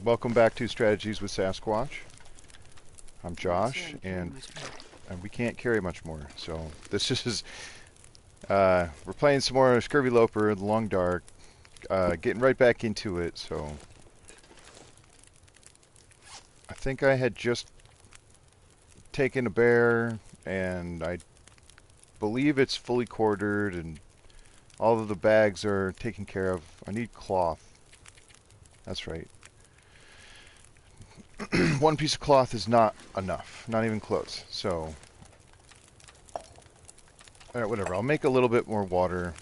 Welcome back to Strategies with Sasquatch. I'm Josh, and we can't carry much more. So this is we're playing some more Scurvy Loper, the Long Dark, getting right back into it. So I think I had just taken a bear, and I believe it's fully quartered, and all of the bags are taken care of. I need cloth. That's right. One piece of cloth is not enough, not even close. So, alright, whatever. I'll make a little bit more water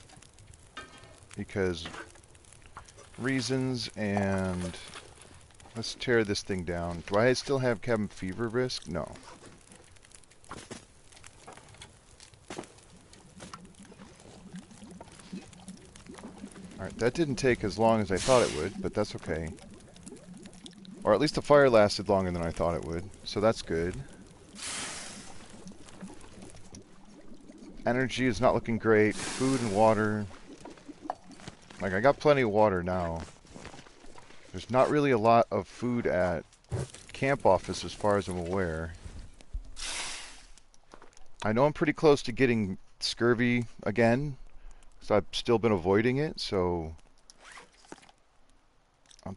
because reasons, and let's tear this thing down. Do I still have cabin fever risk? No. Alright, that didn't take as long as I thought it would, but that's okay. Or at least the fire lasted longer than I thought it would, so that's good. Energy is not looking great. Food and water. Like, I got plenty of water now. There's not really a lot of food at camp office as far as I'm aware. I know I'm pretty close to getting scurvy again, because I've still been avoiding it, so...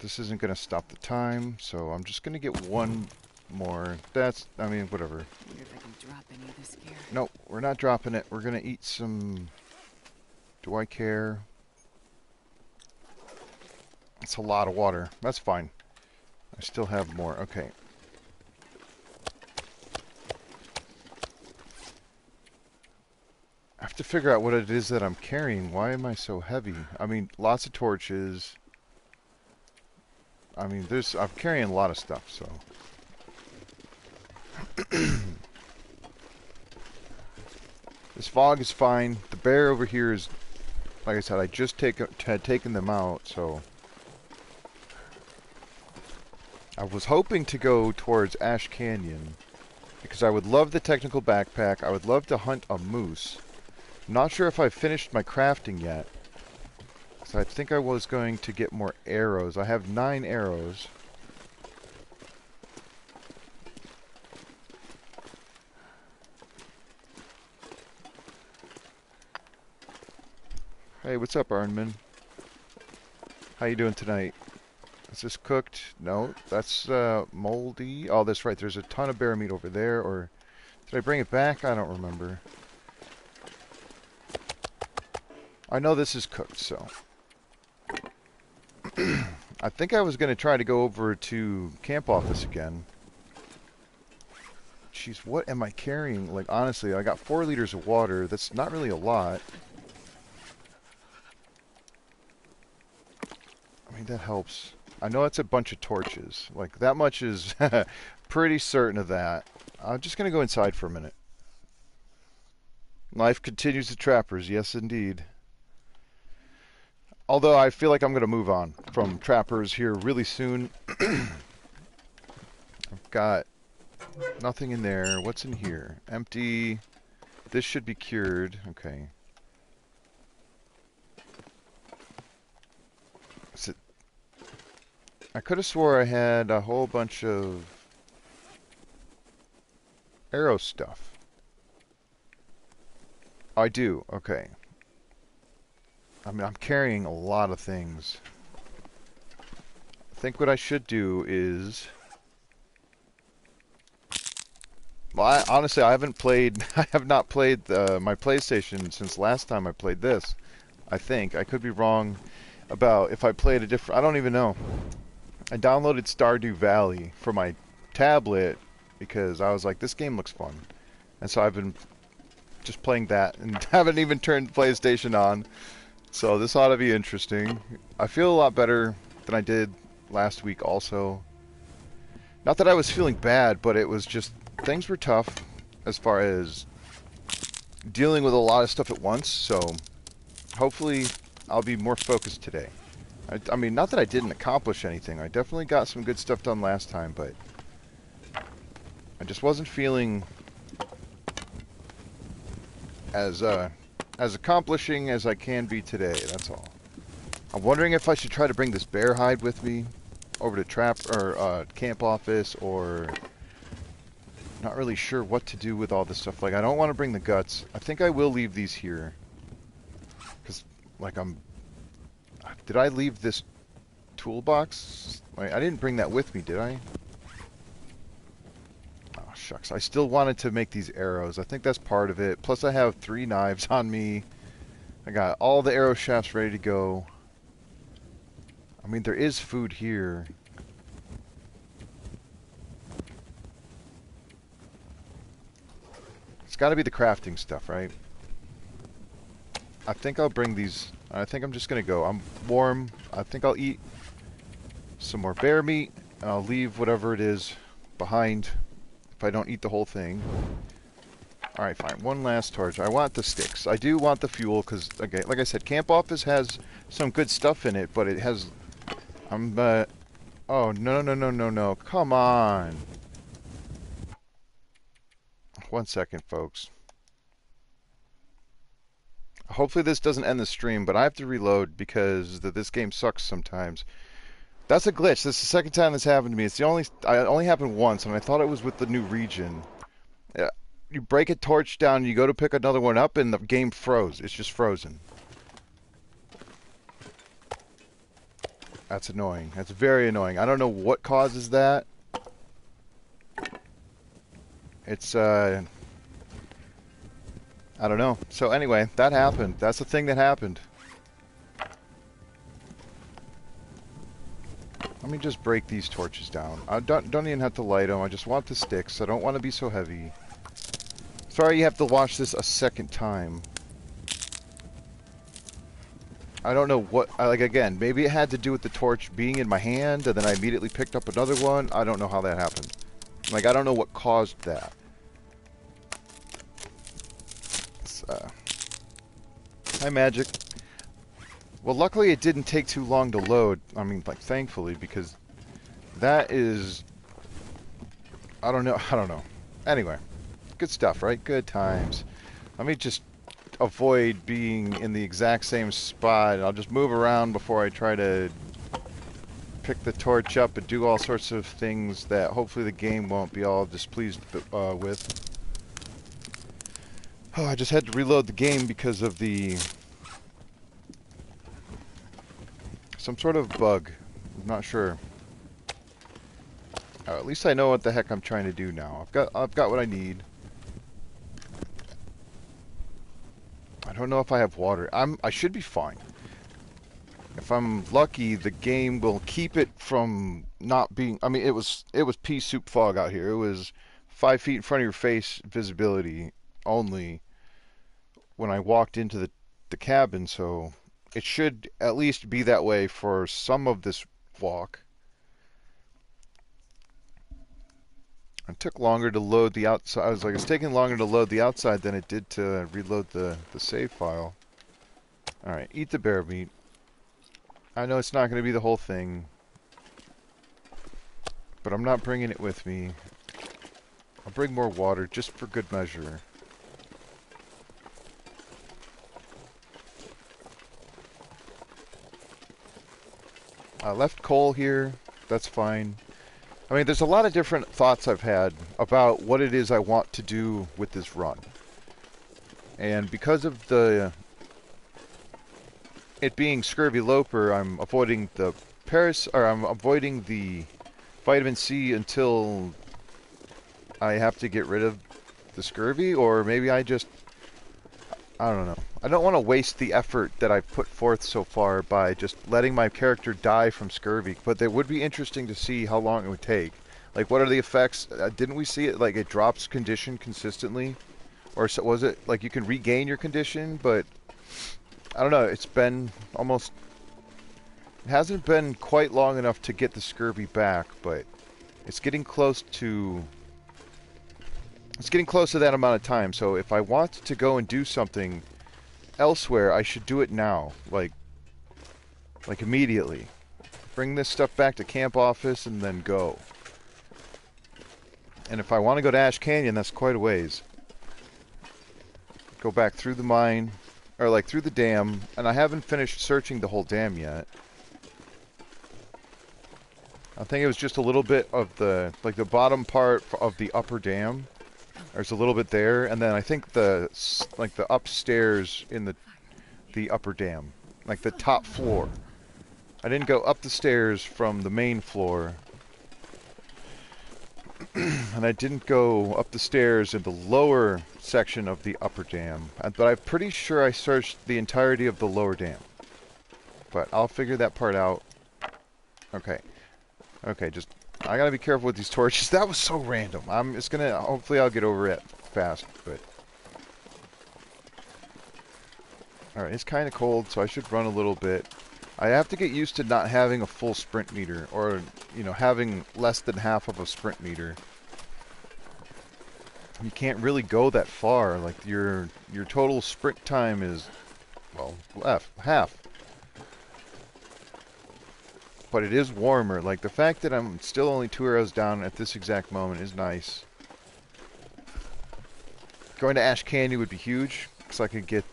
this isn't going to stop the time, so I'm just going to get one more. That's, I mean, whatever. Wonder if I can drop any of this gear. No, we're not dropping it. We're going to eat some... Do I care? It's a lot of water. That's fine. I still have more. Okay. I have to figure out what it is that I'm carrying. Why am I so heavy? I mean, lots of torches. I mean, I'm carrying a lot of stuff, so. This fog is fine. The bear over here is, like I said, I just had taken them out, so. I was hoping to go towards Ash Canyon, because I would love the technical backpack. I would love to hunt a moose. I'm not sure if I've finished my crafting yet. So I think I was going to get more arrows. I have 9 arrows. Hey, what's up, Arnman? How you doing tonight? Is this cooked? No, that's moldy. Oh, that's right. There's a ton of bear meat over there. Or did I bring it back? I don't remember. I know this is cooked, so... I think I was going to try to go over to camp office again. Jeez, what am I carrying? Like, honestly, I got 4 liters of water. That's not really a lot. I mean, that helps. I know it's a bunch of torches. Like, that much is pretty certain of that. I'm just going to go inside for a minute. Life continues to trappers. Yes, indeed. Although I feel like I'm going to move on from trappers here really soon. I've got nothing in there. What's in here? Empty. This should be cured. Okay. Is it... I could have swore I had a whole bunch of arrow stuff. Oh, I do. Okay. I mean, I'm carrying a lot of things. I think what I should do is... Well, honestly, I haven't played... I have not played my PlayStation since last time I played this. I think. I could be wrong about if I played a different... I don't even know. I downloaded Stardew Valley for my tablet because I was like, this game looks fun. And so I've been just playing that and haven't even turned the PlayStation on. So this ought to be interesting. I feel a lot better than I did last week also. Not that I was feeling bad, but it was just... Things were tough as far as dealing with a lot of stuff at once. So hopefully I'll be more focused today. I mean, not that I didn't accomplish anything. I definitely got some good stuff done last time, but I just wasn't feeling as accomplishing as I can be today, that's all. I'm wondering if I should try to bring this bear hide with me. over to trap or camp office, or not really sure what to do with all this stuff. Like, I don't want to bring the guts. I think I will leave these here. Because, like, did I leave this toolbox? Wait, I didn't bring that with me, did I? Oh, shucks. I still wanted to make these arrows. I think that's part of it. Plus, I have 3 knives on me. I got all the arrow shafts ready to go. I mean, there is food here. It's got to be the crafting stuff, right? I think I'll bring these. I think I'm just going to go. I'm warm. I think I'll eat some more bear meat, and I'll leave whatever it is behind if I don't eat the whole thing. Alright, fine. One last torch. I want the sticks. I do want the fuel, because, okay, like I said, Camp Office has some good stuff in it, but it has... oh, no. Come on. 1 second, folks. Hopefully this doesn't end the stream, but I have to reload because this game sucks sometimes. That's a glitch. This is the second time this happened to me. It only happened once, and I thought it was with the new region. You break a torch down, you go to pick another one up, and the game froze. It's just frozen. That's annoying. That's very annoying. I don't know what causes that. It's, I don't know. So anyway, that happened. That's the thing that happened. Let me just break these torches down. I don't even have to light them. I just want the sticks. I don't want to be so heavy. Sorry you have to watch this a second time. I don't know what... like, again, maybe it had to do with the torch being in my hand, and then I immediately picked up another one. I don't know how that happened. Like, I don't know what caused that. It's, hi, Magic. Well, luckily it didn't take too long to load. I mean, like, thankfully, because that is... I don't know. Anyway. Good stuff, right? Good times. Let me just avoid being in the exact same spot. I'll just move around before I try to pick the torch up and do all sorts of things that hopefully the game won't be all displeased with. Oh, I just had to reload the game because of some sort of bug. I'm not sure. Oh, at least I know what the heck I'm trying to do now. I've got what I need. I don't know if I have water. I should be fine. If I'm lucky, the game will keep it from not being... I mean, it was pea soup fog out here. It was 5 feet in front of your face visibility only when I walked into the cabin, so it should at least be that way for some of this walk. It took longer to load the outside. It's taking longer to load the outside than it did to reload the save file. Alright, eat the bear meat. I know it's not going to be the whole thing, but I'm not bringing it with me. I'll bring more water just for good measure. I left coal here. That's fine. I mean, there's a lot of different thoughts I've had about what it is I want to do with this run. And because of it being Scurvy Loper, I'm avoiding the I'm avoiding the vitamin C until I have to get rid of the scurvy, or maybe I don't know. I don't want to waste the effort that I've put forth so far by just letting my character die from scurvy, but it would be interesting to see how long it would take. Like, what are the effects? Didn't we see it, like, it drops condition consistently? Or so, was it, like, you can regain your condition, but I don't know, it's been almost... It hasn't been quite long enough to get the scurvy back, but it's getting close to... It's getting close to that amount of time, so if I want to go and do something elsewhere, I should do it now, like immediately. Bring this stuff back to camp office and then go. And if I want to go to Ash Canyon, that's quite a ways. Go back through the mine, or like through the dam, and I haven't finished searching the whole dam yet. I think it was just a little bit of the, like the bottom part of the upper dam. There's a little bit there, and then I think the, like the upstairs in the upper dam, like the top floor. I didn't go up the stairs from the main floor, and I didn't go up the stairs in the lower section of the upper dam. But I'm pretty sure I searched the entirety of the lower dam. But I'll figure that part out. Okay. Okay, just... I gotta be careful with these torches. That was so random. I'm just gonna... Hopefully I'll get over it fast, but... Alright, it's kind of cold, so I should run a little bit. I have to get used to not having a full sprint meter, or, you know, having less than half of a sprint meter. You can't really go that far. Like, your total sprint time is, well, half. But it is warmer. Like, the fact that I'm still only 2 arrows down at this exact moment is nice. Going to Ash Candy would be huge, because I could get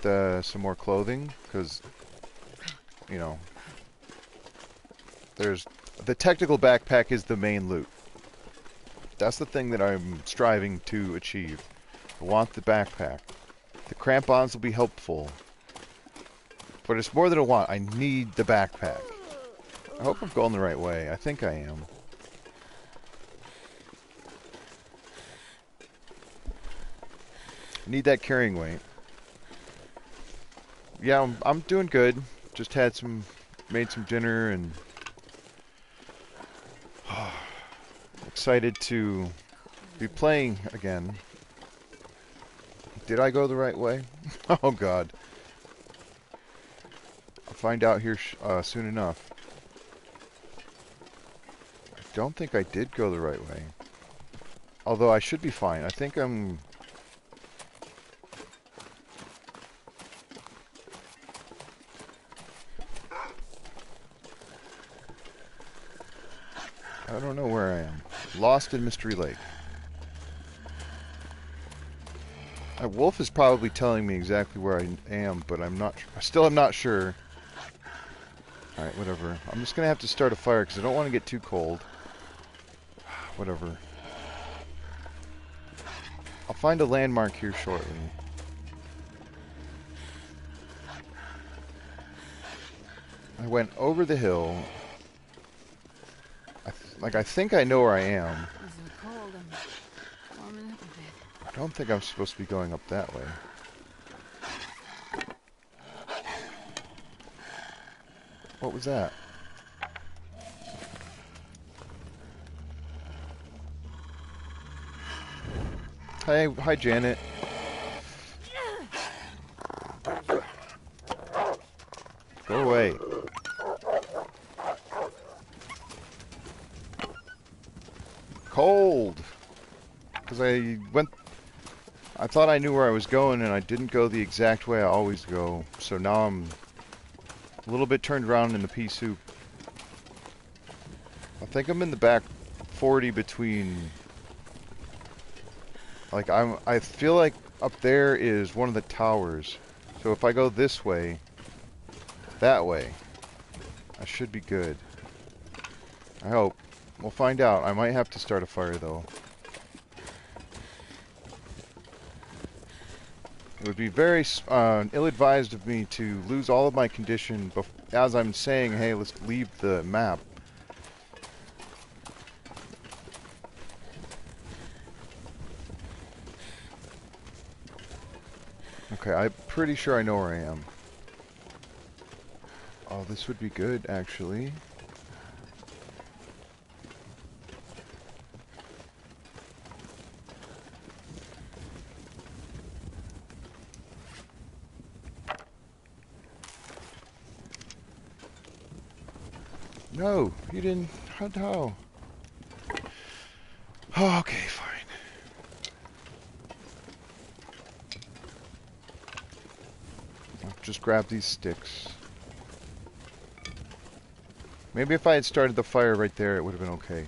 some more clothing, because, you know, there's... The technical backpack is the main loot. That's the thing that I'm striving to achieve. I want the backpack. The crampons will be helpful. But it's more than a want. I need the backpack. I hope I'm going the right way. I think I am. I need that carrying weight. Yeah, I'm doing good. Just had made some dinner and excited to be playing again. Did I go the right way? Oh god. I'll find out here soon enough. I don't think I did go the right way. Although I should be fine. I think I'm... I don't know where I am. Lost in Mystery Lake. A wolf is probably telling me exactly where I am, but I'm not. I still am not sure. All right, whatever. I'm just gonna have to start a fire because I don't want to get too cold. Whatever. I'll find a landmark here shortly. I went over the hill. I think I know where I am. It's so cold. I'm warming up a bit. I don't think I'm supposed to be going up that way. What was that? Hi, Janet. Go away. Cold. Because I thought I knew where I was going and I didn't go the exact way I always go. So now I'm a little bit turned around in the pea soup. I think I'm in the back 40 between... Like, I feel like up there is one of the towers. So if I go this way, that way, I should be good. I hope. We'll find out. I might have to start a fire, though. It would be very ill-advised of me to lose all of my condition as I'm saying, hey, let's leave the map. Okay, I'm pretty sure I know where I am. Oh, this would be good, actually. No, you didn't. How? Oh, okay, fine. I'll just grab these sticks. Maybe if I had started the fire right there, it would have been okay.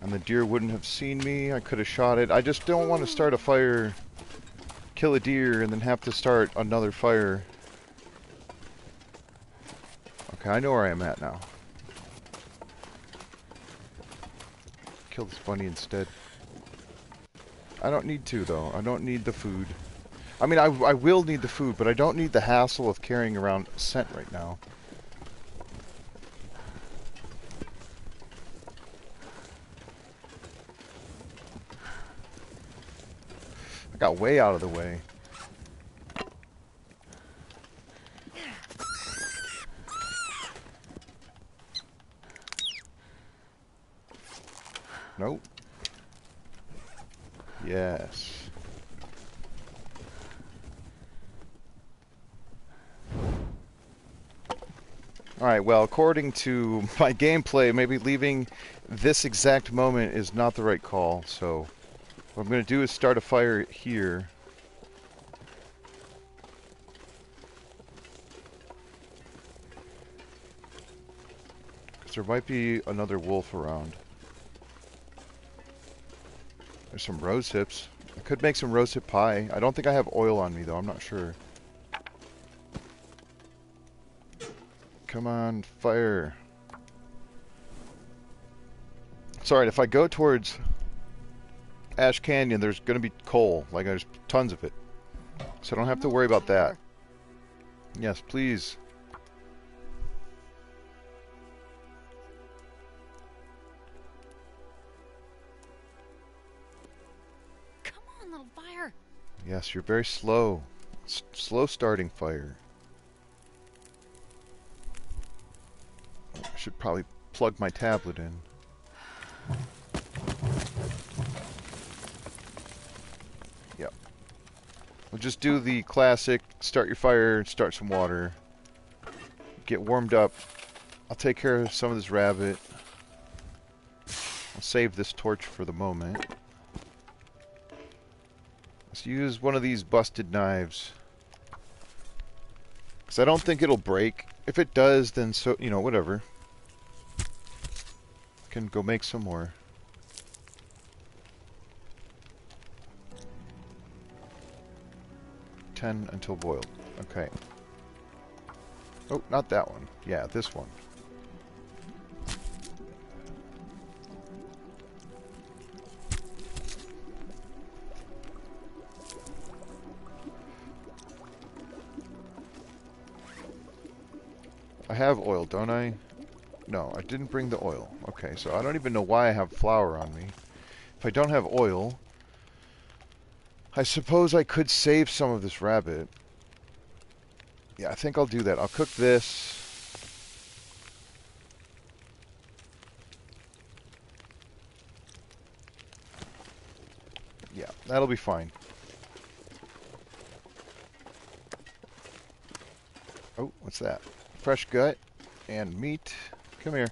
And the deer wouldn't have seen me. I could have shot it. I just don't want to start a fire, kill a deer, and then have to start another fire. Okay, I know where I am at now. Kill this bunny instead. I don't need to, though. I don't need the food. I mean, I will need the food, but I don't need the hassle of carrying around scent right now. I got way out of the way. Nope. Yes. Alright, well, according to my gameplay, maybe leaving this exact moment is not the right call, so what I'm going to do is start a fire here. Because there might be another wolf around. There's some rose hips. I could make some rose hip pie. I don't think I have oil on me, though. I'm not sure. Come on, fire. Sorry, if I go towards Ash Canyon, there's going to be coal. Like, there's tons of it. So I don't have to worry about that. Yes, please. Come on, little fire. Yes, you're very slow. Slow starting fire. I should probably plug my tablet in. Yep. We'll just do the classic, start your fire, start some water. Get warmed up. I'll take care of some of this rabbit. I'll save this torch for the moment. Let's use one of these busted knives. Because I don't think it'll break. If it does, then so, you know, whatever. Can go make some more. Ten until boiled. Okay. Oh, not that one. Yeah, this one. I have oil, don't I? No, I didn't bring the oil. Okay, so I don't even know why I have flour on me. If I don't have oil, I suppose I could save some of this rabbit. Yeah, I think I'll do that. I'll cook this. Yeah, that'll be fine. Oh, what's that? Fresh gut and meat. Come here.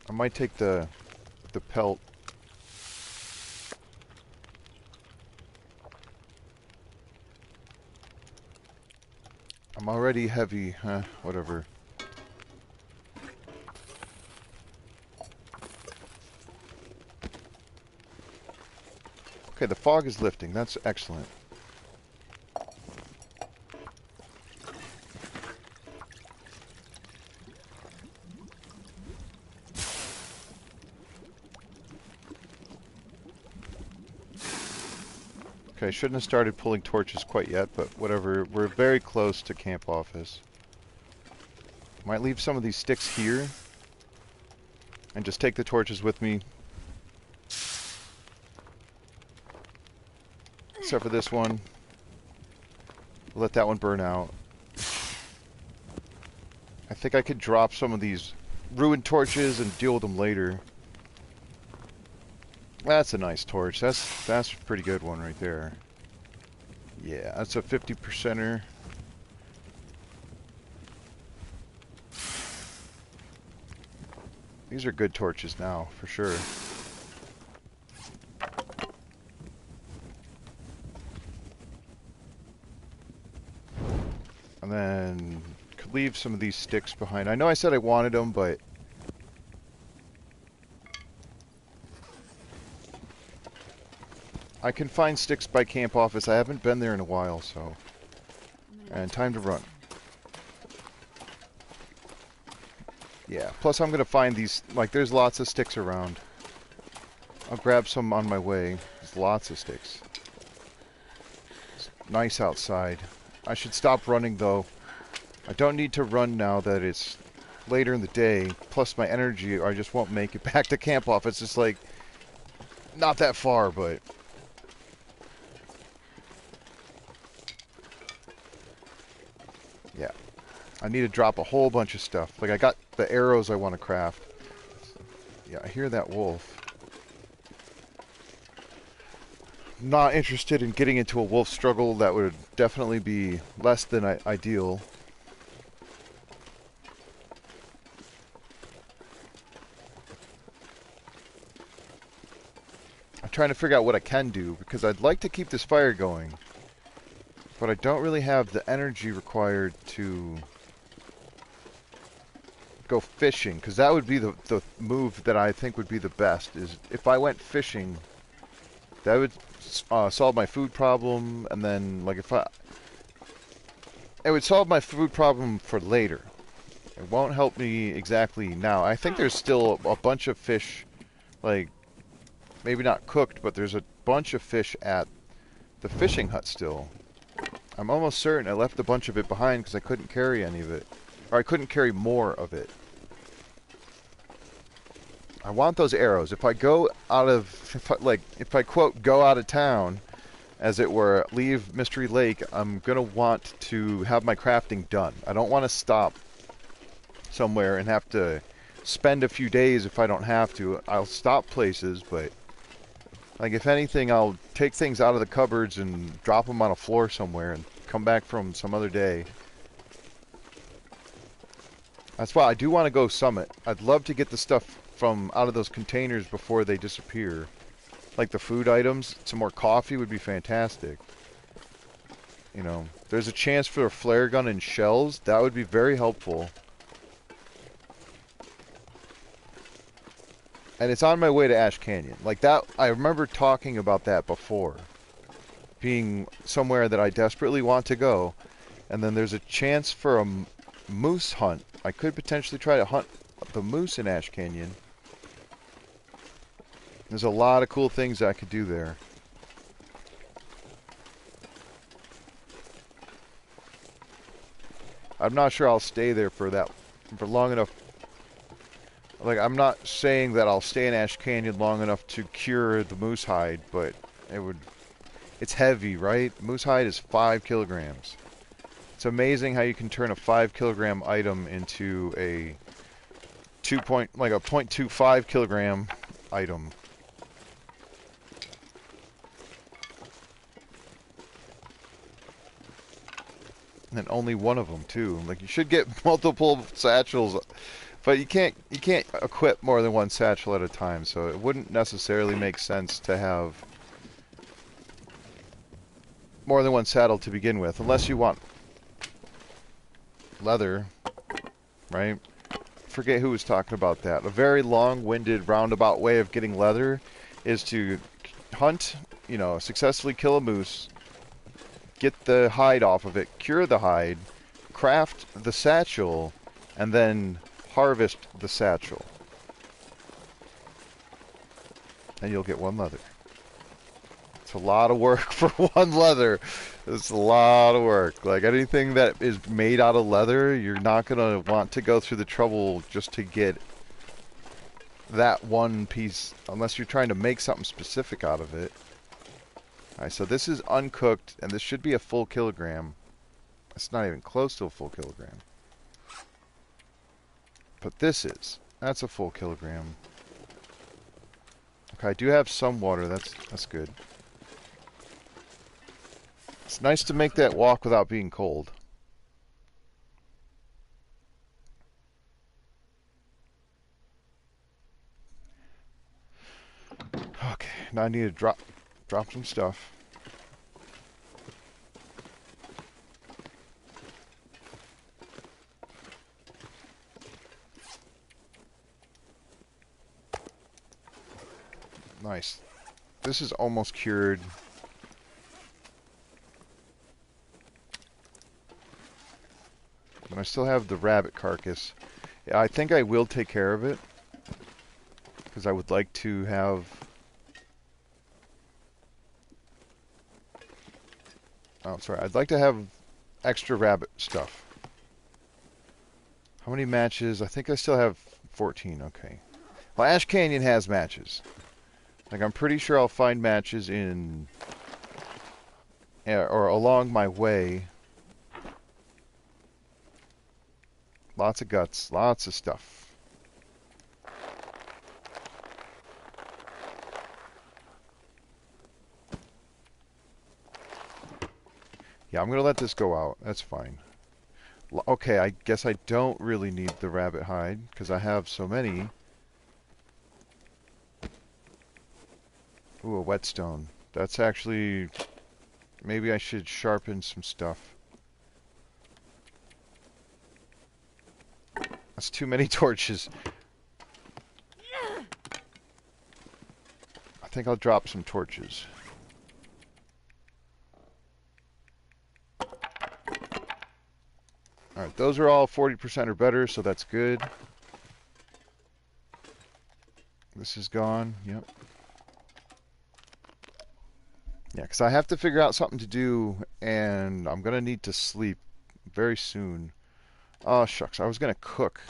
I might take the pelt. I'm already heavy, huh? Whatever. Okay, the fog is lifting. That's excellent. Okay, shouldn't have started pulling torches quite yet, but whatever. We're very close to camp office. Might leave some of these sticks here and just take the torches with me. Except for this one. We'll let that one burn out. I think I could drop some of these ruined torches and deal with them later. That's a nice torch. That's a pretty good one right there. Yeah, that's a 50%er. These are good torches now, for sure. And then could leave some of these sticks behind. I know I said I wanted them, but I can find sticks by camp office. I haven't been there in a while, so. And time to run. Yeah, plus I'm gonna find these, like, there's lots of sticks around. I'll grab some on my way. There's lots of sticks. It's nice outside. I should stop running, though. I don't need to run now that it's later in the day. Plus my energy, or I just won't make it back to camp off. It's just, like, not that far, but... yeah. I need to drop a whole bunch of stuff. Like, I got the arrows I want to craft. Yeah, I hear that wolf. Not interested in getting into a wolf struggle. That would definitely be less than ideal. I'm trying to figure out what I can do, because I'd like to keep this fire going. But I don't really have the energy required to go fishing, because that would be the move that I think would be the best, is if I went fishing, that would solve my food problem, and then, like, it would solve my food problem for later. It won't help me exactly now. I think there's still a bunch of fish, like, maybe not cooked, but there's a bunch of fish at the fishing hut still. I'm almost certain I left a bunch of it behind because I couldn't carry any of it. Or I couldn't carry more of it. I want those arrows. If I go out of, if I quote, go out of town, as it were, leave Mystery Lake, I'm going to want to have my crafting done. I don't want to stop somewhere and have to spend a few days if I don't have to. I'll stop places, but, like, if anything, I'll take things out of the cupboards and drop them on a floor somewhere and come back from some other day. That's why I do want to go summit. I'd love to get the stuff from out of those containers before they disappear. Like the food items, some more coffee would be fantastic. You know, there's a chance for a flare gun and shells. That would be very helpful. And it's on my way to Ash Canyon. Like that, I remember talking about that before. Being somewhere that I desperately want to go. And then there's a chance for a moose hunt. I could potentially try to hunt the moose in Ash Canyon. There's a lot of cool things I could do there. I'm not sure I'll stay there for long enough. Like, I'm not saying that I'll stay in Ash Canyon long enough to cure the moose hide, but it's heavy, right? Moose hide is 5 kilograms. It's amazing how you can turn a 5 kilogram item into a 0.25 kilogram item. And only one of them too. Like, you should get multiple satchels, but you can't equip more than one satchel at a time. So it wouldn't necessarily make sense to have more than one saddle to begin with, unless you want leather, right? Forget who was talking about that. A very long-winded, roundabout way of getting leather is to hunt, you know, successfully kill a moose, get the hide off of it, cure the hide, craft the satchel, and then harvest the satchel. And you'll get one leather. It's a lot of work for one leather. It's a lot of work. Like, anything that is made out of leather, you're not going to want to go through the trouble just to get that one piece, unless you're trying to make something specific out of it. Alright, so this is uncooked, and this should be a full kilogram. It's not even close to a full kilogram. But this is. That's a full kilogram. Okay, I do have some water. That's good. It's nice to make that walk without being cold. Okay, now I need to drop some stuff. Nice. This is almost cured. And I still have the rabbit carcass. Yeah, I think I will take care of it because I would like to have. Oh, sorry. I'd like to have extra rabbit stuff. How many matches? I think I still have 14. Okay. Well, Ash Canyon has matches. Like, I'm pretty sure I'll find matches in or along my way. Lots of guts, lots of stuff. Yeah, I'm gonna let this go out. That's fine. Okay, I guess I don't really need the rabbit hide because I have so many. Ooh, a whetstone. That's actually... Maybe I should sharpen some stuff. That's too many torches. I think I'll drop some torches. Alright, those are all 40% or better, so that's good. This is gone, yep. Yeah, because I have to figure out something to do, and I'm going to need to sleep very soon. Oh, shucks, I was going to cook.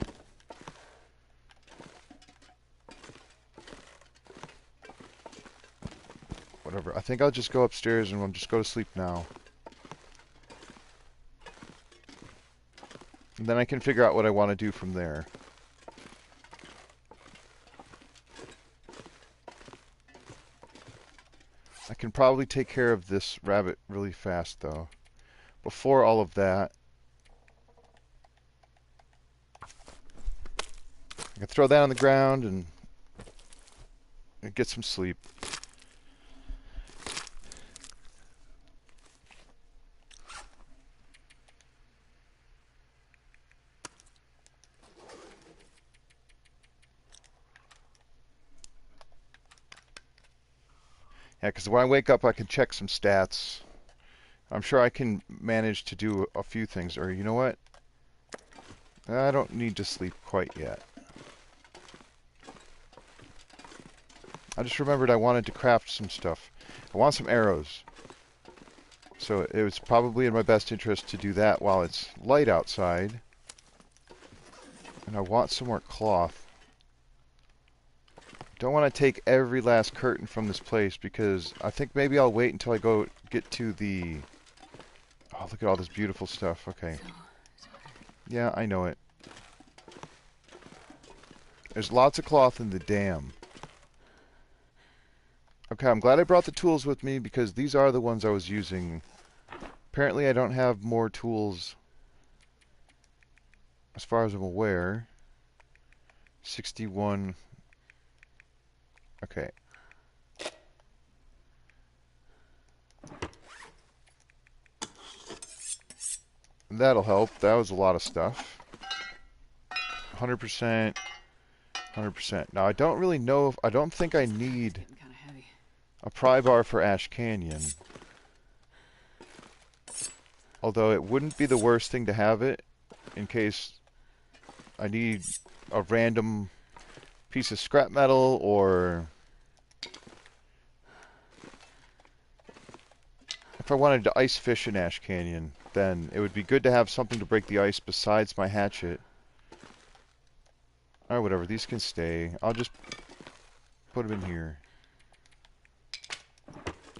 Whatever, I think I'll just go upstairs and we'll just go to sleep now. And then I can figure out what I want to do from there. I can probably take care of this rabbit really fast, though. Before all of that, I can throw that on the ground and get some sleep. Yeah, because when I wake up, I can check some stats. I'm sure I can manage to do a few things. Or, you know what? I don't need to sleep quite yet. I just remembered I wanted to craft some stuff. I want some arrows. So it was probably in my best interest to do that while it's light outside. And I want some more cloth. Don't want to take every last curtain from this place because I think maybe I'll wait until I go get to the... Oh, look at all this beautiful stuff. Okay. Yeah, I know it. There's lots of cloth in the dam. Okay, I'm glad I brought the tools with me because these are the ones I was using. Apparently I don't have more tools as far as I'm aware. 61... Okay. That'll help. That was a lot of stuff. 100%. 100%. Now, I don't really know if... I don't think I need a pry bar for Ash Canyon. Although it wouldn't be the worst thing to have it in case I need a random piece of scrap metal or... If I wanted to ice fish in Ash Canyon, then it would be good to have something to break the ice besides my hatchet. Alright, whatever. These can stay. I'll just put them in here.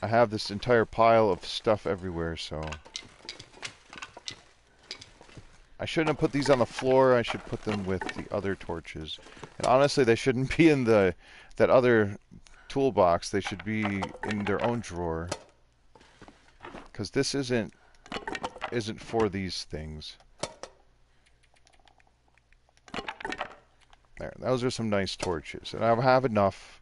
I have this entire pile of stuff everywhere, so... I shouldn't have put these on the floor. I should put them with the other torches. And honestly, they shouldn't be in that other toolbox. They should be in their own drawer. Because this isn't for these things. There, those are some nice torches. And I have enough.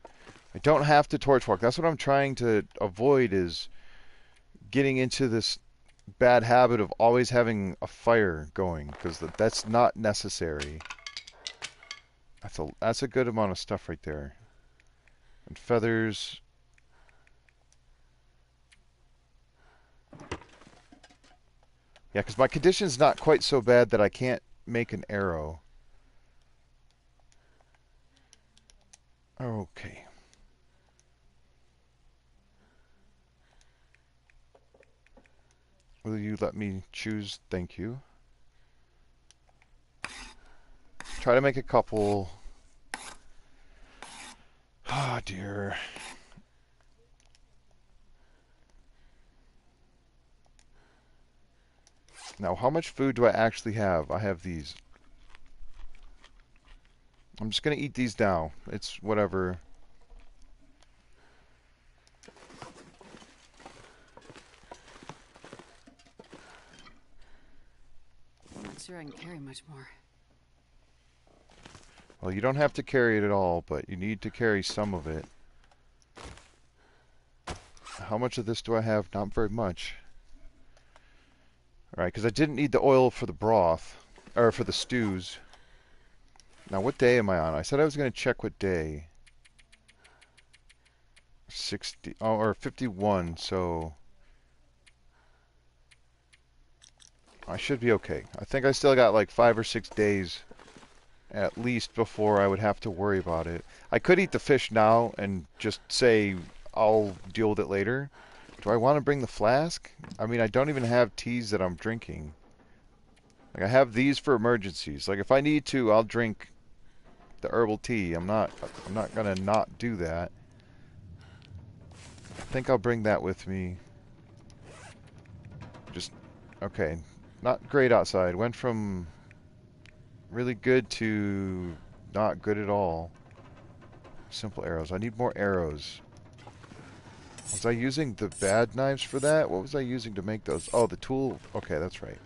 I don't have to torch walk. That's what I'm trying to avoid, is getting into this bad habit of always having a fire going, because that's not necessary. That's a good amount of stuff right there. And feathers. Yeah, because my condition's not quite so bad that I can't make an arrow. Okay. Will you let me choose? Thank you. Try to make a couple. Ah, dear. Now, how much food do I actually have? I have these. I'm just gonna eat these now. It's whatever. I'm not sure I can carry much more. Well, you don't have to carry it at all, but you need to carry some of it. How much of this do I have? Not very much. Alright, because I didn't need the oil for the broth. Or for the stews. Now, what day am I on? I said I was going to check what day. 60, oh, or 51, so I should be okay. I think I still got like 5 or 6 days at least before I would have to worry about it. I could eat the fish now and just say I'll deal with it later. Do I want to bring the flask? I mean, I don't even have teas that I'm drinking. Like, I have these for emergencies. Like, if I need to, I'll drink the herbal tea. I'm not gonna not do that. I think I'll bring that with me. Just, okay. Not great outside. Went from really good to not good at all. Simple arrows. I need more arrows. Was I using the bad knives for that? What was I using to make those? Oh, the tool. Okay, that's right.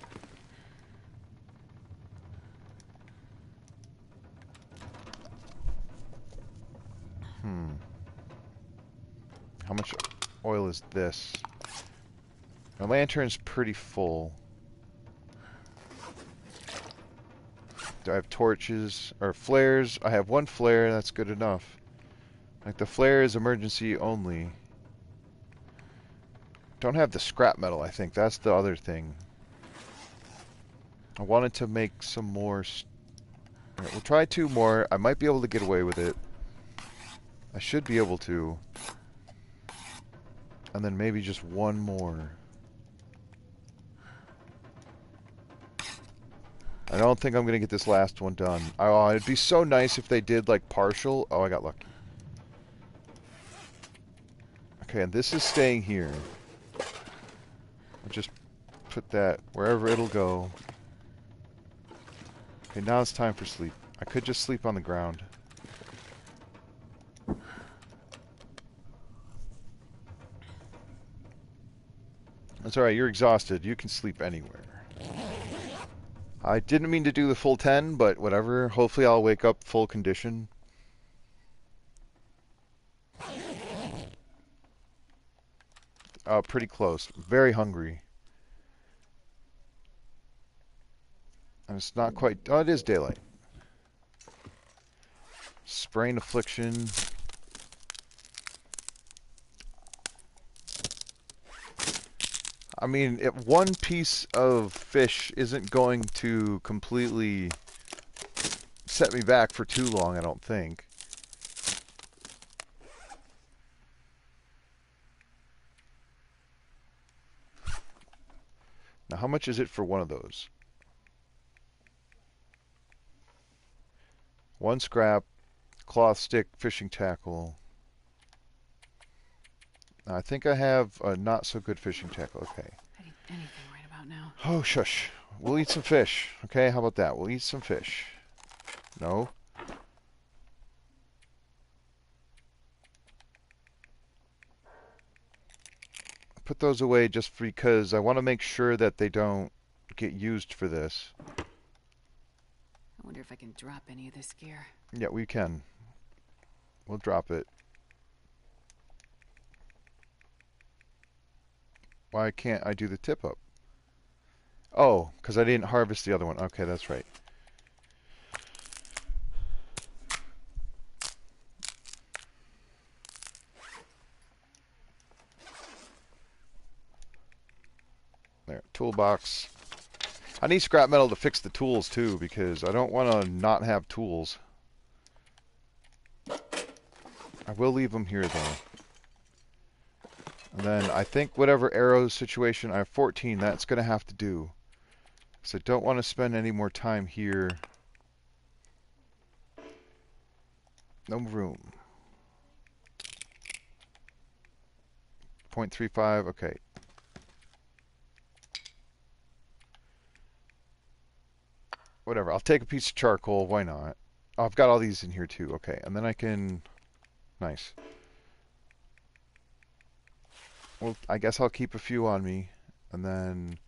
How much oil is this? My lantern's pretty full. Do I have torches or flares? I have one flare, that's good enough. Like, the flare is emergency only. Don't have the scrap metal, I think. That's the other thing. I wanted to make some more. Alright, we'll try 2 more. I might be able to get away with it. I should be able to. And then maybe just 1 more. I don't think I'm going to get this last one done. Oh, it'd be so nice if they did, like, partial. Oh, I got lucky. Okay, and this is staying here. I'll just put that wherever it'll go. Okay, now it's time for sleep. I could just sleep on the ground. That's alright, you're exhausted. You can sleep anywhere. I didn't mean to do the full 10, but whatever. Hopefully I'll wake up full condition. Pretty close. Very hungry. And it's not quite... Oh, it is daylight. Sprain affliction. I mean, if one piece of fish isn't going to completely set me back for too long, I don't think. Now, how much is it for one of those? 1 scrap, cloth stick, fishing tackle. Now, I think I have a not so good fishing tackle. Okay. I'd eat anything right about now. Oh, shush. We'll eat some fish. Okay, how about that? We'll eat some fish. No. Put those away just because I want to make sure that they don't get used for this. I wonder if I can drop any of this gear. Yeah, we can. We'll drop it. Why can't I do the tip up? Oh, because I didn't harvest the other one. Okay, that's right. There, toolbox. I need scrap metal to fix the tools too, because I don't want to not have tools. will leave them here, though. And then I think whatever arrows situation, I have 14, that's going to have to do. So I don't want to spend any more time here. No room. 0.35, okay. Whatever, I'll take a piece of charcoal, why not? Oh, I've got all these in here too, okay. And then I can... Nice. Well, I guess I'll keep a few on me. And then...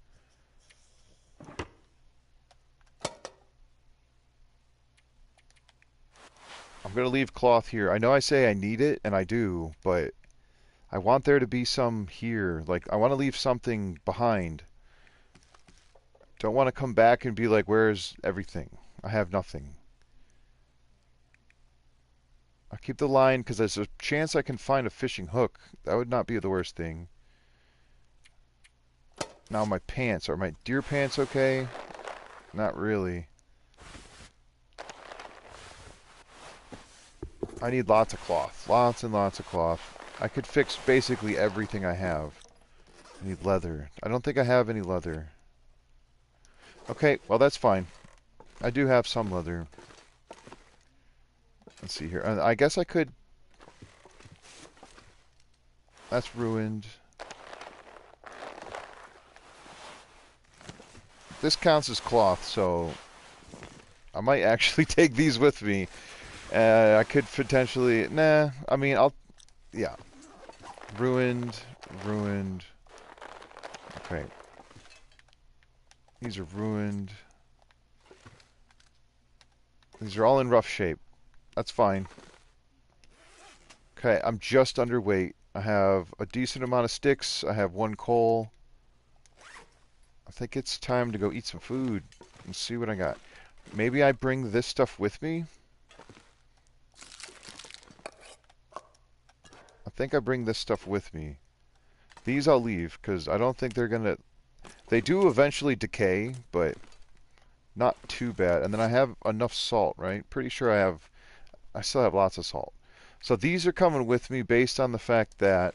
I'm going to leave cloth here. I know I say I need it, and I do, but I want there to be some here. Like, I want to leave something behind. Don't want to come back and be like, where's everything? I have nothing. I'll keep the line because there's a chance I can find a fishing hook. That would not be the worst thing. Now my pants. Are my deer pants okay? Not really. I need lots of cloth. Lots and lots of cloth. I could fix basically everything I have. I need leather. I don't think I have any leather. Okay, well that's fine. I do have some leather. Let's see here. I guess I could... That's ruined. This counts as cloth, so... I might actually take these with me. I could potentially... Nah, I mean, I'll... Yeah. Ruined. Ruined. Okay. These are ruined. These are all in rough shape. That's fine. Okay, I'm just underweight. I have a decent amount of sticks. I have 1 coal. I think it's time to go eat some food and see what I got. Maybe I bring this stuff with me? I think I bring this stuff with me. These I'll leave, because I don't think they're going to... They do eventually decay, but not too bad. And then I have enough salt, right? Pretty sure I still have lots of salt. So these are coming with me based on the fact that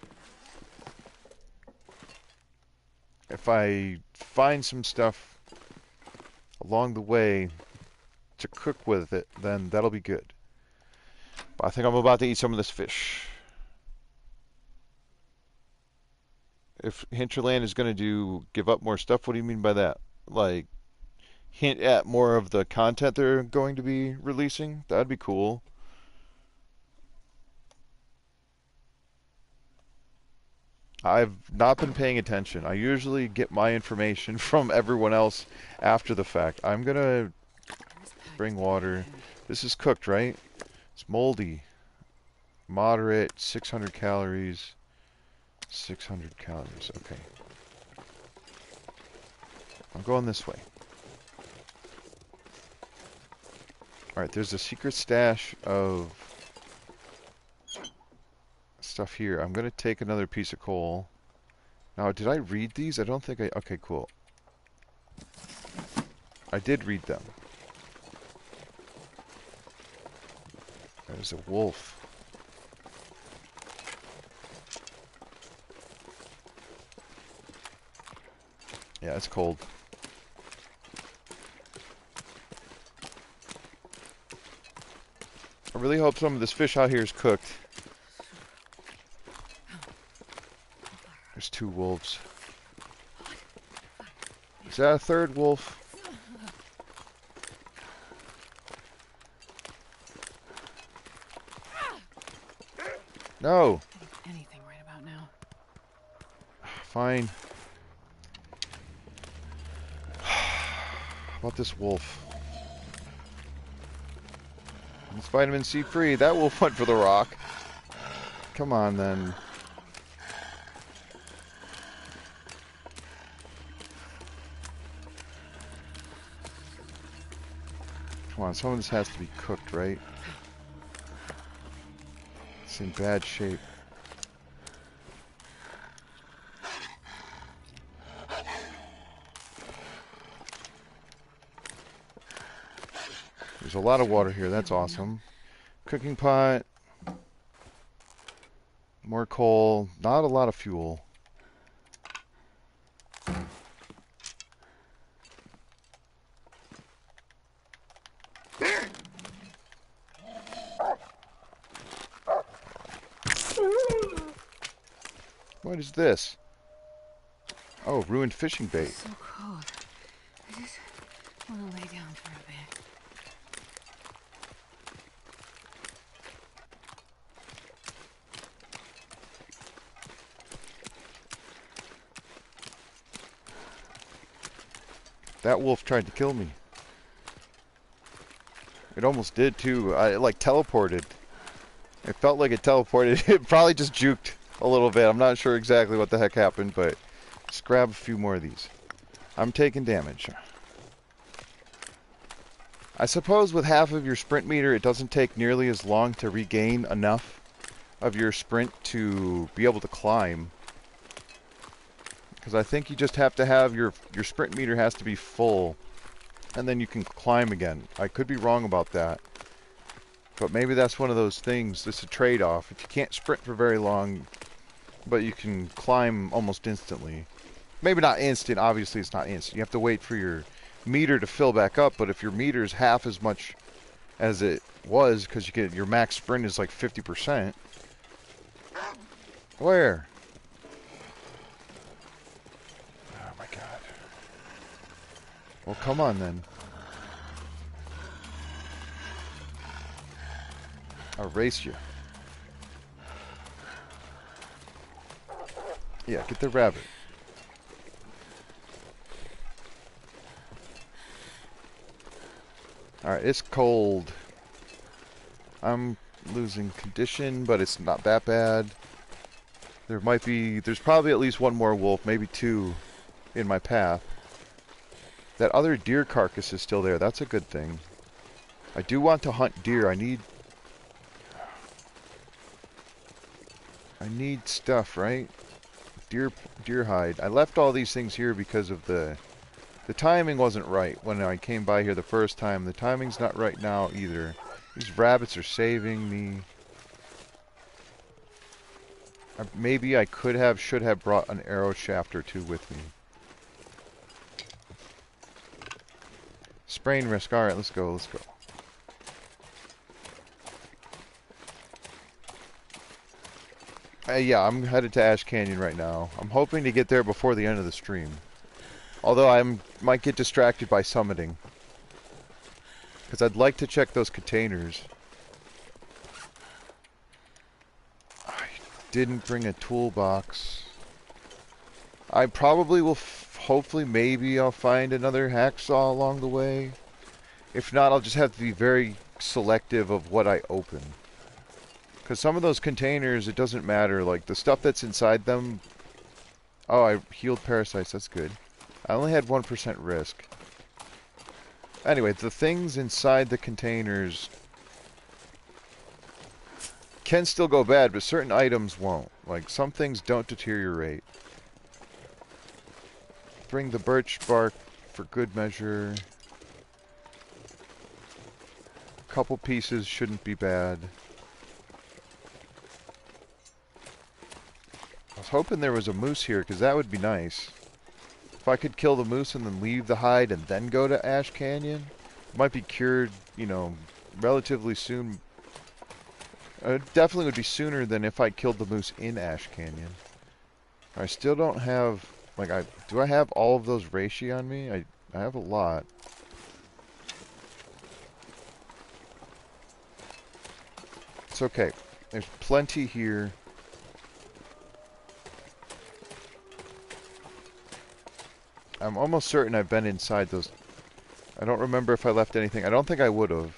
if I find some stuff along the way to cook with it, then that'll be good. But I think I'm about to eat some of this fish. If Hinterland is going to give up more stuff, what do you mean by that? Like, hint at more of the content they're going to be releasing? That'd be cool. I've not been paying attention. I usually get my information from everyone else after the fact. I'm going to bring water. This is cooked, right? It's moldy. Moderate, 600 calories. 600 calories, okay. I'm going this way. Alright, there's a secret stash of stuff here. I'm going to take another piece of coal. Now, did I read these? I don't think I... Okay, cool. I did read them. There's a wolf. Yeah, it's cold. I really hope some of this fish out here is cooked. There's 2 wolves. Is that a 3rd wolf? No. Anything right about now. Fine. How about this wolf? It's vitamin C free. That wolf went for the rock. Come on, then. Come on, some of this has to be cooked, right? It's in bad shape. There's a lot of water here. That's awesome. Cooking pot. More coal. Not a lot of fuel. What is this? Oh, ruined fishing bait. It's so cold. I just want to lay down for a bit. That wolf tried to kill me. It almost did too. It like teleported. It felt like it teleported. It probably just juked a little bit. I'm not sure exactly what the heck happened, but just grab a few more of these. I'm taking damage. I suppose with half of your sprint meter, it doesn't take nearly as long to regain enough of your sprint to be able to climb. Because I think you just have to have your sprint meter has to be full, and then you can climb again. I could be wrong about that. But maybe that's one of those things, it's a trade-off. If you can't sprint for very long, but you can climb almost instantly. Maybe not instant, obviously it's not instant. You have to wait for your meter to fill back up, but if your meter is half as much as it was, because you get your max sprint is like 50%. Where? Oh my god. Well, come on then. I'll race you. Yeah, get the rabbit. Alright, it's cold. I'm losing condition, but it's not that bad. There's probably at least one more wolf, maybe two, in my path. That other deer carcass is still there. That's a good thing. I do want to hunt deer. I need stuff, right? Deer hide. I left all these things here because of the timing wasn't right when I came by here the first time. The timing's not right now either. These rabbits are saving me. Maybe I should have brought an arrow shaft or two with me. Sprain risk. Alright, let's go. Yeah, I'm headed to Ash Canyon right now. I'm hoping to get there before the end of the stream. Although I might get distracted by summiting. Because I'd like to check those containers. I didn't bring a toolbox. I probably will, hopefully, maybe I'll find another hacksaw along the way. If not, I'll just have to be very selective of what I open. Because some of those containers, it doesn't matter. Like, the stuff that's inside them... Oh, I healed parasites. That's good. I only had 1% risk. Anyway, the things inside the containers can still go bad, but certain items won't. Like, some things don't deteriorate. Bring the birch bark for good measure. A couple pieces shouldn't be bad. I was hoping there was a moose here, because that would be nice. If I could kill the moose and then leave the hide and then go to Ash Canyon, it might be cured, you know, relatively soon. It definitely would be sooner than if I killed the moose in Ash Canyon. I still don't have, like, do I have all of those reishi on me? I have a lot. It's okay. There's plenty here. I'm almost certain I've been inside those. I don't remember if I left anything. I don't think I would have.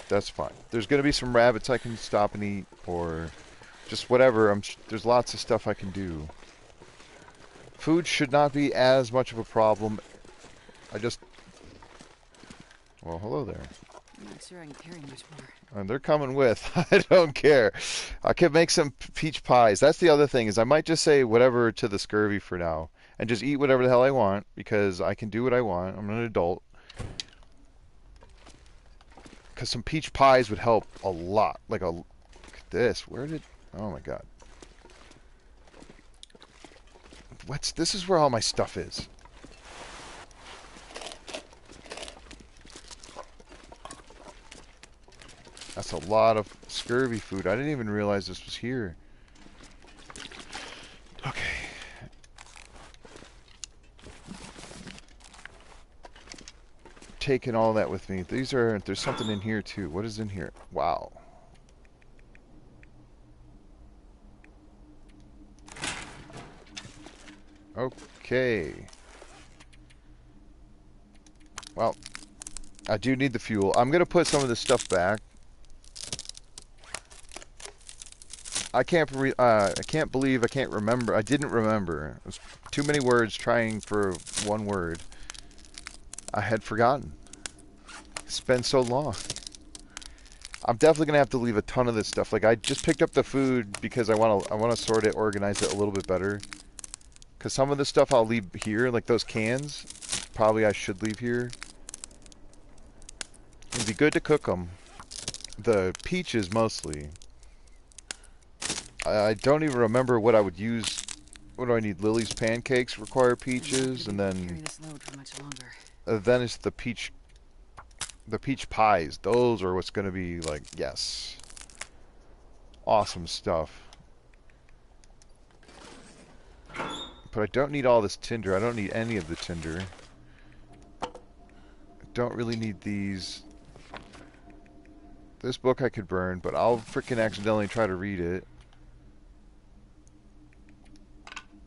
That's fine. There's going to be some rabbits I can stop and eat, or just whatever. There's lots of stuff I can do. Food should not be as much of a problem. Well, hello there. I'm not sure I can carry much more. And they're coming with. I don't care. I could make some peach pies. That's the other thing, is I might just say whatever to the scurvy for now. And just eat whatever the hell I want, because I can do what I want. I'm an adult. Because some peach pies would help a lot. Like a... Look at this. Where did... Oh my god. What's... This is where all my stuff is. That's a lot of scurvy food. I didn't even realize this was here. Okay. Taking all that with me. These are... There's something in here too. What is in here? Wow. Okay. Well, I do need the fuel. I'm gonna put some of this stuff back. I can't believe I can't remember. I didn't remember. It was too many words trying for one word. I had forgotten. It's been so long. I'm definitely gonna have to leave a ton of this stuff. Like I just picked up the food because I wanna sort it, organize it a little bit better. Cause some of the stuff I'll leave here, like those cans, probably I should leave here. It'd be good to cook them. The peaches mostly. I don't even remember what I would use. What do I need? Lily's pancakes require peaches, and then then it's the peach pies. Those are what's going to be like, yes, awesome stuff. But I don't need all this tinder. I don't need any of the tinder. I don't really need these. This book I could burn, but I'll freaking accidentally try to read it.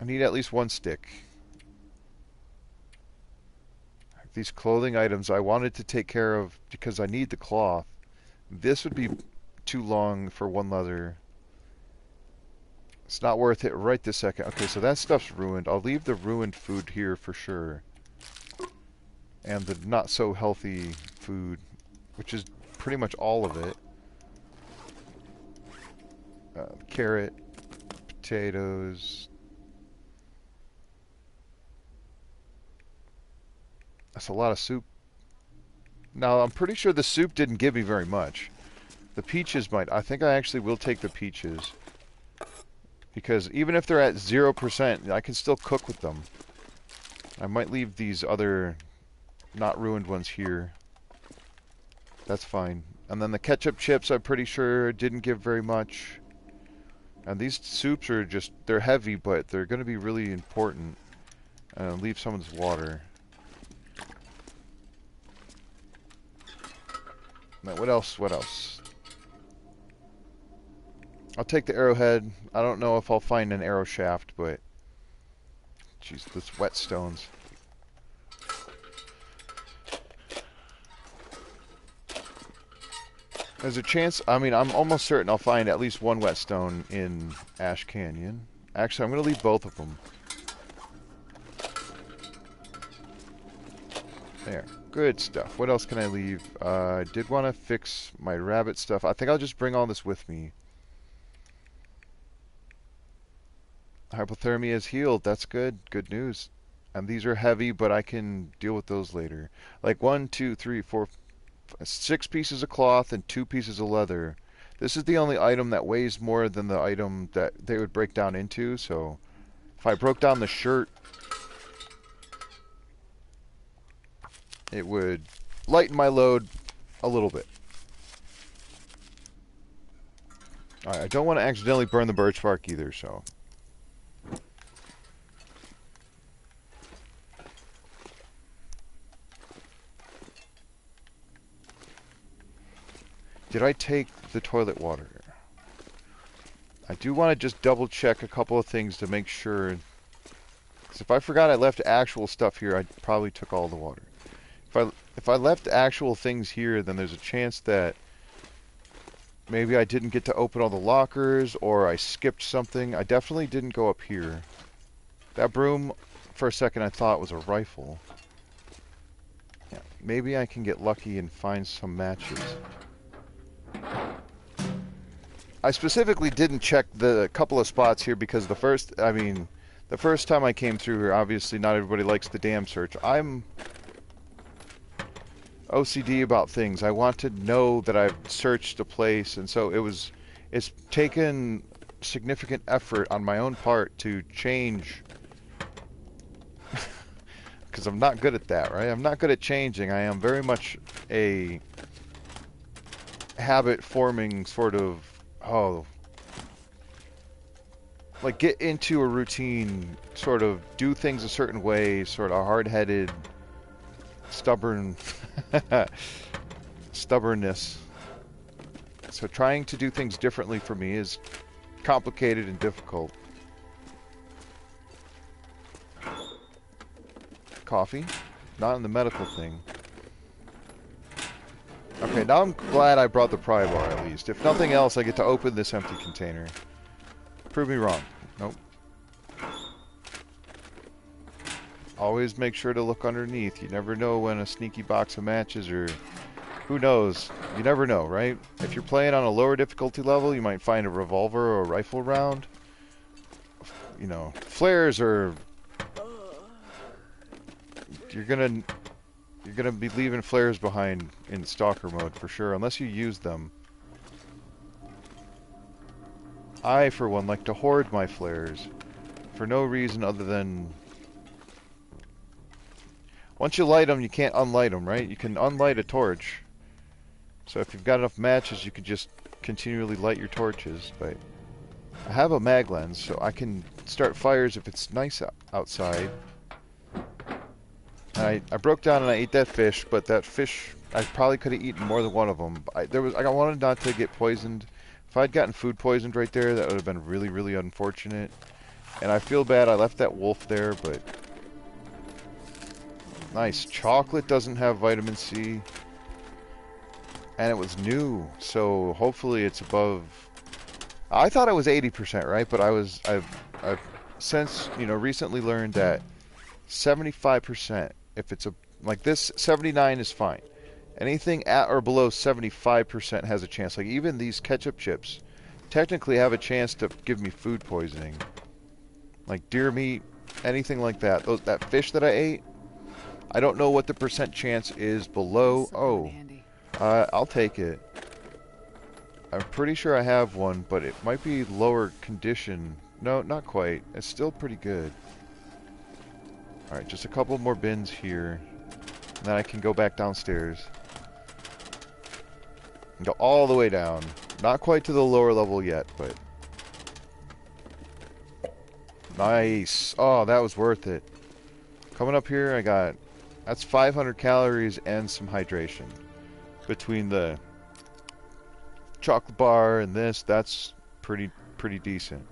I need at least one stick. These clothing items I wanted to take care of because I need the cloth. This would be too long for one leather. It's not worth it right this second. Okay, so that stuff's ruined. I'll leave the ruined food here for sure. And the not so healthy food, which is pretty much all of it. Carrot, potatoes. That's a lot of soup. Now, I'm pretty sure the soup didn't give me very much. The peaches might. I think I actually will take the peaches. Because even if they're at 0%, I can still cook with them. I might leave these other not ruined ones here. That's fine. And then the ketchup chips, I'm pretty sure, didn't give very much. And these soups are just, they're heavy, but they're going to be really important. Leave some of this water. Now, what else? What else? I'll take the arrowhead. I don't know if I'll find an arrow shaft, but... Jeez, those whetstones. There's a chance... I mean, I'm almost certain I'll find at least one whetstone in Ash Canyon. Actually, I'm going to leave both of them. There. Good stuff. What else can I leave? I did want to fix my rabbit stuff. I think I'll just bring all this with me. Hypothermia is healed. That's good. Good news. And these are heavy, but I can deal with those later. Like 1, 2, 3, 4, 6 pieces of cloth and 2 pieces of leather. This is the only item that weighs more than the item that they would break down into. So if I broke down the shirt, it would lighten my load a little bit. Alright, I don't want to accidentally burn the birch bark either, so... Did I take the toilet water? I do want to just double check a couple of things to make sure. Because if I forgot I left actual stuff here, I probably took all the water. If I left actual things here, then there's a chance that maybe I didn't get to open all the lockers, or I skipped something. I definitely didn't go up here. That broom, for a second, I thought was a rifle. Yeah, maybe I can get lucky and find some matches. I specifically didn't check the couple of spots here because the first time I came through here, obviously not everybody likes the dam search. OCD about things. I want to know that I've searched a place, and so it's taken significant effort on my own part to change, because I'm not good at that, right? I'm not good at changing. I am very much a habit-forming sort of, oh, like get into a routine, sort of do things a certain way, sort of hard-headed, stubborn, stubbornness. So trying to do things differently for me is complicated and difficult. Coffee? Not in the medical thing. Okay, now I'm glad I brought the pry bar at least. If nothing else, I get to open this empty container. Prove me wrong. Nope. Always make sure to look underneath. You never know when a sneaky box of matches or... Who knows? You never know, right? If you're playing on a lower difficulty level, you might find a revolver or a rifle round. You know, flares are... You're gonna be leaving flares behind in stalker mode for sure, unless you use them. I, for one, like to hoard my flares for no reason other than... Once you light them, you can't unlight them, right? You can unlight a torch. So if you've got enough matches, you can just continually light your torches. But I have a mag lens, so I can start fires if it's nice outside. And I broke down and I ate that fish, but that fish, I probably could have eaten more than one of them. I wanted not to get poisoned. If I'd gotten food poisoned right there, that would have been really, really unfortunate. And I feel bad I left that wolf there, but... Nice. Chocolate doesn't have vitamin C. And it was new, so hopefully it's above... I thought it was 80%, right? But I've since, you know, recently learned that 75%, if it's a... Like this, 79 is fine. Anything at or below 75% has a chance. Like even these ketchup chips technically have a chance to give me food poisoning. Like deer meat, anything like that. That fish that I ate, I don't know what the percent chance is below. Oh, I'll take it. I'm pretty sure I have one, but it might be lower condition. No, not quite. It's still pretty good. Alright, just a couple more bins here. And then I can go back downstairs. And go all the way down. Not quite to the lower level yet, but... Nice! Oh, that was worth it. Coming up here, I got... That's 500 calories and some hydration. Between the chocolate bar and this, that's pretty decent.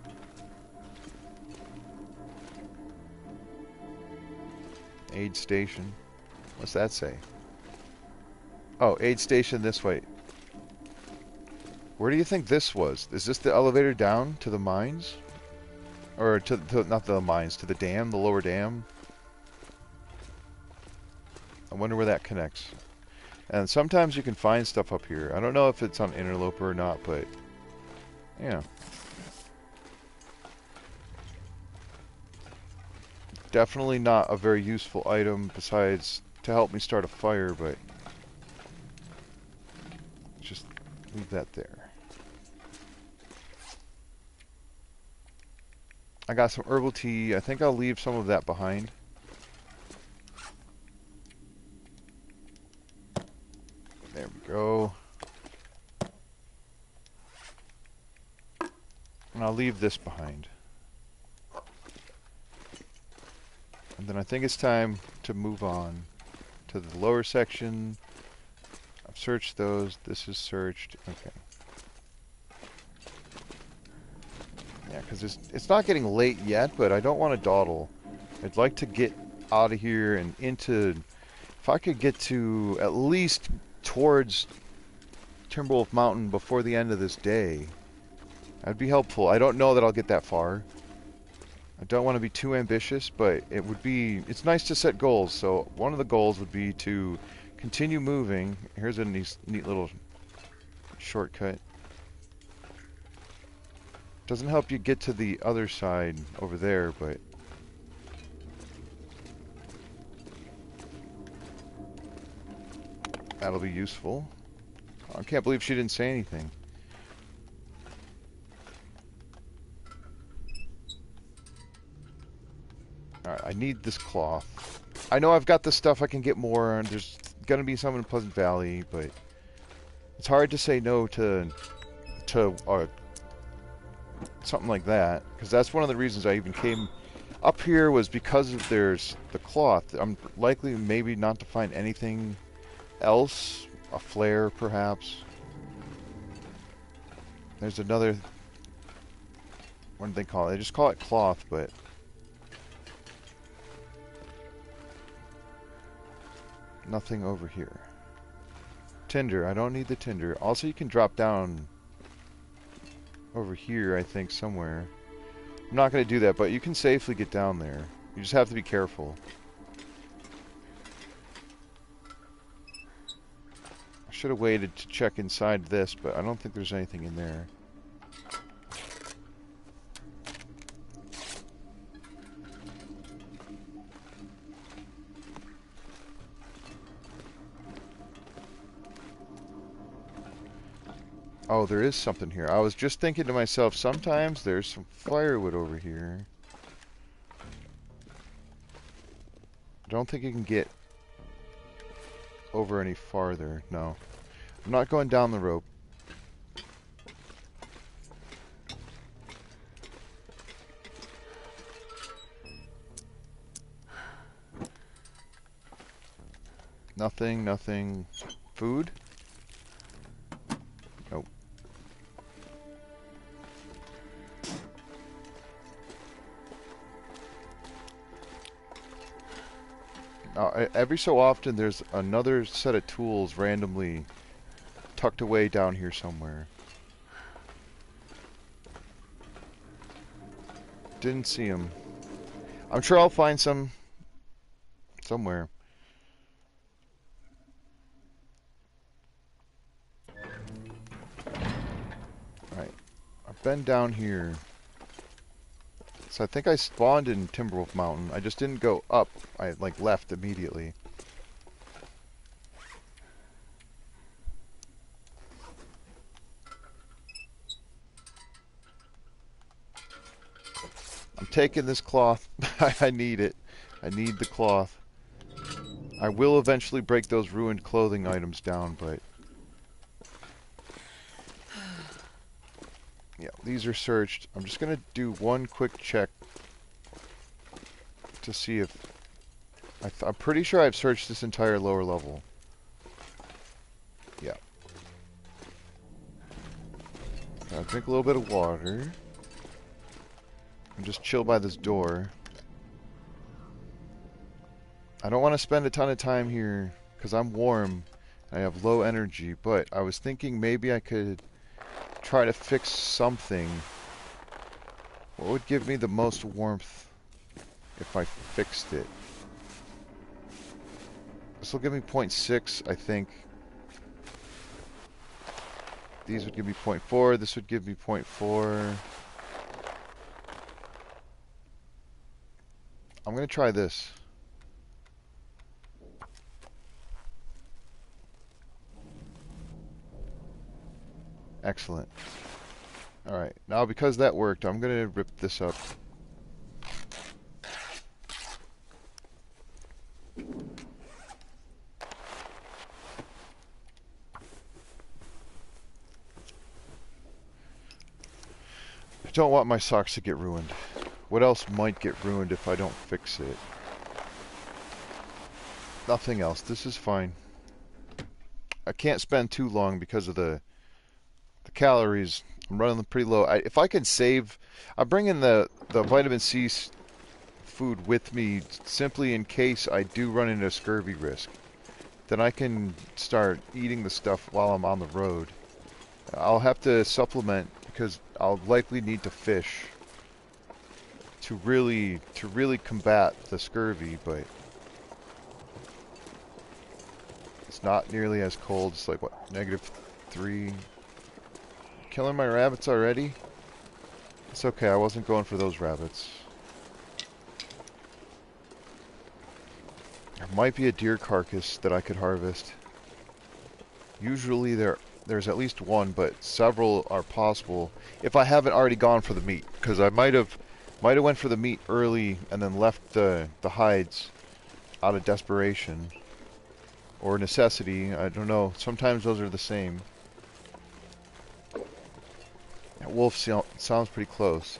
Aid station. What's that say? Oh, aid station this way. Where do you think this was? Is this the elevator down to the mines? Or to not the mines, to the dam, the lower dam? I wonder where that connects. And sometimes you can find stuff up here. I don't know if it's on Interloper or not, but... Yeah. Definitely not a very useful item besides to help me start a fire, but... Just leave that there. I got some herbal tea. I think I'll leave some of that behind. There we go. And I'll leave this behind. And then I think it's time to move on to the lower section. I've searched those. This is searched. Okay. Yeah, because it's not getting late yet, but I don't want to dawdle. I'd like to get out of here and into... If I could get to at least towards Timberwolf Mountain before the end of this day, that'd be helpful. I don't know that I'll get that far. I don't want to be too ambitious, but it would be... It's nice to set goals, so one of the goals would be to continue moving. Here's a neat little shortcut. Doesn't help you get to the other side over there, but... That'll be useful. I can't believe she didn't say anything. Alright, I need this cloth. I know I've got this stuff I can get more, and there's gonna be some in Pleasant Valley, but it's hard to say no to something like that, because that's one of the reasons I even came up here, was because of there's the cloth. I'm likely maybe not to find anything else, a flare perhaps. There's another, what do they call it? They just call it cloth, but nothing over here. Tinder, I don't need the tinder. Also, you can drop down over here, I think, somewhere. I'm not going to do that, but you can safely get down there. You just have to be careful. I should have waited to check inside this, but I don't think there's anything in there. Oh, there is something here. I was just thinking to myself, sometimes there's some firewood over here. I don't think you can get over any farther. No. I'm not going down the rope. Nothing, nothing. Food? Nope. Every so often there's another set of tools randomly tucked away down here somewhere. Didn't see them. I'm sure I'll find some somewhere. Alright. I've been down here. So I think I spawned in Timberwolf Mountain. I just didn't go up. I like left immediately. I'm taking this cloth. I need it. I need the cloth. I will eventually break those ruined clothing items down, but yeah, these are searched. I'm just gonna do one quick check to see if I'm pretty sure I've searched this entire lower level. Yeah. I'll drink a little bit of water and just chill by this door. I don't want to spend a ton of time here because I'm warm and I have low energy, but I was thinking maybe I could try to fix something. What would give me the most warmth if I fixed it? This will give me 0.6, I think. These would give me 0.4. This would give me 0.4. I'm going to try this. Excellent. Alright, now because that worked, I'm going to rip this up. I don't want my socks to get ruined. What else might get ruined if I don't fix it? Nothing else. This is fine. I can't spend too long because of the calories. I'm running them pretty low. If I can save, I bring in the vitamin C food with me simply in case I do run into a scurvy risk. Then I can start eating the stuff while I'm on the road. I'll have to supplement because I'll likely need to fish to really combat the scurvy, but it's not nearly as cold. It's like, what, -3? Killing my rabbits already? It's okay, I wasn't going for those rabbits. There might be a deer carcass that I could harvest. Usually there's at least one, but several are possible if I haven't already gone for the meat, because I might have went for the meat early and then left the hides out of desperation or necessity. I don't know. Sometimes those are the same. That wolf sounds pretty close.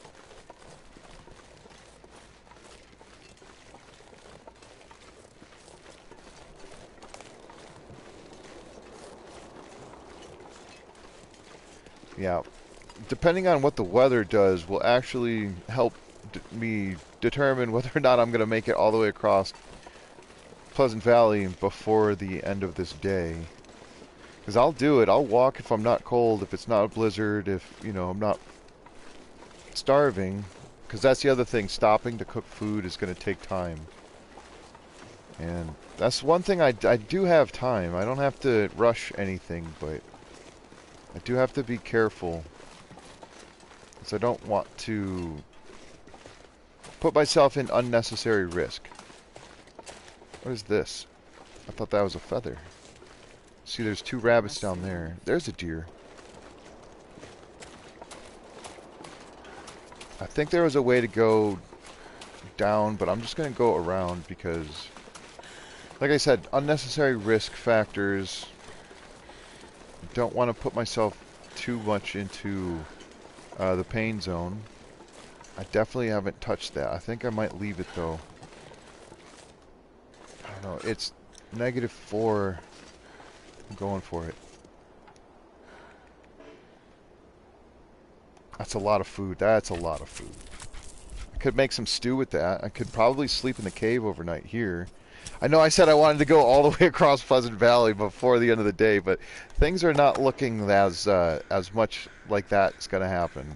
Yeah, depending on what the weather does will actually help me determine whether or not I'm going to make it all the way across Pleasant Valley before the end of this day. Because I'll do it. I'll walk if I'm not cold, if it's not a blizzard, if, you know, I'm not starving. Because that's the other thing. Stopping to cook food is going to take time. And that's one thing I do have time. I don't have to rush anything, but I do have to be careful. Because I don't want to put myself in unnecessary risk. What is this? I thought that was a feather. See, there's two rabbits down there. There's a deer. I think there was a way to go down, but I'm just going to go around because, like I said, unnecessary risk factors. Don't want to put myself too much into the pain zone. I definitely haven't touched that. I think I might leave it though. I don't know. It's -4. I'm going for it. That's a lot of food. That's a lot of food. I could make some stew with that. I could probably sleep in the cave overnight here. I know I said I wanted to go all the way across Pleasant Valley before the end of the day, but things are not looking as much like that's going to happen.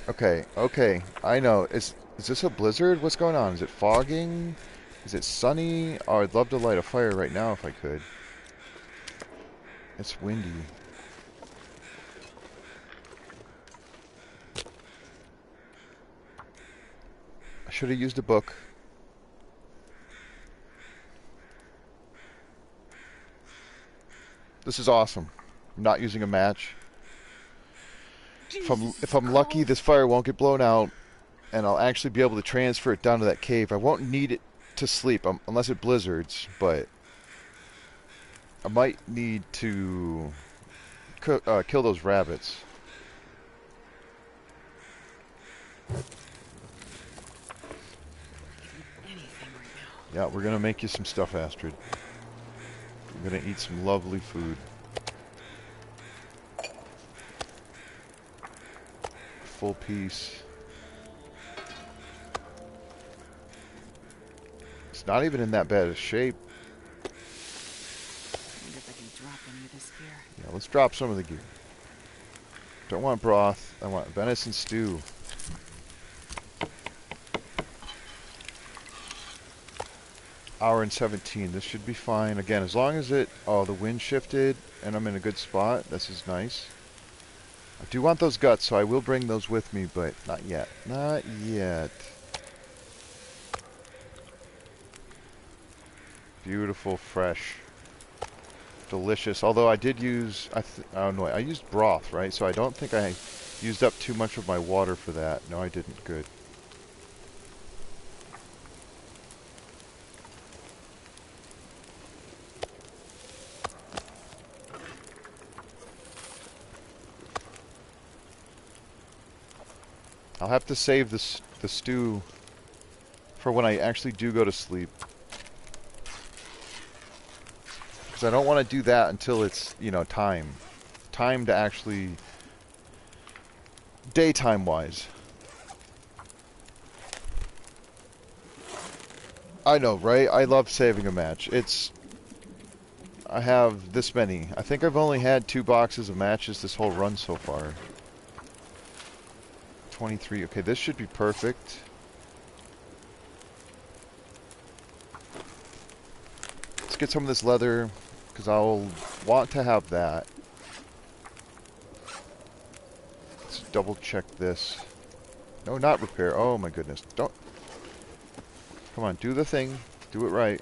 Okay, okay. I know. Is this a blizzard? What's going on? Is it fogging? Is it sunny? Oh, I'd love to light a fire right now if I could. It's windy. I should have used a book. This is awesome. I'm not using a match. If I'm lucky, this fire won't get blown out, and I'll actually be able to transfer it down to that cave. I won't need it to sleep unless it blizzards, but I might need to kill those rabbits. Yeah, we're gonna make you some stuff, Astrid. We're gonna eat some lovely food. Full piece. It's not even in that bad a shape. I wonder if I can drop any of this gear. Yeah, let's drop some of the gear. Don't want broth. I want venison stew. Hour and 17. This should be fine. Again, as long as it... Oh, the wind shifted and I'm in a good spot. This is nice. I do want those guts, so I will bring those with me, but not yet. Not yet. Beautiful, fresh, delicious. Although I did use... oh, no, I used broth, right? So I don't think I used up too much of my water for that. No, I didn't. Good. I'll have to save the stew for when I actually do go to sleep. Because I don't want to do that until it's, you know, time. Time to actually... Daytime-wise. I know, right? I love saving a match. I have this many. I think I've only had 2 boxes of matches this whole run so far. 23. Okay, this should be perfect. Let's get some of this leather, because I'll want to have that. Let's double check this. No, not repair. Oh my goodness. Don't. Come on, do the thing. Do it right.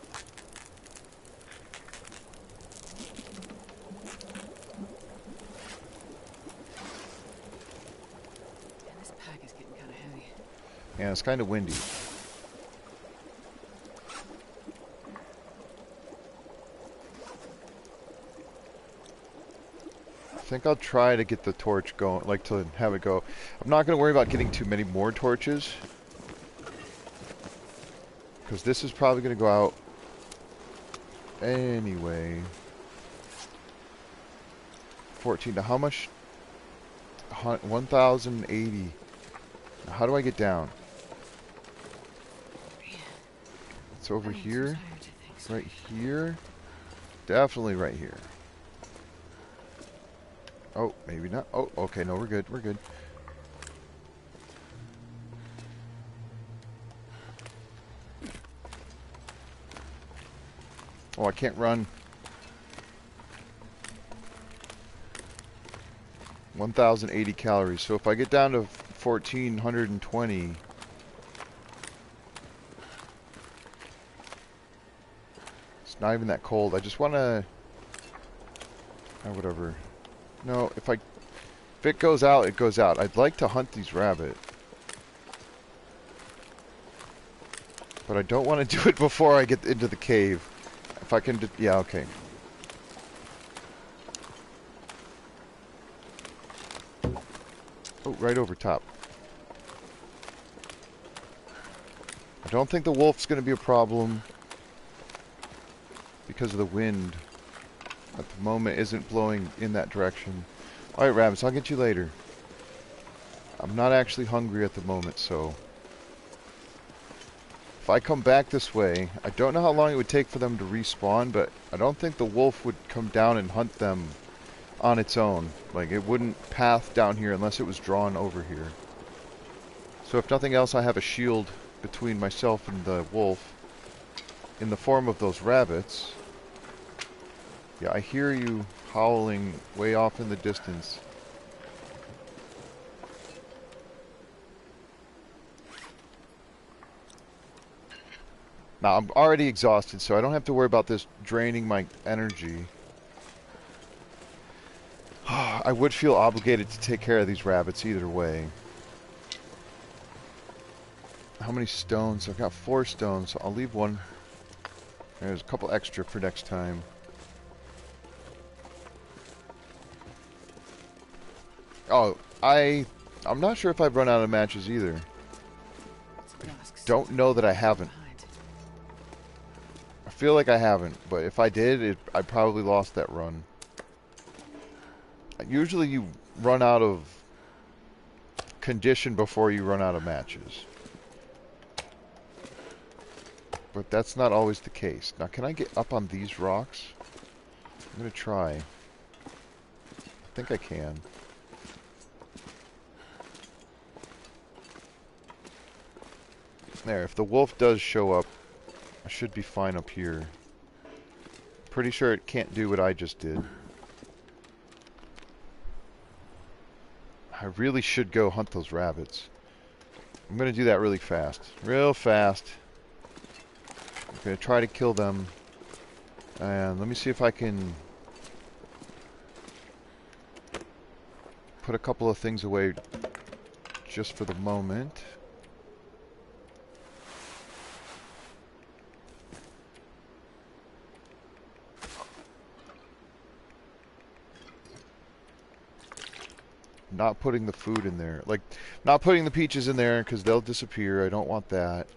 And it's kind of windy. I think I'll try to get the torch going, like to have it go. I'm not going to worry about getting too many more torches, because this is probably going to go out anyway. 14. Now how much? 1,080. How do I get down? It's over here. Right here. Definitely right here. Oh, maybe not. Oh, okay. No, we're good. We're good. Oh, I can't run. 1,080 calories. So if I get down to 1,420, it's not even that cold. I just want to... Oh, whatever. No, if it goes out, it goes out. I'd like to hunt these rabbit. But I don't want to do it before I get into the cave. If I can... Yeah, okay. Oh, right over top. I don't think the wolf's going to be a problem because of the wind at the moment isn't blowing in that direction. Alright, rabbits, I'll get you later. I'm not actually hungry at the moment, so... If I come back this way, I don't know how long it would take for them to respawn, but I don't think the wolf would come down and hunt them on its own. Like, it wouldn't path down here unless it was drawn over here. So if nothing else, I have a shield between myself and the wolf in the form of those rabbits. Yeah, I hear you howling way off in the distance. Now, I'm already exhausted, so I don't have to worry about this draining my energy. I would feel obligated to take care of these rabbits either way. How many stones? I've got 4 stones, so I'll leave one. There's a couple extra for next time. Oh, I'm not sure if I've run out of matches either. I don't know that I haven't. I feel like I haven't, but if I did, I probably lost that run. Usually you run out of condition before you run out of matches. But that's not always the case. Now, can I get up on these rocks? I'm going to try. I think I can. There, if the wolf does show up, I should be fine up here. Pretty sure it can't do what I just did. I really should go hunt those rabbits. I'm going to do that really fast. Real fast. I'm going to try to kill them. And let me see if I can put a couple of things away just for the moment. Not putting the food in there. Like, not putting the peaches in there because they'll disappear. I don't want that.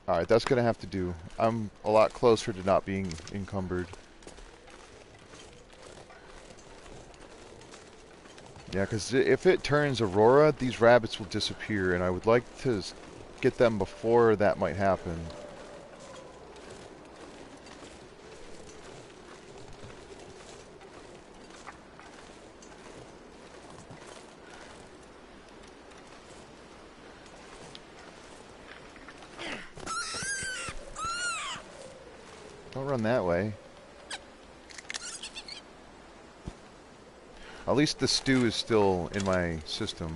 Alright, that's going to have to do. I'm a lot closer to not being encumbered. Yeah, because if it turns Aurora, these rabbits will disappear, and I would like to get them before that might happen. Don't run that way. At least the stew is still in my system.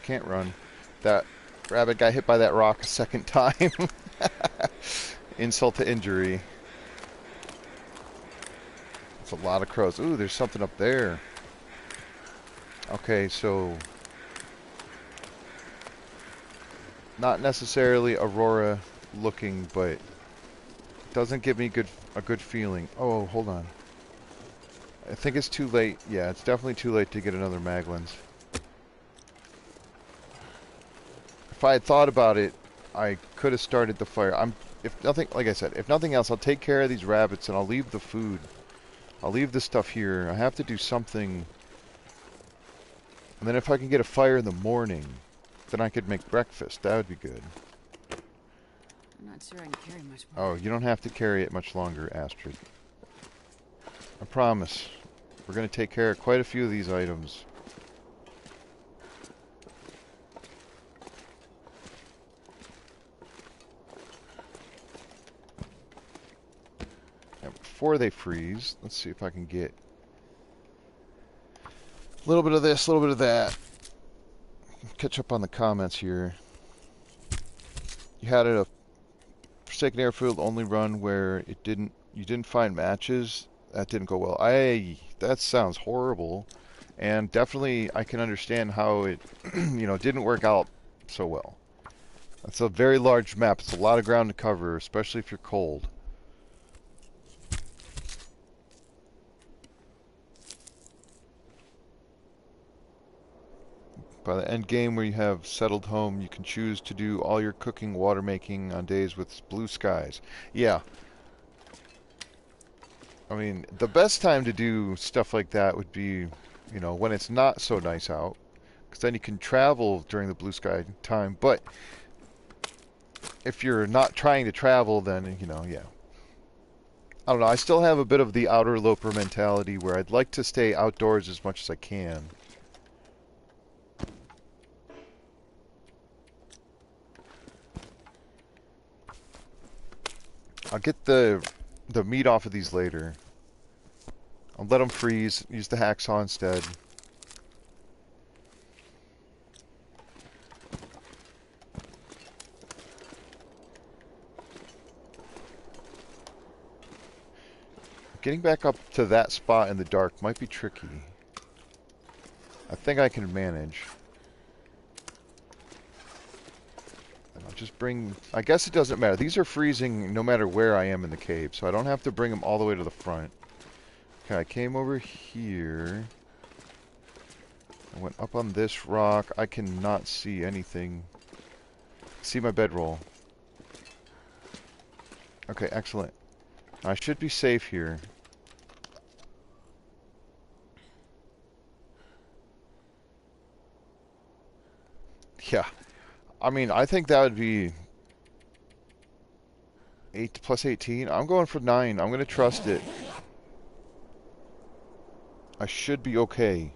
can't run. That rabbit got hit by that rock a second time. Insult to injury. It's a lot of crows. Ooh, there's something up there. Okay, so not necessarily Aurora looking, but doesn't give me a good feeling. Oh, hold on. I think it's too late. Yeah, it's definitely too late to get another Maglins. If I had thought about it, I could have started the fire. If nothing, like I said, if nothing else, I'll take care of these rabbits and I'll leave the food. I'll leave the stuff here. I have to do something. And then if I can get a fire in the morning, then I could make breakfast. That would be good. I'm not sure I can carry much more. Oh, you don't have to carry it much longer, Astrid. I promise. We're going to take care of quite a few of these items. Now, before they freeze, let's see if I can get a little bit of this, a little bit of that. Catch up on the comments here. You had a Forsaken Airfield only run where you didn't find matches. That didn't go well. That sounds horrible, and definitely I can understand how it didn't work out so well. It's a very large map. It's a lot of ground to cover, especially if you're cold. By the end game where you have settled home, you can choose to do all your cooking, water making on days with blue skies. Yeah. I mean, the best time to do stuff like that would be, when it's not so nice out. Because then you can travel during the blue sky time. But if you're not trying to travel, then, yeah. I don't know. I still have a bit of the outer Loper mentality where I'd like to stay outdoors as much as I can. I'll get the meat off of these later. I'll let them freeze, use the hacksaw instead. Getting back up to that spot in the dark might be tricky. I think I can manage. I'll just bring... I guess it doesn't matter. These are freezing no matter where I am in the cave, so I don't have to bring them all the way to the front. Okay, I came over here. I went up on this rock. I cannot see anything. See my bedroll. Okay, excellent. I should be safe here. Yeah. I mean, I think that would be 8 plus 18. I'm going for 9. I'm going to trust it. I should be okay.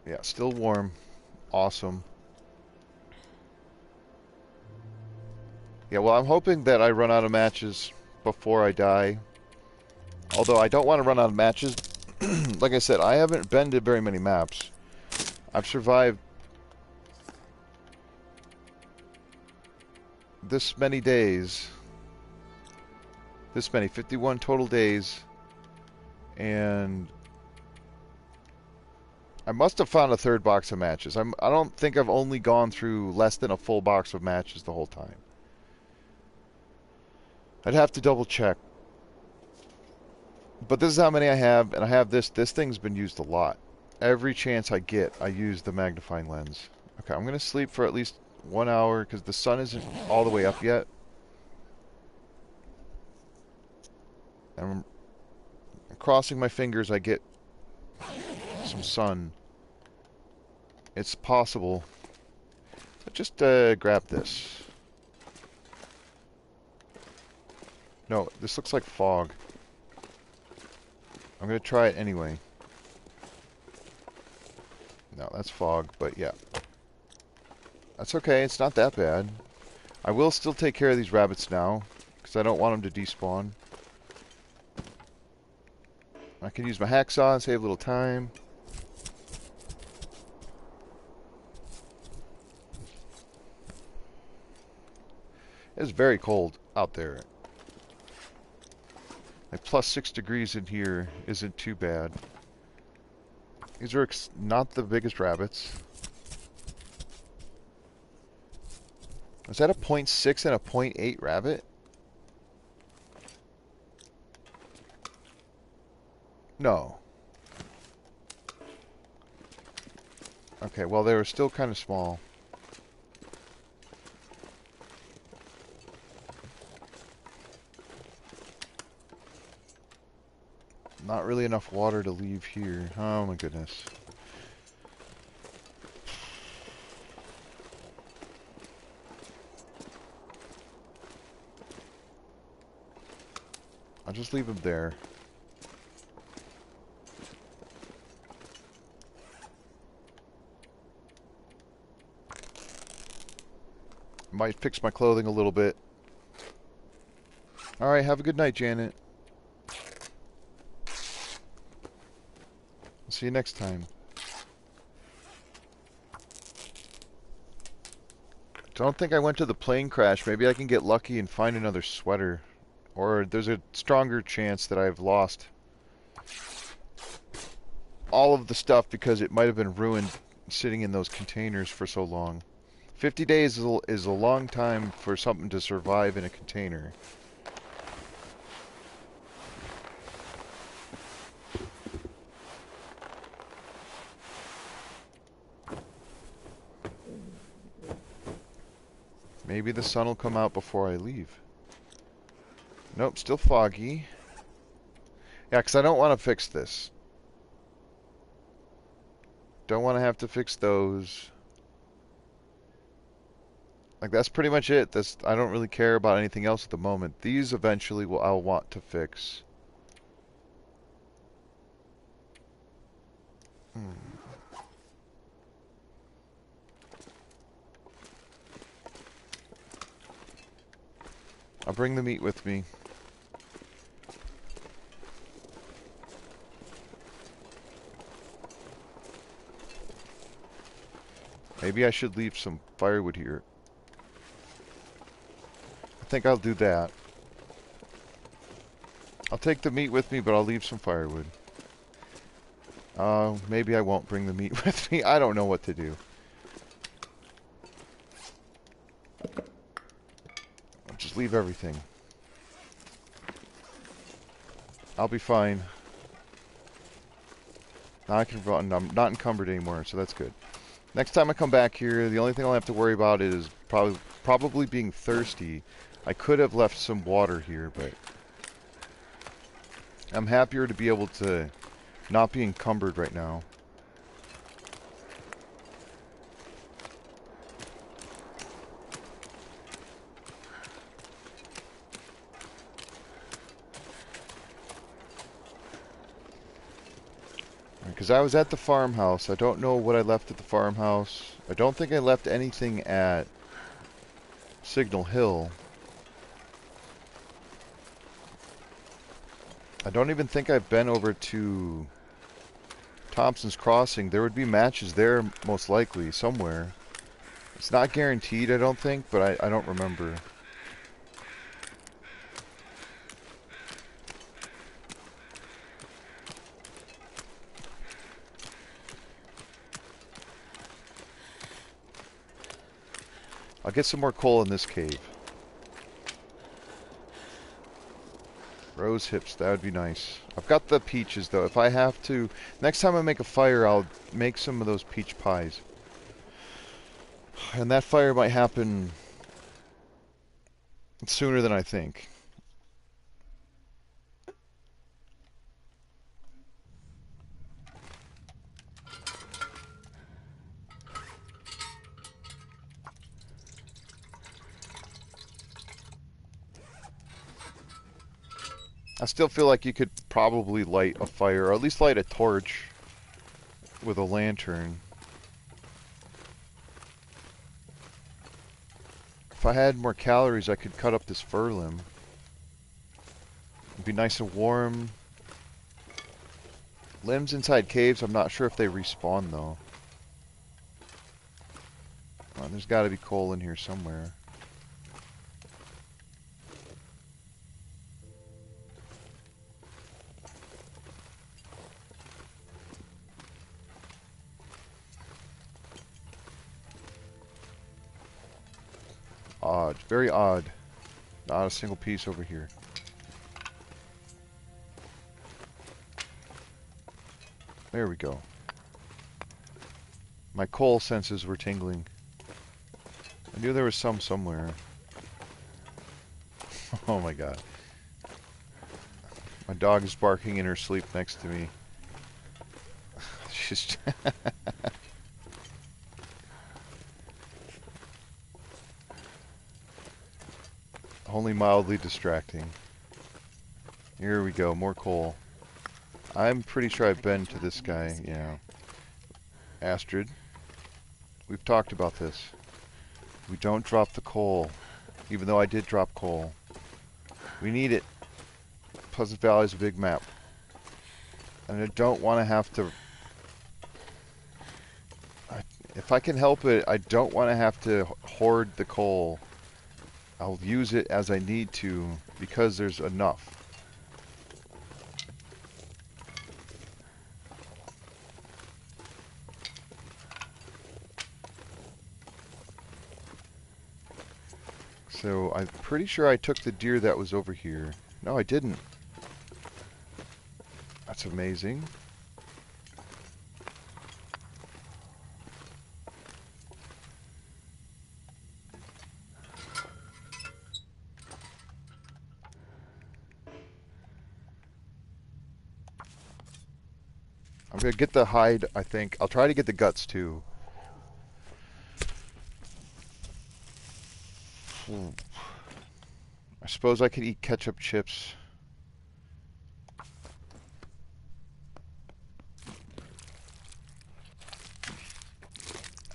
Yeah, still warm. Awesome. Yeah, well, I'm hoping that I run out of matches before I die. Although I don't want to run out of matches. Like I said, I haven't been to very many maps. I've survived this many days. This many, 51 total days. And I must have found a third box of matches. I don't think I've only gone through less than a full box of matches the whole time. I'd have to double check. But this is how many I have, and I have this. This thing's been used a lot. Every chance I get, I use the magnifying lens. Okay, I'm going to sleep for at least 1 hour, because the sun isn't all the way up yet. And I'm crossing my fingers I get some sun. It's possible. But just grab this. No, this looks like fog. I'm going to try it anyway. No, that's fog, but yeah. That's okay, it's not that bad. I will still take care of these rabbits now, because I don't want them to despawn. I can use my hacksaw and save a little time. It's very cold out there. Like +6 degrees in here isn't too bad. These are not the biggest rabbits. Is that a 0.6 and a 0.8 rabbit? No. Okay, well they were still kind of small. Not really enough water to leave here. Oh my goodness. I'll just leave them there. Might fix my clothing a little bit. Alright, have a good night, Janet. See you next time. Don't think I went to the plane crash. Maybe I can get lucky and find another sweater. Or there's a stronger chance that I've lost all of the stuff because it might have been ruined sitting in those containers for so long. 50 days is a long time for something to survive in a container. Maybe the sun will come out before I leave. Nope, still foggy. Yeah, because I don't want to fix this. Don't want to have to fix those. Like, that's pretty much it. I don't really care about anything else at the moment. These eventually I'll want to fix. I'll bring the meat with me. Maybe I should leave some firewood here. I think I'll do that. I'll take the meat with me, but I'll leave some firewood. Maybe I won't bring the meat with me. I don't know what to do. I'll just leave everything. I'll be fine. Now I can run. I'm not encumbered anymore, so that's good. Next time I come back here, the only thing I'll have to worry about is probably being thirsty. I could have left some water here, but I'm happier to be able to not be encumbered right now. Because I was at the farmhouse. I don't know what I left at the farmhouse. I don't think I left anything at Signal Hill. I don't even think I've been over to Thompson's Crossing. There would be matches there, most likely, somewhere. It's not guaranteed, I don't think, but I don't remember. I'll get some more coal in this cave. Rose hips, that would be nice. I've got the peaches, though. If I have to... Next time I make a fire, I'll make some of those peach pies. And that fire might happen sooner than I think. I still feel like you could probably light a fire, or at least light a torch with a lantern. If I had more calories, I could cut up this fir limb. It'd be nice and warm. Limbs inside caves, I'm not sure if they respawn though. Well, there's got to be coal in here somewhere. Odd. Very odd. Not a single piece over here. There we go. My coal senses were tingling. I knew there was some somewhere. Oh my god. My dog is barking in her sleep next to me. She's... only mildly distracting. Here we go, more coal. I'm pretty sure I've been to this guy, yeah. Astrid, we've talked about this. We don't drop the coal, even though I did drop coal. We need it. Pleasant Valley is a big map. And I don't want to have to... if I can help it, I don't want to have to hoard the coal. I'll use it as I need to, because there's enough. So I'm pretty sure I took the deer that was over here. No, I didn't. That's amazing. I'm gonna get the hide, I think. I'll try to get the guts too. I suppose I could eat ketchup chips.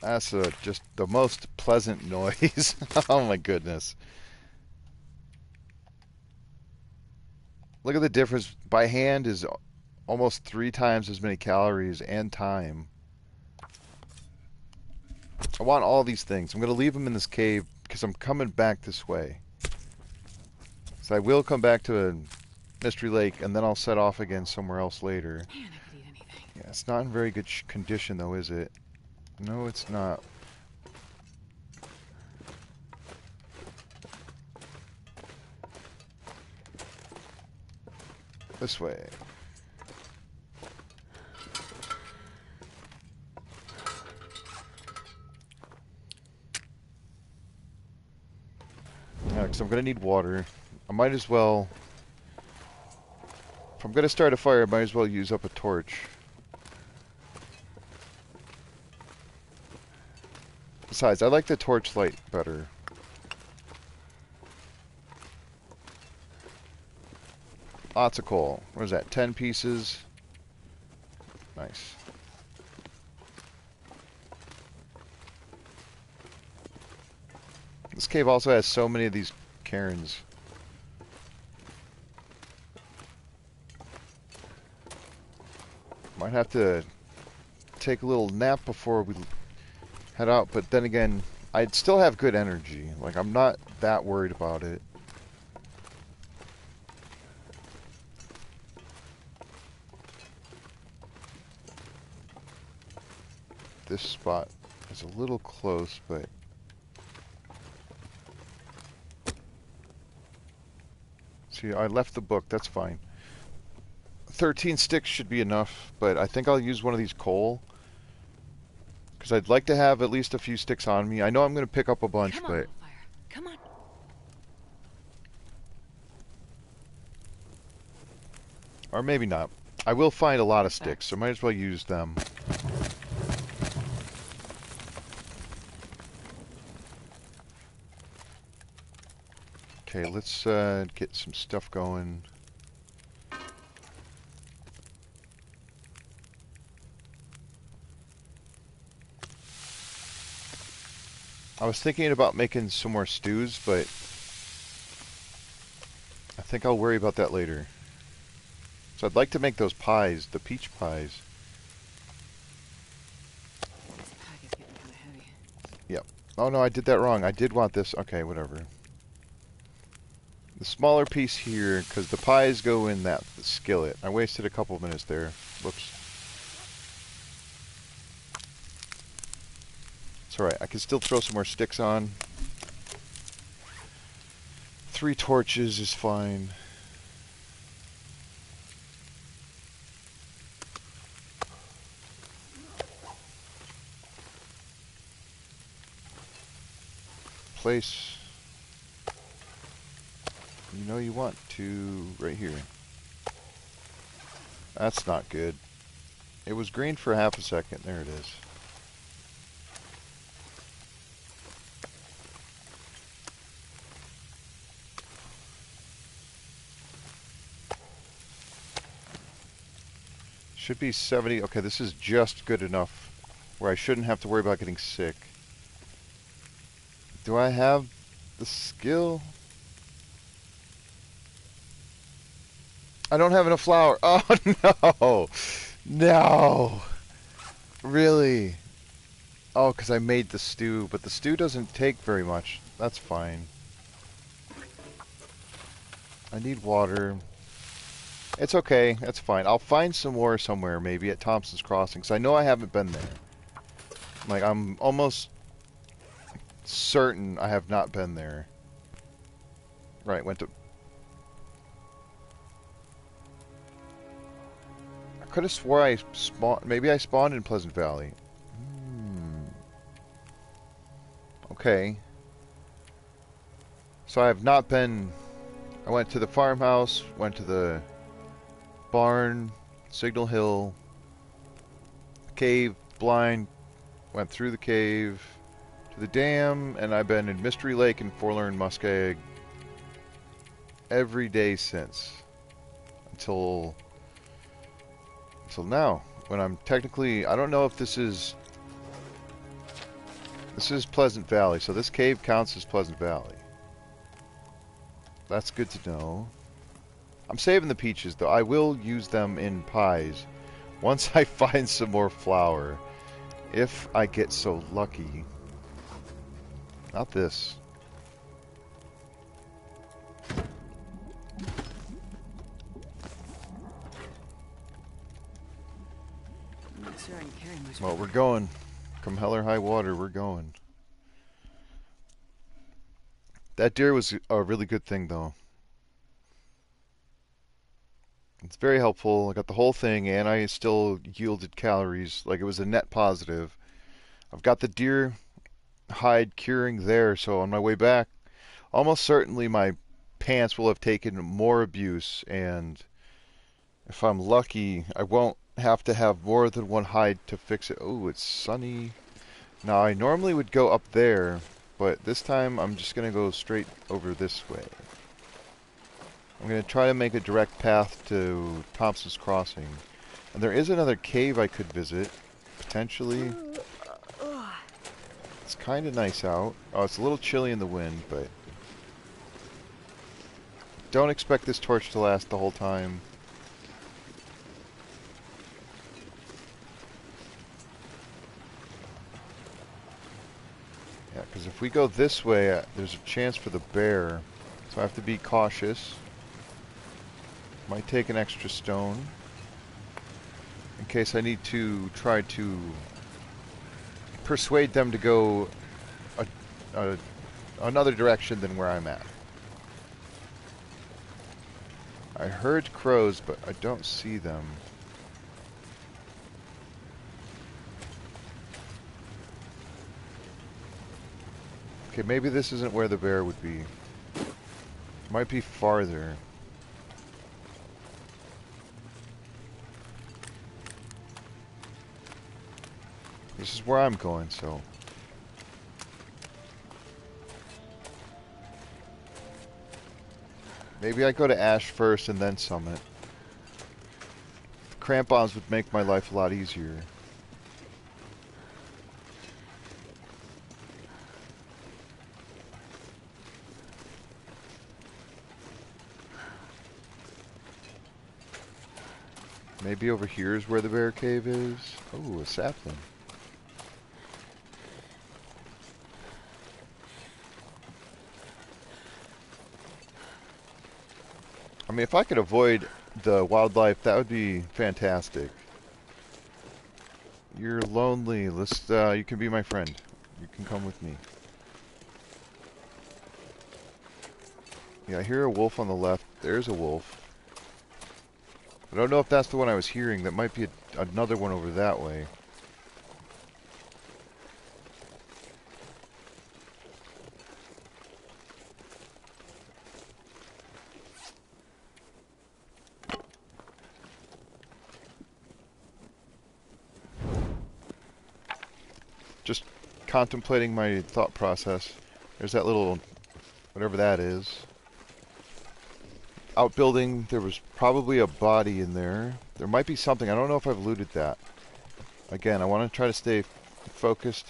That's just the most pleasant noise. Oh my goodness. Look at the difference. By hand is almost 3 times as many calories and time. I want all these things. I'm going to leave them in this cave because I'm coming back this way. So I will come back to a Mystery Lake and then I'll set off again somewhere else later. Man, I could eat anything. Yeah, it's not in very good condition though, is it? No, it's not. This way. Yeah, because I'm going to need water. I might as well... if I'm going to start a fire, I might as well use up a torch. Besides, I like the torch light better. Lots of coal. What is that, 10 pieces? Nice. This cave also has so many of these cairns. Might have to take a little nap before we head out, but then again, I'd still have good energy. Like, I'm not that worried about it. This spot is a little close, but... see, I left the book, that's fine. 13 sticks should be enough, but I think I'll use one of these coal. Because I'd like to have at least a few sticks on me. I know I'm going to pick up a bunch, Come on, but... Fire. Come on. or maybe not. I will find a lot of sticks, so might as well use them. Okay, let's get some stuff going. I was thinking about making some more stews, but I think I'll worry about that later. So I'd like to make those pies, the peach pies. This pack is getting kind of heavy. Yep. Oh no, I did that wrong. I did want this. Okay, whatever. The smaller piece here, because the pies go in that skillet. I wasted a couple minutes there. Whoops. It's alright. I can still throw some more sticks on. 3 torches is fine. Place. You know you want to right here. That's not good. It was green for half a second. There it is. Should be 70. Okay, this is just good enough where I shouldn't have to worry about getting sick. Do I have the skill? I don't have enough flour. Oh, no. No. Really? Oh, because I made the stew, but the stew doesn't take very much. That's fine. I need water. It's okay. That's fine. I'll find some more somewhere, maybe at Thompson's Crossing, because I know I haven't been there. Like, I'm almost certain I have not been there. Right, went to... I could have swore I spawned... Maybe I spawned in Pleasant Valley. Okay. So I have not been... I went to the farmhouse, went to the barn, Signal Hill, cave, blind, went through the cave, to the dam, and I've been in Mystery Lake and Forlorn Muskeg every day since. Until now, when I'm technically... I don't know if this is... This is Pleasant Valley, so this cave counts as Pleasant Valley. That's good to know. I'm saving the peaches, though. I will use them in pies once I find some more flour. If I get so lucky. Not this. I'm not sure I can carry much Well, more. we're going. Come hell or high water, we're going. That deer was a really good thing, though. It's very helpful. I got the whole thing, and I still yielded calories. Like, it was a net positive. I've got the deer hide curing there, so on my way back, almost certainly my pants will have taken more abuse, and if I'm lucky, I won't have to have more than one hide to fix it. Oh, it's sunny. Now, I normally would go up there, but this time I'm just going to go straight over this way. I'm going to try to make a direct path to Thompson's Crossing. And there is another cave I could visit, potentially. It's kind of nice out. Oh, it's a little chilly in the wind, but... Don't expect this torch to last the whole time. Yeah, because if we go this way, there's a chance for the bear. So I have to be cautious. Might take an extra stone. In case I need to try to persuade them to go another direction than where I'm at. I heard crows, but I don't see them. Okay, maybe this isn't where the bear would be. Might be farther. This is where I'm going, so... Maybe I go to Ash first and then Summit. The crampons would make my life a lot easier. Maybe over here is where the bear cave is. Oh, a sapling. I mean, if I could avoid the wildlife, that would be fantastic. You're lonely. You can be my friend. You can come with me. Yeah, I hear a wolf on the left. There's a wolf. I don't know if that's the one I was hearing. That might be another one over that way. Just contemplating my thought process. There's that little, whatever that is. Outbuilding, there was probably a body in there. There might be something. I don't know if I've looted that. Again, I want to try to stay focused.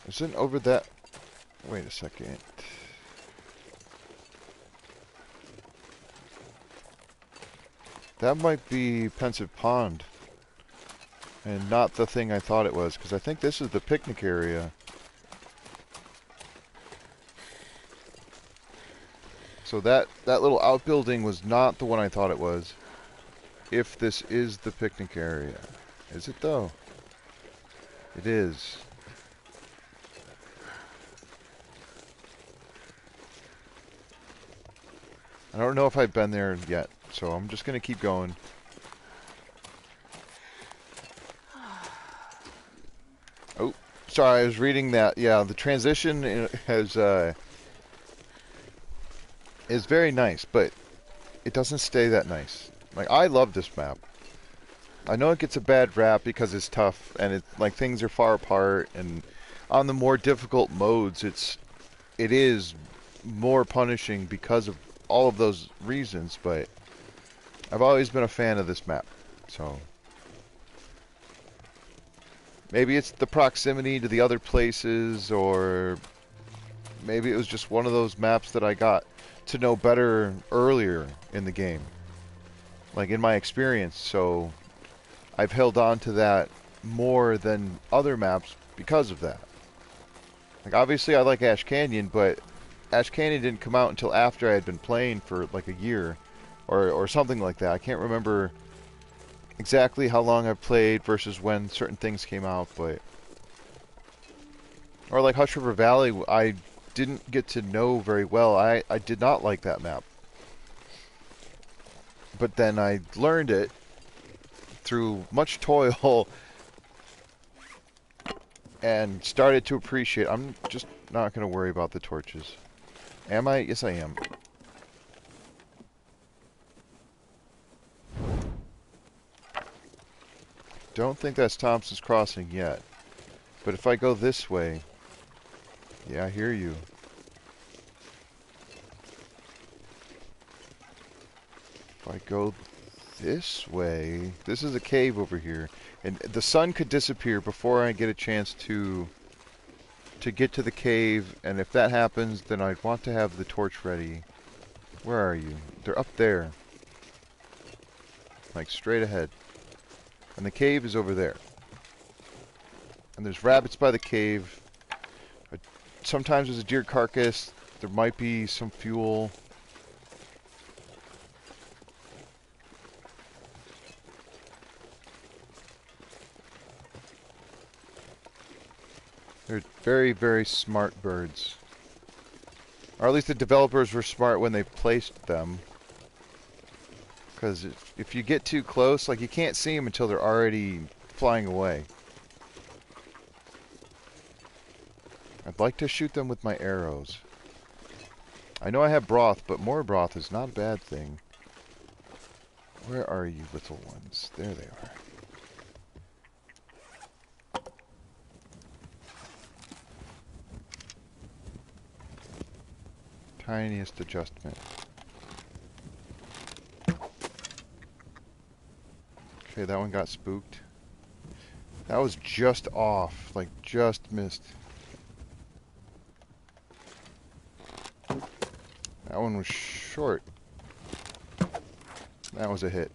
Isn't over that... Wait a second. That might be Pensive Pond. And not the thing I thought it was, because I think this is the picnic area. So that little outbuilding was not the one I thought it was. If this is the picnic area. Is it though? It is. I don't know if I've been there yet, so I'm just gonna keep going. Oh, sorry, I was reading that. Yeah, the transition is very nice, but it doesn't stay that nice. Like, I love this map. I know it gets a bad rap because it's tough and like things are far apart, and on the more difficult modes it is more punishing because of all of those reasons, but I've always been a fan of this map. So maybe it's the proximity to the other places, or maybe it was just one of those maps that I got to know better earlier in the game, like in my experience. So I've held on to that more than other maps because of that. Like, obviously I like Ash Canyon, but Ash Canyon didn't come out until after I had been playing for like a year or something like that. I can't remember exactly how long I've played versus when certain things came out, but... Or like Hush River Valley, I didn't get to know very well. I did not like that map. But then I learned it through much toil and started to appreciate. I'm just not going to worry about the torches. Am I? Yes, I am. Don't think that's Thompson's Crossing yet. But if I go this way... Yeah, I hear you. If I go this way... This is a cave over here. And the sun could disappear before I get a chance to get to the cave. And if that happens, then I'd want to have the torch ready. Where are you? They're up there. Like, straight ahead. And the cave is over there. And there's rabbits by the cave. Sometimes there's a deer carcass. There might be some fuel. They're very, very smart birds. Or at least the developers were smart when they placed them. Because if you get too close, like, you can't see them until they're already flying away. I'd like to shoot them with my arrows. I know I have broth, but more broth is not a bad thing. Where are you, little ones? There they are. Tiniest adjustment. Okay, that one got spooked. That was just off, like just missed. That one was short. That was a hit.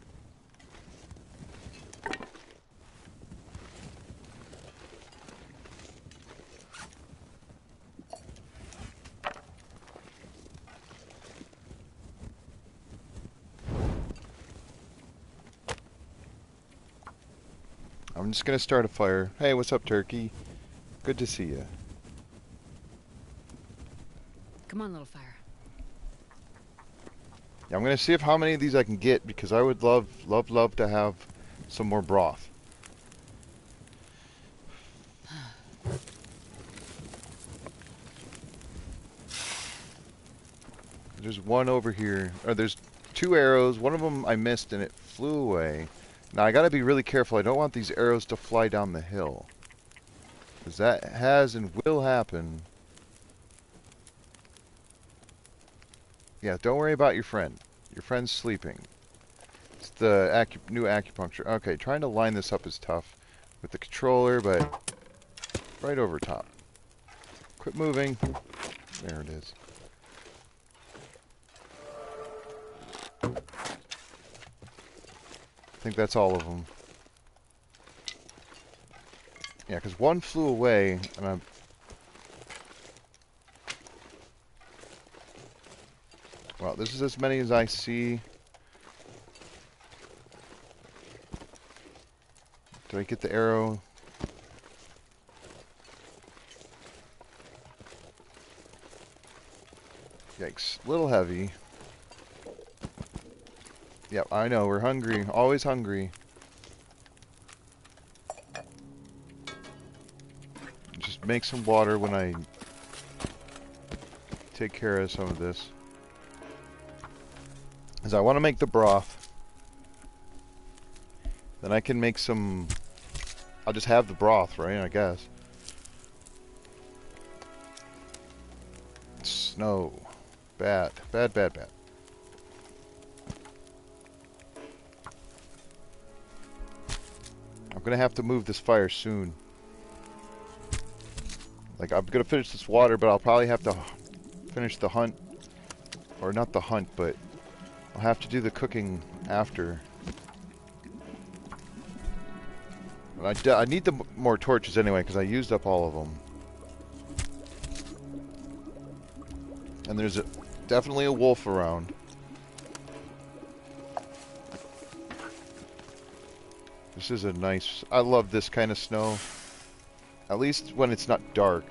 I'm just gonna start a fire. Hey, what's up, Turkey? Good to see you. Come on, little fire. Yeah, I'm gonna see if how many of these I can get because I would love to have some more broth. There's one over here. Or there's two arrows. One of them I missed and it flew away. Now I gotta be really careful. I don't want these arrows to fly down the hill. Because that has and will happen. Yeah, don't worry about your friend. Your friend's sleeping. It's the new acupuncture. Okay, trying to line this up is tough with the controller, but right over top. Quit moving. There it is. I think that's all of them. Yeah, because one flew away, and I'm... Well, this is as many as I see. Did I get the arrow? Yikes. Little heavy. Yep, I know. We're hungry. Always hungry. Just make some water when I take care of some of this. Because I want to make the broth. Then I can make some... I'll just have the broth, right? I guess. Snow. Bad. Bad, bad, bad. I'm gonna have to move this fire soon. Like, I'm gonna finish this water, but I'll probably have to finish the hunt. Or not the hunt, but I'll have to do the cooking after. I need the more torches anyway, because I used up all of them. And there's definitely a wolf around. This is a nice... I love this kind of snow. At least when it's not dark.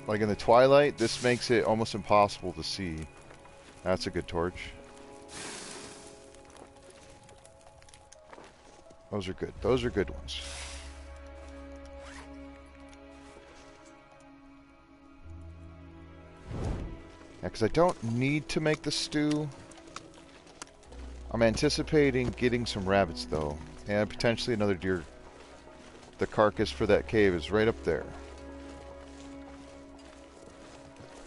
Like in the twilight, this makes it almost impossible to see. That's a good torch. Those are good. Those are good ones. Yeah, because I don't need to make the stew. I'm anticipating getting some rabbits, though. And potentially another deer. The carcass for that cave is right up there.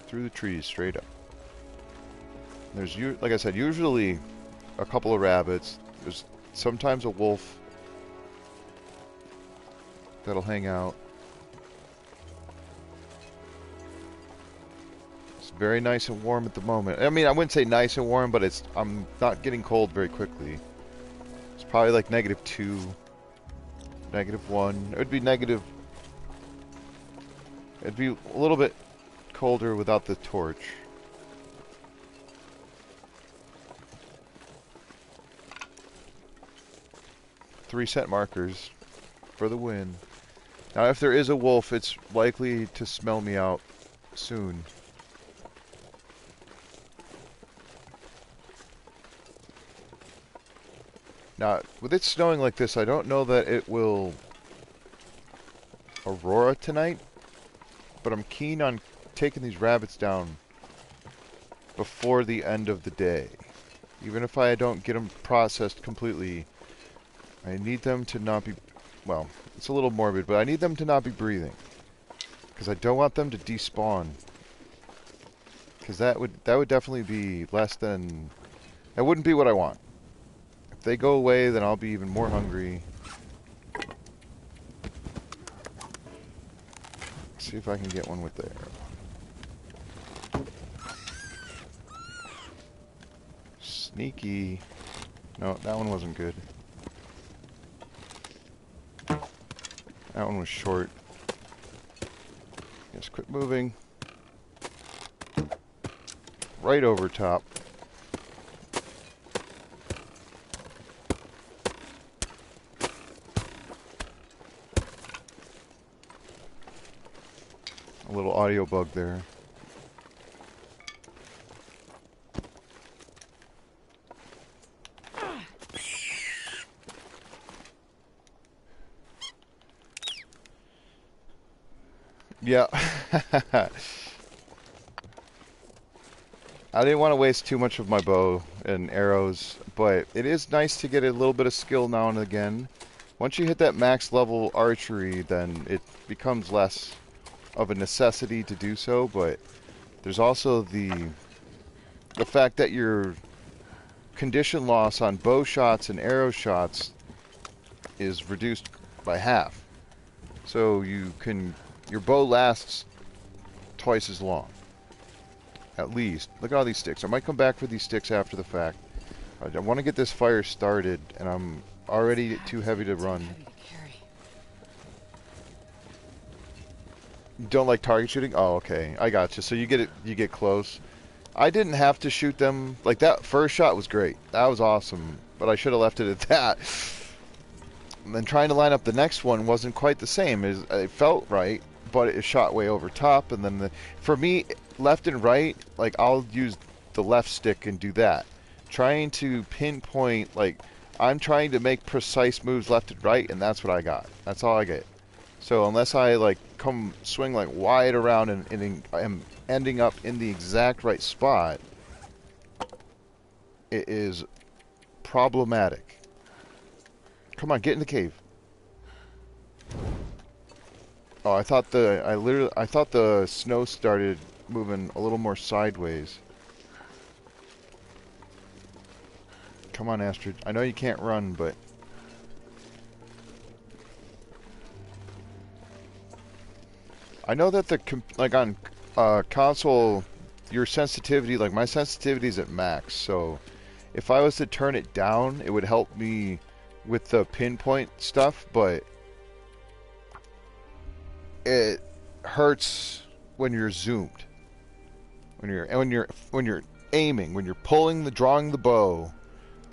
Through the trees, straight up. There's, like I said, usually a couple of rabbits. There's sometimes a wolf that'll hang out. It's very nice and warm at the moment. I mean, I wouldn't say nice and warm, but I'm not getting cold very quickly. It's probably like -2, -1. It would be negative. It'd be a little bit colder without the torch. $3-cent markers for the win. Now, if there is a wolf, it's likely to smell me out soon. Now, with it snowing like this, I don't know that it will aurora tonight, but I'm keen on taking these rabbits down before the end of the day. Even if I don't get them processed completely, I need them to not be, well, it's a little morbid, but I need them to not be breathing. Because I don't want them to despawn. Because that would definitely be less than, that wouldn't be what I want. If they go away, then I'll be even more hungry. See if I can get one with the arrow. Sneaky. No, that one wasn't good. That one was short. Just quit moving. Right over top. A little audio bug there. Yeah. I didn't want to waste too much of my bow and arrows, but it is nice to get a little bit of skill now and again. Once you hit that max level archery, then it becomes less of a necessity to do so, but there's also the fact that your condition loss on bow shots and arrow shots is reduced by half. So your bow lasts twice as long. At least. Look at all these sticks. I might come back for these sticks after the fact. I want to get this fire started, and I'm already too heavy to run. You don't like target shooting? Oh, okay. I got you. So you get close. I didn't have to shoot them. Like, that first shot was great. That was awesome. But I should have left it at that. And then trying to line up the next one wasn't quite the same. It felt right, but it shot way over top. And then for me, left and right, like, I'll use the left stick and do that. Trying to pinpoint, like, I'm trying to make precise moves left and right, and that's what I got. That's all I get. So unless I, like, come swing, like, wide around and I'm ending up in the exact right spot, it is problematic. Come on, get in the cave. Oh, I thought the snow started moving a little more sideways. Come on, Astrid. I know you can't run, but I know that like on console, your sensitivity, like my sensitivity is at max. So if I was to turn it down, it would help me with the pinpoint stuff, but it hurts when you're zoomed. When you're aiming, when you're drawing the bow,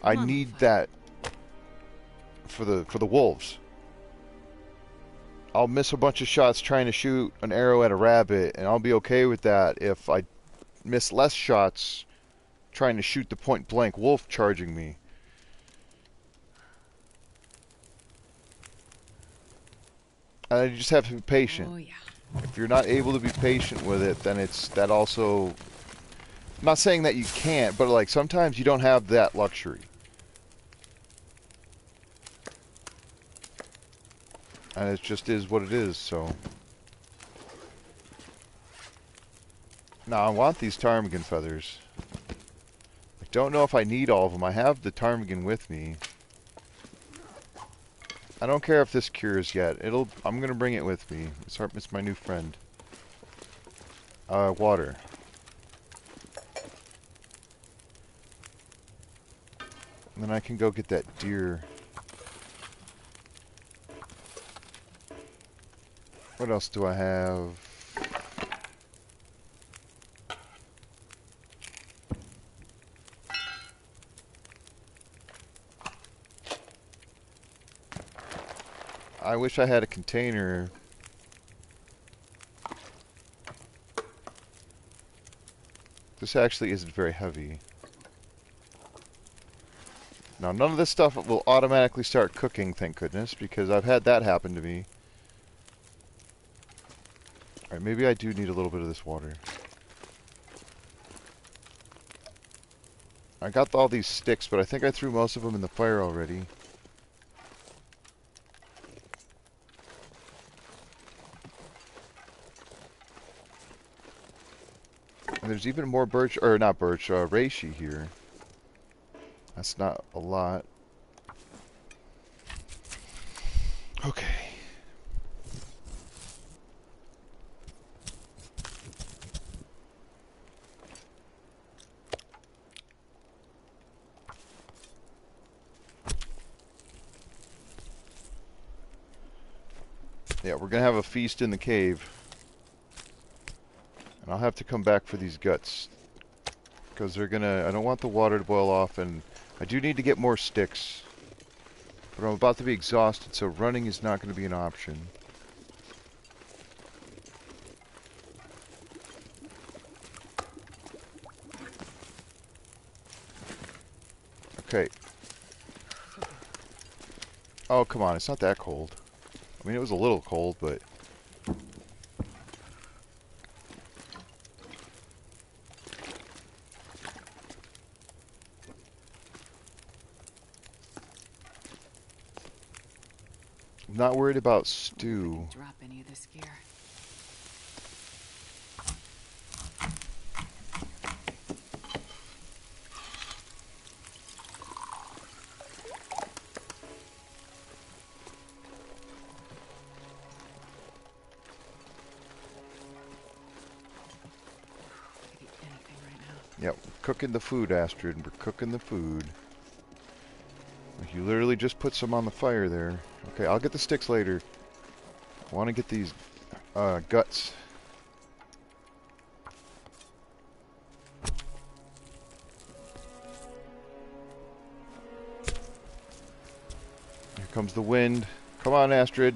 I need that for the wolves. I'll miss a bunch of shots trying to shoot an arrow at a rabbit, and I'll be okay with that if I miss less shots trying to shoot the point blank wolf charging me. And you just have to be patient. Oh, yeah. If you're not able to be patient with it, then that also... I'm not saying that you can't, but like sometimes you don't have that luxury. And it just is what it is, so... Now, I want these ptarmigan feathers. I don't know if I need all of them. I have the ptarmigan with me. I don't care if this cures yet. I'm gonna bring it with me. It's my new friend. Water. And then I can go get that deer. What else do I have? I wish I had a container. This actually isn't very heavy. Now, none of this stuff will automatically start cooking, thank goodness, because I've had that happen to me. Alright, maybe I do need a little bit of this water. I got all these sticks, but I think I threw most of them in the fire already. And there's even more birch, or not birch, reishi here. That's not a lot. Okay. Yeah, we're gonna have a feast in the cave. And I'll have to come back for these guts. Because they're gonna... I don't want the water to boil off, and I do need to get more sticks. But I'm about to be exhausted, so running is not gonna be an option. Okay. Oh, come on, it's not that cold. I mean, it was a little cold, but... I'm not worried about stew. Drop any of this gear. Could eat anything right now. Yep, cooking the food, Astrid. We're cooking the food. Like, you literally just put some on the fire there. Okay, I'll get the sticks later. I want to get these guts. Here comes the wind. Come on, Astrid.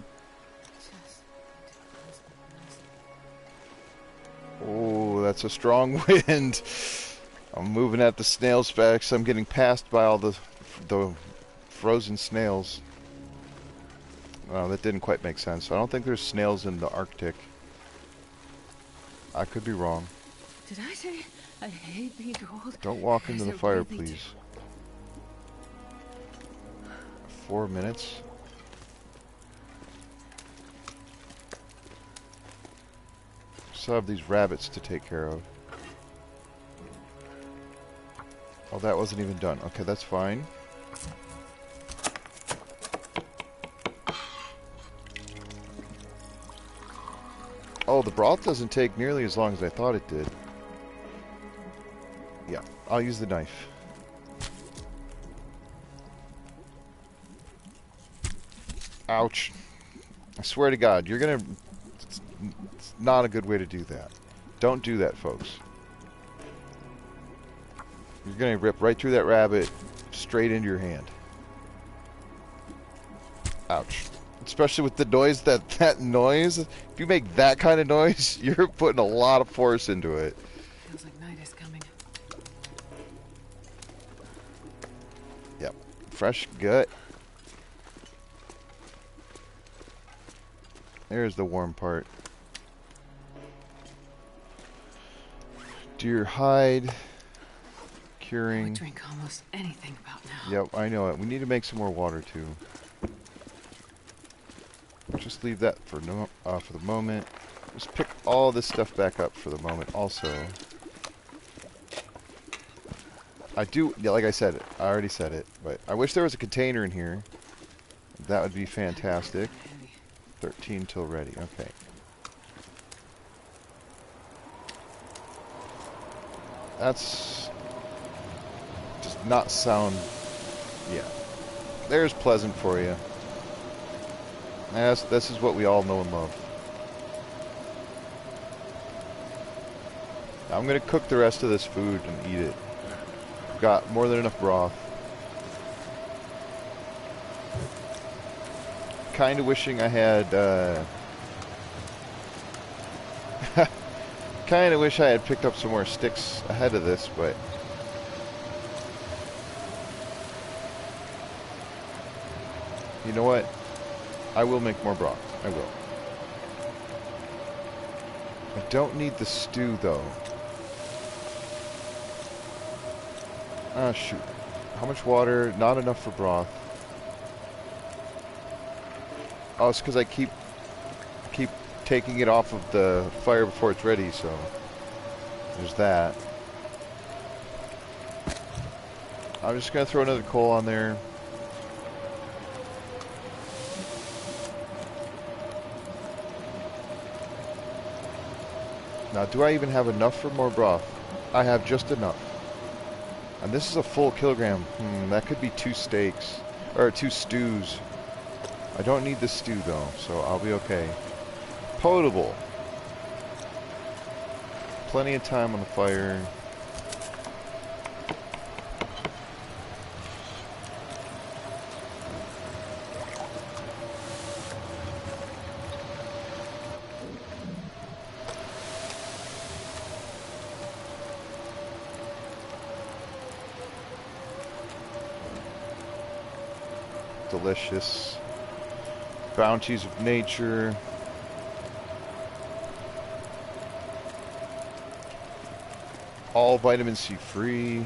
Oh, that's a strong wind. I'm moving at the snail specs. I'm getting passed by all the frozen snails. Oh, that didn't quite make sense. I don't think there's snails in the Arctic. I could be wrong. Did I say I hate being cold? Don't walk into the fire, really please. 4 minutes. Still have these rabbits to take care of. Oh, that wasn't even done. Okay, that's fine. Oh, the broth doesn't take nearly as long as I thought it did. Yeah, I'll use the knife. Ouch. I swear to God, you're gonna... It's not a good way to do that. Don't do that, folks. You're gonna rip right through that rabbit, straight into your hand. Ouch. Especially with the noise, that noise. If you make that kind of noise, you're putting a lot of force into it. Feels like night is coming. Yep. Fresh gut. There's the warm part. Deer hide. I Curing. would drink almost anything about now. Yep, I know it. We need to make some more water too. Just leave that for the moment. Just pick all this stuff back up for the moment. Also, I do, yeah, like I said it. I already said it, but I wish there was a container in here. That would be fantastic. 13 till ready. Okay. That's does not sound. Yeah. There's pleasant for you. This is what we all know and love. I'm gonna cook the rest of this food and eat it. I've got more than enough broth. Kind of wishing I had. Kind of wish I had picked up some more sticks ahead of this, but. You know what? I will make more broth. I will. I don't need the stew, though. Ah, shoot. How much water? Not enough for broth. Oh, it's because I keep taking it off of the fire before it's ready, so there's that. I'm just going to throw another coal on there. Now, do I even have enough for more broth? I have just enough. And this is a full kilogram. That could be 2 steaks. Or 2 stews. I don't need the stew though, so I'll be okay. Potable. Plenty of time on the fire. Delicious. Bounties of nature. All vitamin C free.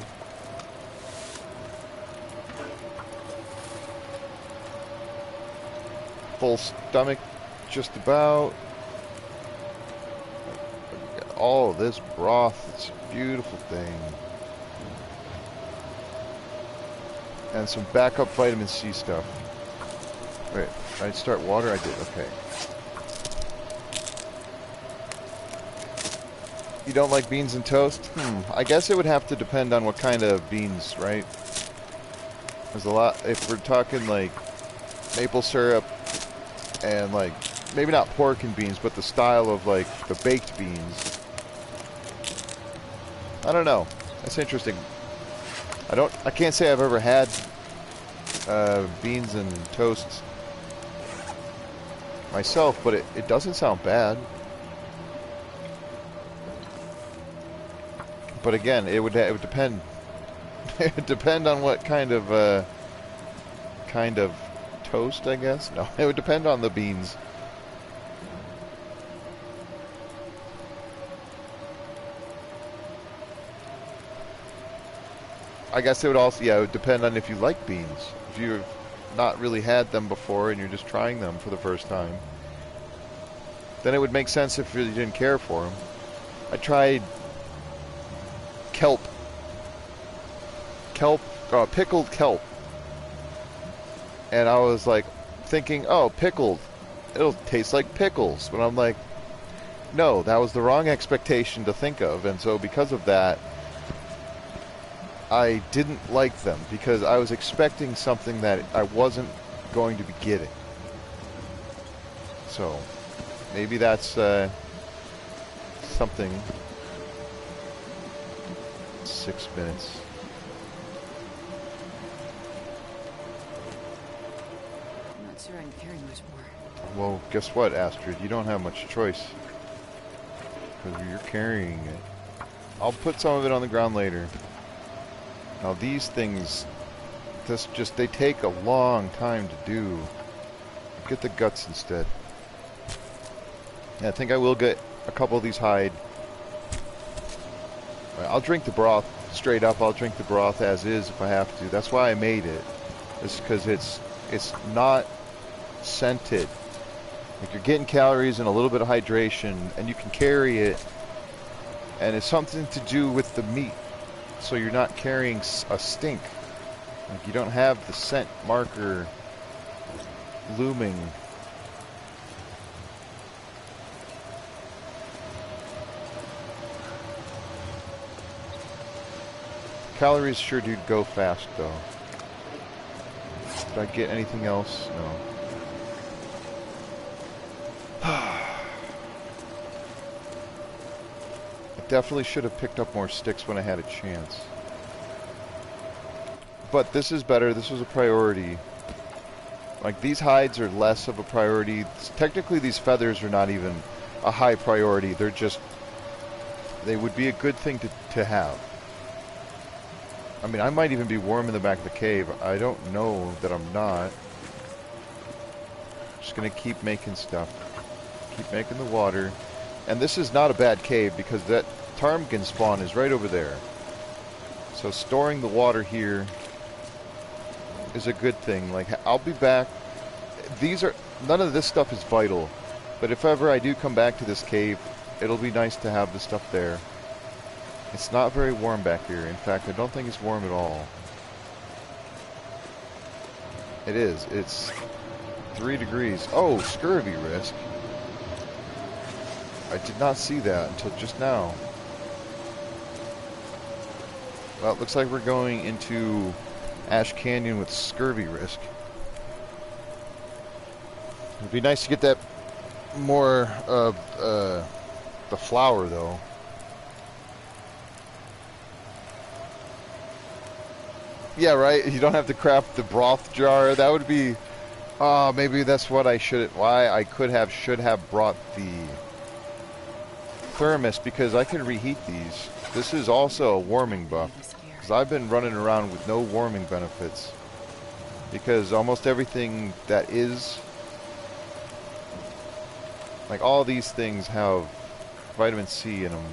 Full stomach, just about. All this broth, it's a beautiful thing. And some backup vitamin C stuff. Wait, did I start water? I did, okay. You don't like beans and toast? I guess it would have to depend on what kind of beans, right? There's a lot, if we're talking like maple syrup and like, maybe not pork and beans, but the style of like the baked beans. I don't know. That's interesting. I can't say I've ever had beans and toast myself, but it doesn't sound bad. But again, it would depend. It would depend on what kind of toast, I guess. No, it would depend on the beans. I guess it would also, yeah, it would depend on if you like beans. If you've not really had them before and you're just trying them for the first time, then it would make sense if you didn't care for them. I tried pickled kelp, and I was like thinking, oh, pickled, it'll taste like pickles, but I'm like, no, that was the wrong expectation to think of, and so because of that, I didn't like them, because I was expecting something that I wasn't going to be getting. So maybe that's something. 6 minutes. I'm not sure I can carry much more. Well, guess what, Astrid? You don't have much choice, because you're carrying it. I'll put some of it on the ground later. Now these things, they take a long time to do. Get the guts instead. Yeah, I think I will get a couple of these hide. I'll drink the broth straight up. I'll drink the broth as is if I have to. That's why I made it. It's because it's not scented. Like, you're getting calories and a little bit of hydration, and you can carry it. And it's something to do with the meat. So you're not carrying a stink. Like, you don't have the scent marker looming. Calories sure do go fast, though. Did I get anything else? No. I definitely should have picked up more sticks when I had a chance. But this is better. This was a priority. Like, these hides are less of a priority. Technically, these feathers are not even a high priority. They're just... They would be a good thing to have. I mean, I might even be warm in the back of the cave. I don't know that I'm not. Just gonna keep making stuff. Keep making the water. And this is not a bad cave, because that ptarmigan spawn is right over there. So storing the water here is a good thing. Like, I'll be back. None of this stuff is vital. But if ever I do come back to this cave, it'll be nice to have the stuff there. It's not very warm back here. In fact, I don't think it's warm at all. It is. It's 3 degrees. Oh, scurvy risk. I did not see that until just now. Well, it looks like we're going into Ash Canyon with scurvy risk. It'd be nice to get that more of the flour, though. Yeah, right? You don't have to craft the broth jar. That would be... Oh, maybe that's what I should... Why I should have brought the thermos, because I can reheat these. This is also a warming buff. Because I've been running around with no warming benefits. Because almost everything that is... Like, all these things have vitamin C in them.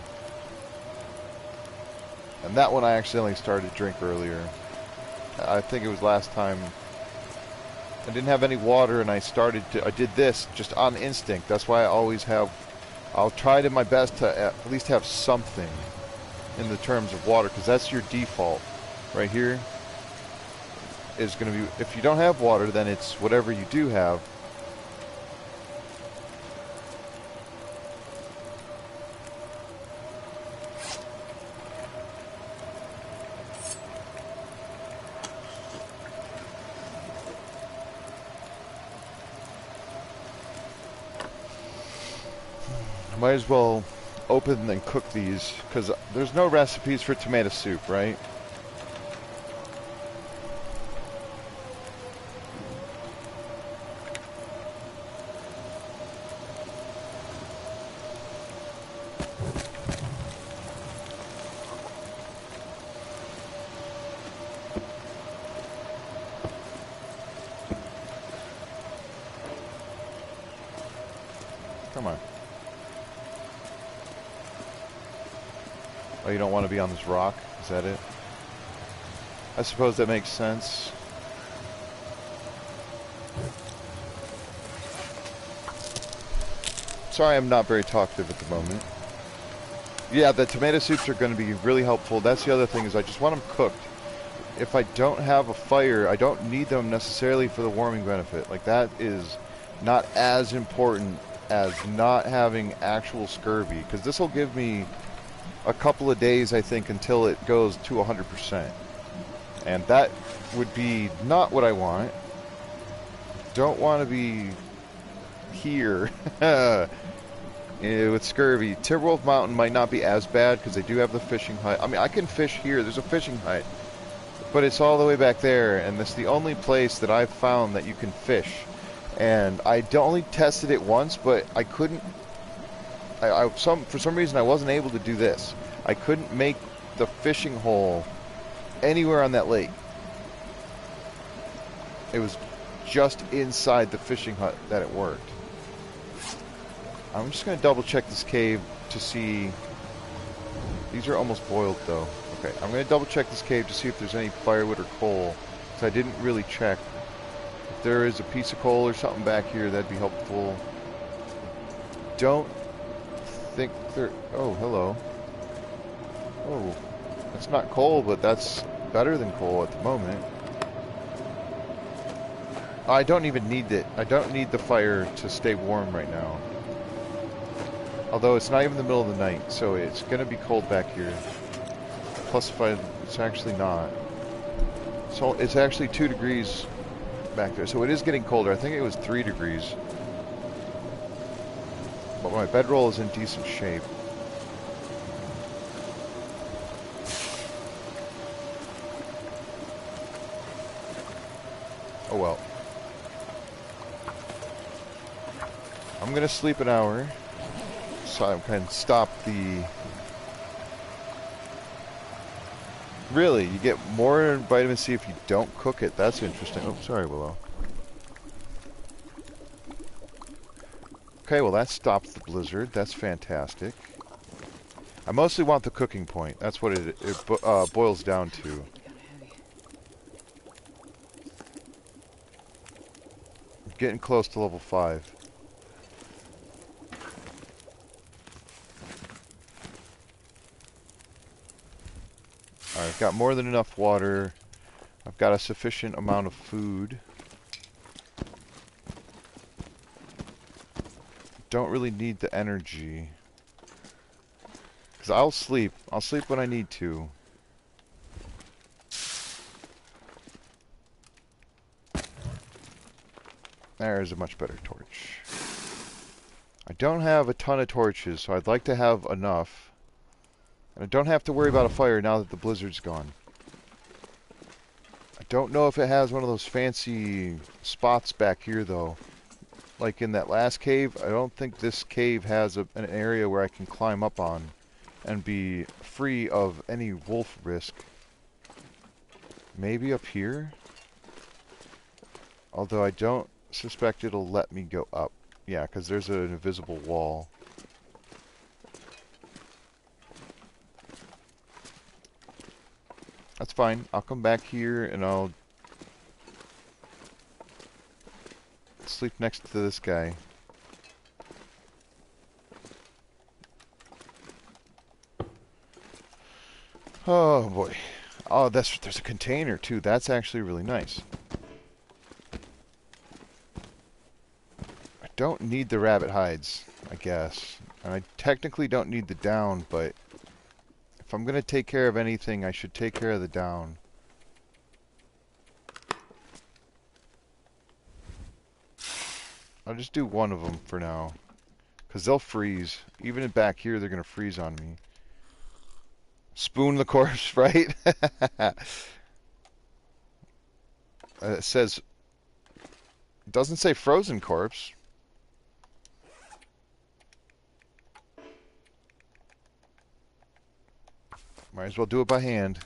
And that one I accidentally started to drink earlier. I think it was last time. I didn't have any water, and I did this just on instinct. That's why I always have... I'll try to my best to at least have something in the terms of water, because that's your default. Right here is going to be... If you don't have water, then it's whatever you do have. Might as well open and cook these, because there's no recipes for tomato soup, right? Come on. Oh, you don't want to be on this rock? Is that it? I suppose that makes sense. Sorry, I'm not very talkative at the moment. Yeah, the tomato soups are going to be really helpful. That's the other thing, is I just want them cooked. If I don't have a fire, I don't need them necessarily for the warming benefit. Like, that is not as important as not having actual scurvy, because this will give me a couple of days, I think, until it goes to 100%. And that would be not what I want. Don't want to be here with scurvy. Timberwolf Mountain might not be as bad, because they do have the fishing hut. I mean, I can fish here. There's a fishing hut. But it's all the way back there, and it's the only place that I've found that you can fish. And I only tested it once, but I couldn't... for some reason, I wasn't able to do this. I couldn't make the fishing hole anywhere on that lake. It was just inside the fishing hut that it worked. I'm just going to double check this cave to see... These are almost boiled, though. Okay, I'm going to double check this cave to see if there's any firewood or coal, because I didn't really check. If there is a piece of coal or something back here, that'd be helpful. Don't think there... Oh, hello. Oh, that's not coal, but that's better than coal at the moment. I don't even need it. I don't need the fire to stay warm right now. Although it's not even the middle of the night, so it's going to be cold back here. Plus, it's actually not. So it's actually 2 degrees back there, so it is getting colder. I think it was 3 degrees. But my bedroll is in decent shape. Oh well. I'm gonna sleep an hour, so I can stop the... Really, you get more vitamin C if you don't cook it. That's interesting. Oh, sorry, Willow. Okay, well that stops the blizzard. That's fantastic. I mostly want the cooking point. That's what it boils down to. Getting close to level 5. Alright, I've got more than enough water. I've got a sufficient amount of food. Don't really need the energy. Because I'll sleep. I'll sleep when I need to. There's a much better torch. I don't have a ton of torches, so I'd like to have enough. And I don't have to worry about a fire now that the blizzard's gone. I don't know if it has one of those fancy spots back here, though. Like in that last cave, I don't think this cave has an area where I can climb up on and be free of any wolf risk. Maybe up here? Although I don't suspect it'll let me go up. Yeah, because there's an invisible wall. That's fine. I'll come back here and I'll sleep next to this guy. Oh boy. Oh, there's a container too. That's actually really nice. I don't need the rabbit hides, I guess. And I technically don't need the down, but if I'm gonna take care of anything, I should take care of the down. I'll just do one of them for now. Because they'll freeze. Even back here, they're going to freeze on me. Spoon the corpse, right? It says... It doesn't say frozen corpse. Might as well do it by hand.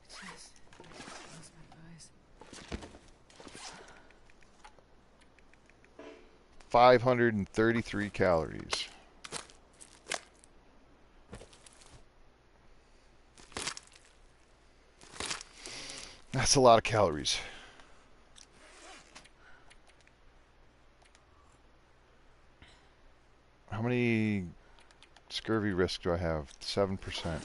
Close my eyes. 533 calories. That's a lot of calories. How many scurvy risk do I have? 7%.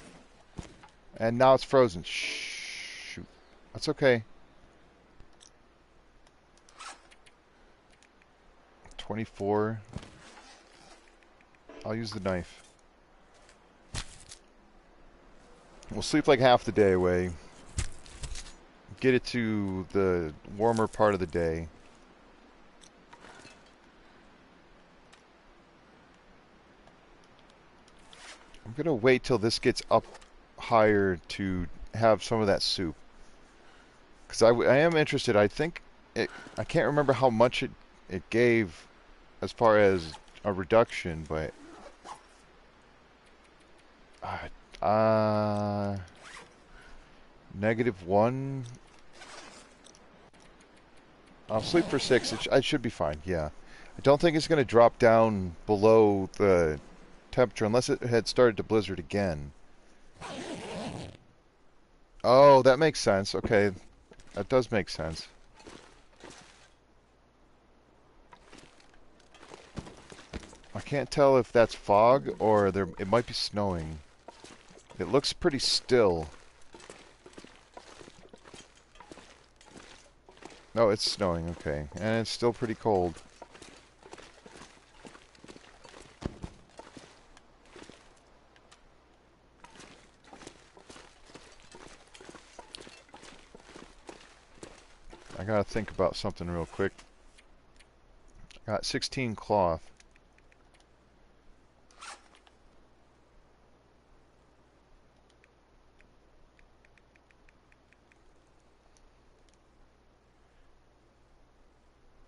And now it's frozen. Shoot. That's okay. 24. I'll use the knife. We'll sleep like half the day away. Get it to the warmer part of the day. I'm gonna wait till this gets up higher to have some of that soup. Because I am interested. I think I can't remember how much it gave as far as a reduction, but -1. I'll sleep for 6. I should be fine. Yeah, I don't think it's going to drop down below the temperature unless it had started to blizzard again. Oh, that makes sense. Okay, that does make sense. I can't tell if that's fog or it might be snowing. It looks pretty still. No, it's snowing, okay. And it's still pretty cold. I gotta think about something real quick. Got 16 cloth.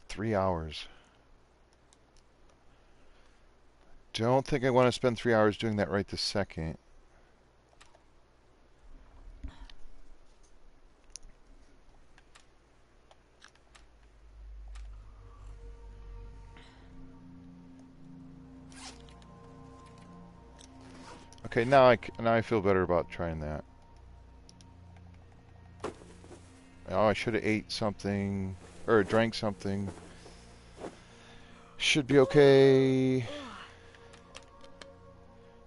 $3. Don't think I want to spend 3 hours doing that right this second. Okay, now I feel better about trying that. Oh, I should have ate something or drank something. Should be okay.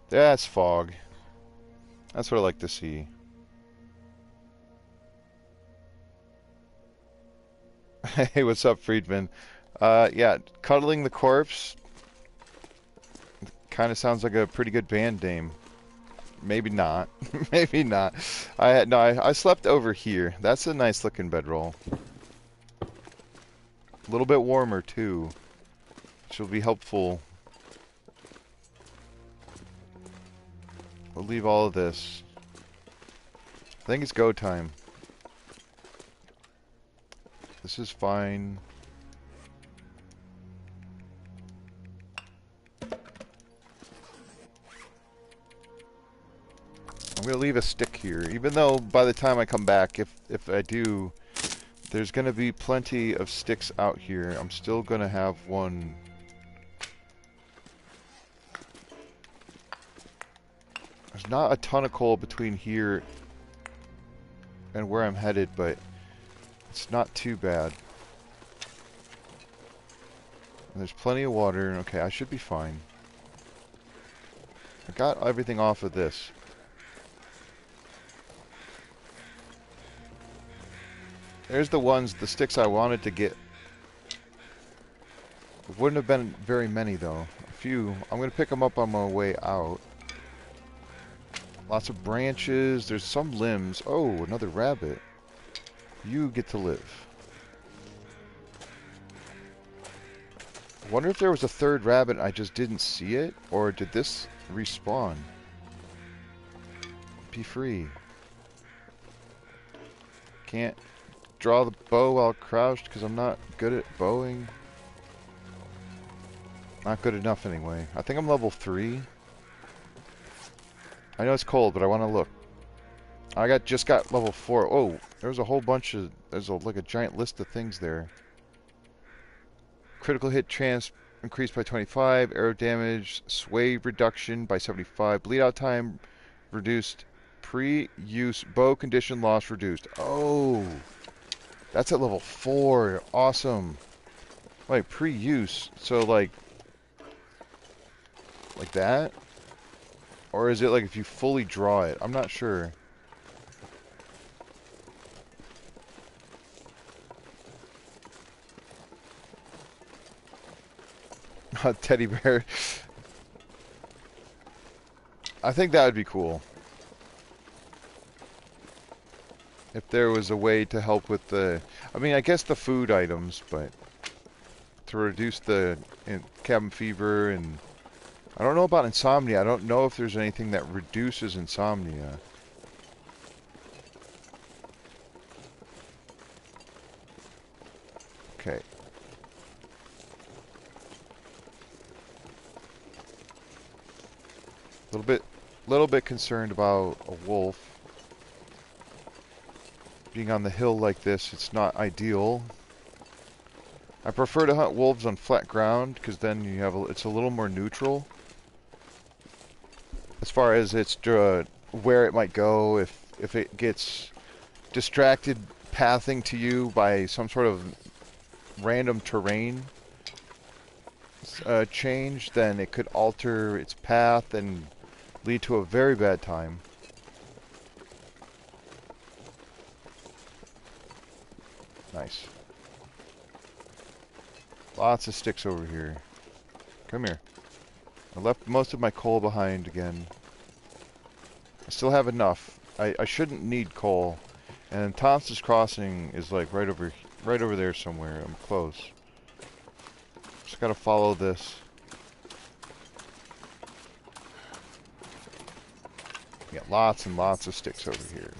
That's fog. That's what I like to see. Hey, what's up, Friedman? Yeah, Cuddling the Corpse kind of sounds like a pretty good band name. Maybe not. Maybe not. I had no. I slept over here. That's a nice looking bedroll. A little bit warmer too, which will be helpful. We'll leave all of this. I think it's go time. This is fine. I'm gonna leave a stick here, even though by the time I come back, if I do, there's gonna be plenty of sticks out here. I'm still gonna have one. There's not a ton of coal between here and where I'm headed, but it's not too bad. And there's plenty of water. Okay, I should be fine. I got everything off of this. There's the sticks I wanted to get. It wouldn't have been very many though. A few. I'm gonna pick them up on my way out. Lots of branches. There's some limbs. Oh, another rabbit. You get to live. I wonder if there was a third rabbit and I just didn't see it? Or did this respawn? Be free. Can't draw the bow while crouched because I'm not good at bowing. Not good enough anyway. I think I'm level 3. I know it's cold, but I want to look. I just got level 4. Oh, there's a whole bunch of... There's like a giant list of things there. Critical hit chance increased by 25. Arrow damage, sway reduction by 75. Bleed out time reduced. Pre-use bow condition loss reduced. Oh, that's at level 4. Awesome. Like pre-use. So like that? Or is it like if you fully draw it? I'm not sure. A teddy bear. I think that would be cool. If there was a way to help with the... I mean, I guess the food items, but... To reduce the cabin fever and... I don't know about insomnia. I don't know if there's anything that reduces insomnia. Okay. Little bit concerned about a wolf. Being on the hill like this, it's not ideal. I prefer to hunt wolves on flat ground because then you have it's a little more neutral as far as its where it might go if it gets distracted pathing to you by some sort of random terrain change, then it could alter its path and lead to a very bad time. Nice. Lots of sticks over here. Come here. I left most of my coal behind again. I still have enough. I shouldn't need coal. And Thompson's Crossing is like right over there somewhere. I'm close. Just gotta follow this. We got lots and lots of sticks over here.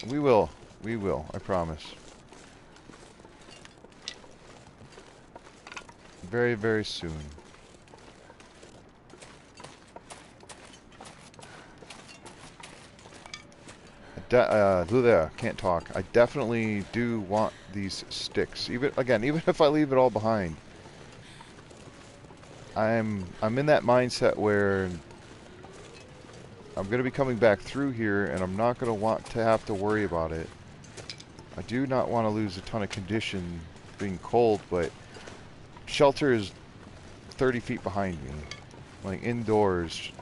We will, I promise. Very, very soon. Can't talk. I definitely do want these sticks. Even if I leave it all behind. I'm in that mindset where I'm gonna be coming back through here and I'm not gonna want to have to worry about it. I do not want to lose a ton of condition being cold, but shelter is 30 feet behind me. Like indoors.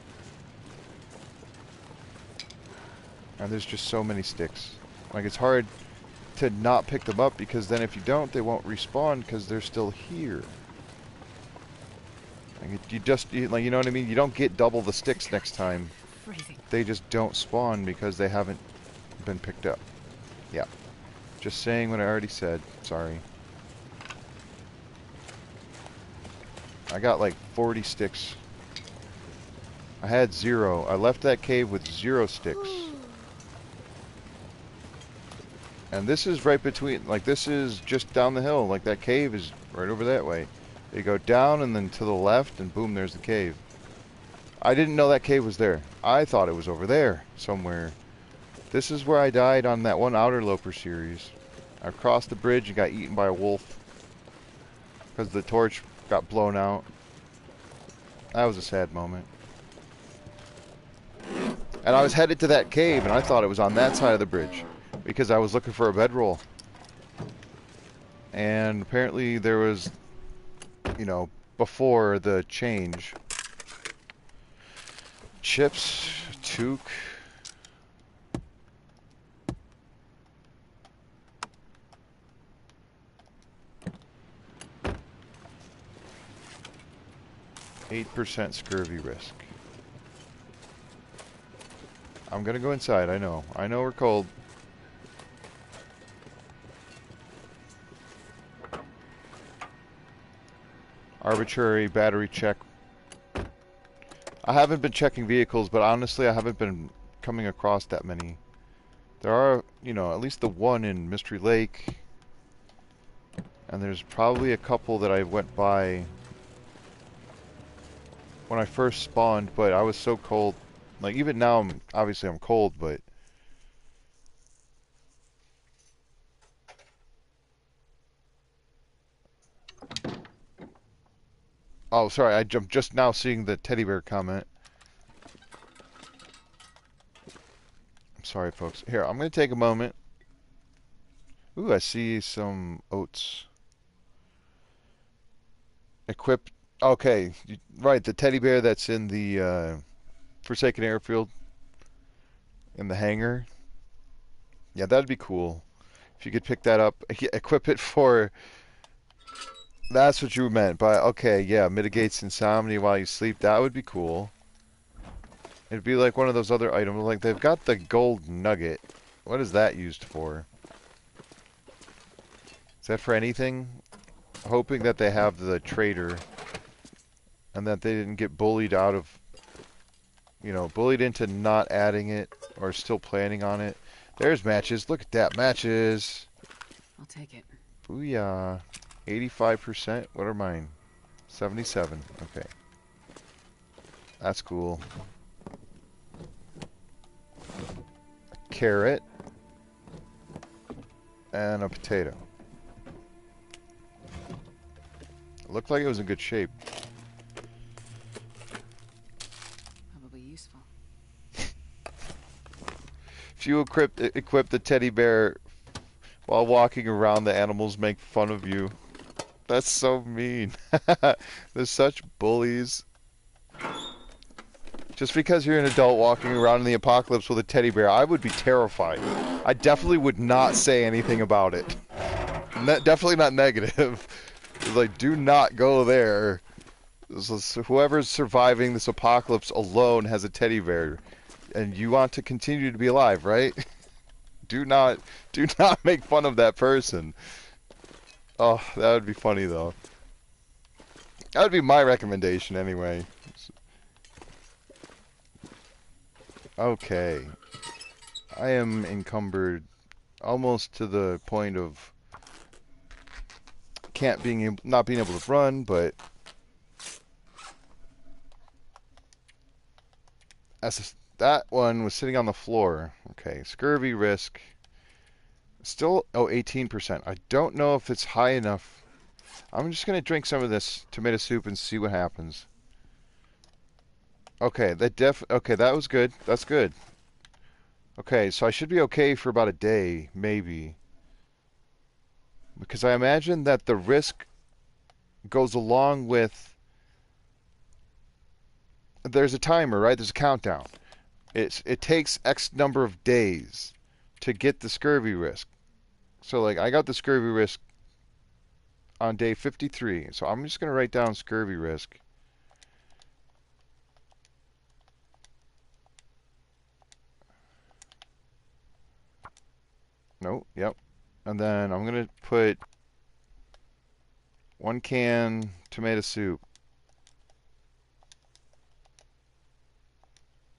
And there's just so many sticks. Like it's hard to not pick them up because then if you don't, they won't respawn because they're still here. Like you know what I mean? You don't get double the sticks next time freezing. they just don't spawn because they haven't been picked up. Yeah. Just saying what I already said. Sorry. I got like 40 sticks. I had 0. I left that cave with 0 sticks. And this is right between, like this is just down the hill. Like that cave is right over that way. You go down and then to the left and boom, there's the cave. I didn't know that cave was there. I thought it was over there somewhere. This is where I died on that one Outer Loper series. I crossed the bridge and got eaten by a wolf because the torch got blown out. That was a sad moment. And I was headed to that cave and I thought it was on that side of the bridge because I was looking for a bedroll. And apparently there was, you know, before the change. Chips, toque. %8 scurvy risk. I'm gonna go inside, I know. I know we're cold. Arbitrary battery check. I haven't been checking vehicles, but honestly I haven't been coming across that many. There are, you know, at least the one in Mystery Lake. And there's probably a couple that I went by when I first spawned, but I was so cold. Like even now, obviously I'm cold, but oh, sorry, I'm just now seeing the teddy bear comment. I'm sorry, folks. Here, I'm gonna take a moment. Ooh, I see some oats. Equip. Okay, right, the teddy bear that's in the Forsaken Airfield in the hangar. Yeah, that'd be cool. If you could pick that up, equip it for... That's what you meant by, okay, yeah, mitigates insomnia while you sleep. That would be cool. It'd be like one of those other items. Like, they've got the gold nugget. What is that used for? Is that for anything? Hoping that they have the trader and that they didn't get bullied out of, you know, bullied into not adding it or still planning on it. There's matches. Look at that. Matches. I'll take it. Booyah. 85%. What are mine? 77. Okay. That's cool. A carrot. And a potato. It looked like it was in good shape. Probably useful. If you equip the teddy bear while walking around, the animals make fun of you. That's so mean. They're such bullies. Just because you're an adult walking around in the apocalypse with a teddy bear, I would be terrified. I definitely would not say anything about it. Definitely not negative. It's like, do not go there. Whoever's surviving this apocalypse alone has a teddy bear. And you want to continue to be alive, right? Do not make fun of that person. Oh, that would be funny though. That would be my recommendation anyway. Okay. I am encumbered almost to the point of not being able to run, but that one was sitting on the floor. Okay, scurvy risk. Still, oh, 18%. I don't know if it's high enough. I'm just going to drink some of this tomato soup and see what happens. Okay, okay, that was good. That's good. Okay, so I should be okay for about a day, maybe. Because I imagine that the risk goes along with... There's a timer, right? There's a countdown. It takes X number of days to get the scurvy risk. So, like, I got the scurvy risk on day 53. So I'm just going to write down scurvy risk. Nope, yep. And then I'm gonna put 1 can tomato soup.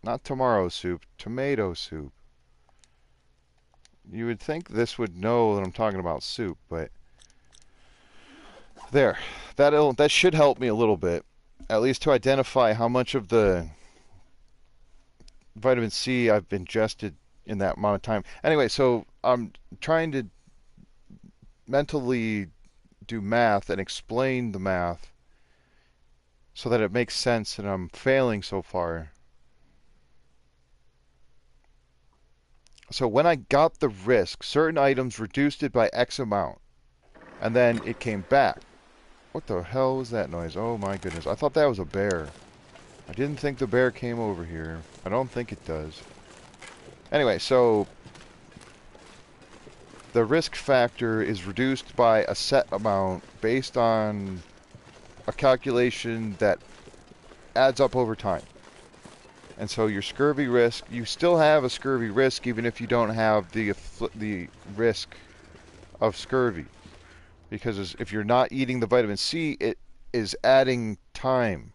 Not tomorrow soup, tomato soup. You would think this would know that I'm talking about soup, but there. That should help me a little bit, at least to identify how much of the vitamin C I've ingested in that amount of time. Anyway, so I'm trying to mentally do math and explain the math so that it makes sense, and I'm failing so far. So when I got the risk, certain items reduced it by X amount, and then it came back. What the hell was that noise? Oh my goodness. I thought that was a bear. I didn't think the bear came over here. I don't think it does. Anyway, so the risk factor is reduced by a set amount based on a calculation that adds up over time. And so your scurvy risk, you still have a scurvy risk even if you don't have the risk of scurvy. Because if you're not eating the vitamin C, it is adding time.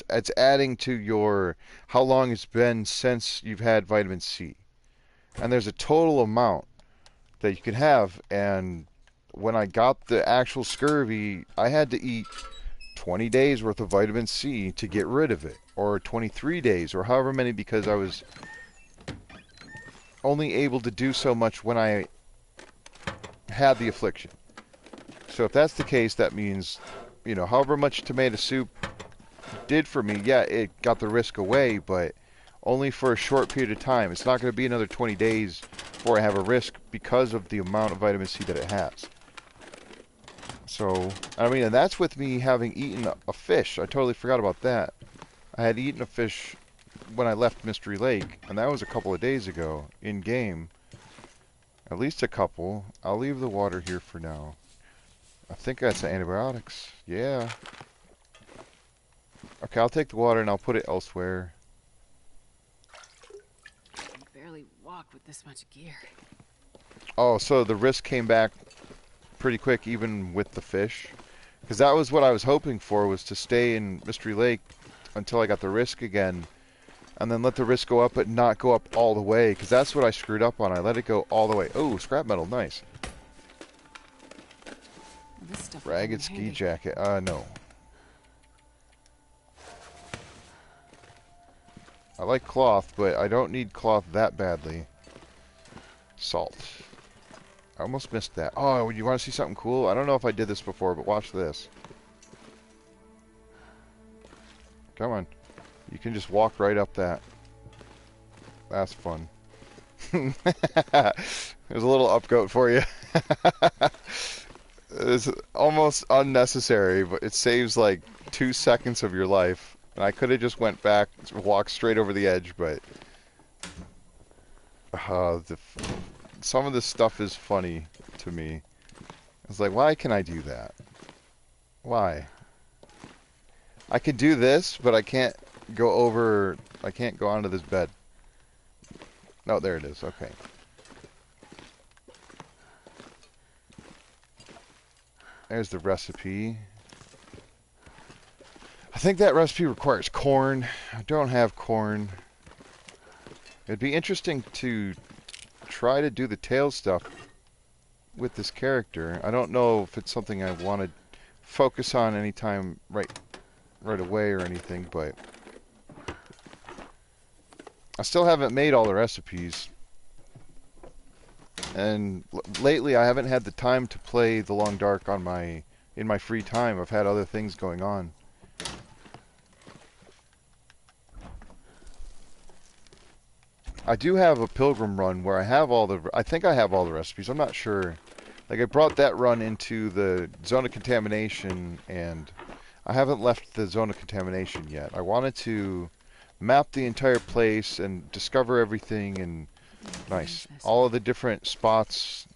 It's adding to your how long it's been since you've had vitamin C. And there's a total amount that you can have. And when I got the actual scurvy, I had to eat 20 days worth of vitamin C to get rid of it, or 23 days, or however many, because I was only able to do so much when I had the affliction. So if that's the case, that means, you know, however much tomato soup did for me, yeah, it got the risk away, but only for a short period of time. It's not going to be another 20 days before I have a risk because of the amount of vitamin C that it has. So, I mean, and that's with me having eaten a fish. I totally forgot about that. I had eaten a fish when I left Mystery Lake, and that was a couple of days ago, in-game. At least a couple. I'll leave the water here for now. I think that's antibiotics. Yeah. Okay, I'll take the water and I'll put it elsewhere. I can barely walk with this much gear. Oh, so the risk came back pretty quick even with the fish? Because that was what I was hoping for, was to stay in Mystery Lake until I got the risk again. And then let the risk go up, but not go up all the way. Because that's what I screwed up on. I let it go all the way. Oh, scrap metal. Nice. Well, this stuff will come in Ragged ski handy. jacket. No. I like cloth, but I don't need cloth that badly. Salt. I almost missed that. Oh, you want to see something cool? I don't know if I did this before, but watch this. Come on. You can just walk right up that. That's fun. There's a little upgoat for you. It's almost unnecessary, but it saves like 2 seconds of your life. And I could have just went back, walked straight over the edge, but some of this stuff is funny to me. It's like, why can I do that? Why? I can do this, but I can't go over, I can't go onto this bed. No, there it is. Okay. There's the recipe. I think that recipe requires corn. I don't have corn. It'd be interesting to try to do the tail stuff with this character. I don't know if it's something I want to focus on anytime right away or anything, but I still haven't made all the recipes. And lately I haven't had the time to play The Long Dark on in my free time. I've had other things going on. I do have a pilgrim run where I have I think I have all the recipes. I'm not sure. Like, I brought that run into the zone of contamination, and I haven't left the zone of contamination yet. I wanted to map the entire place and discover everything, and nice. All of the different spots.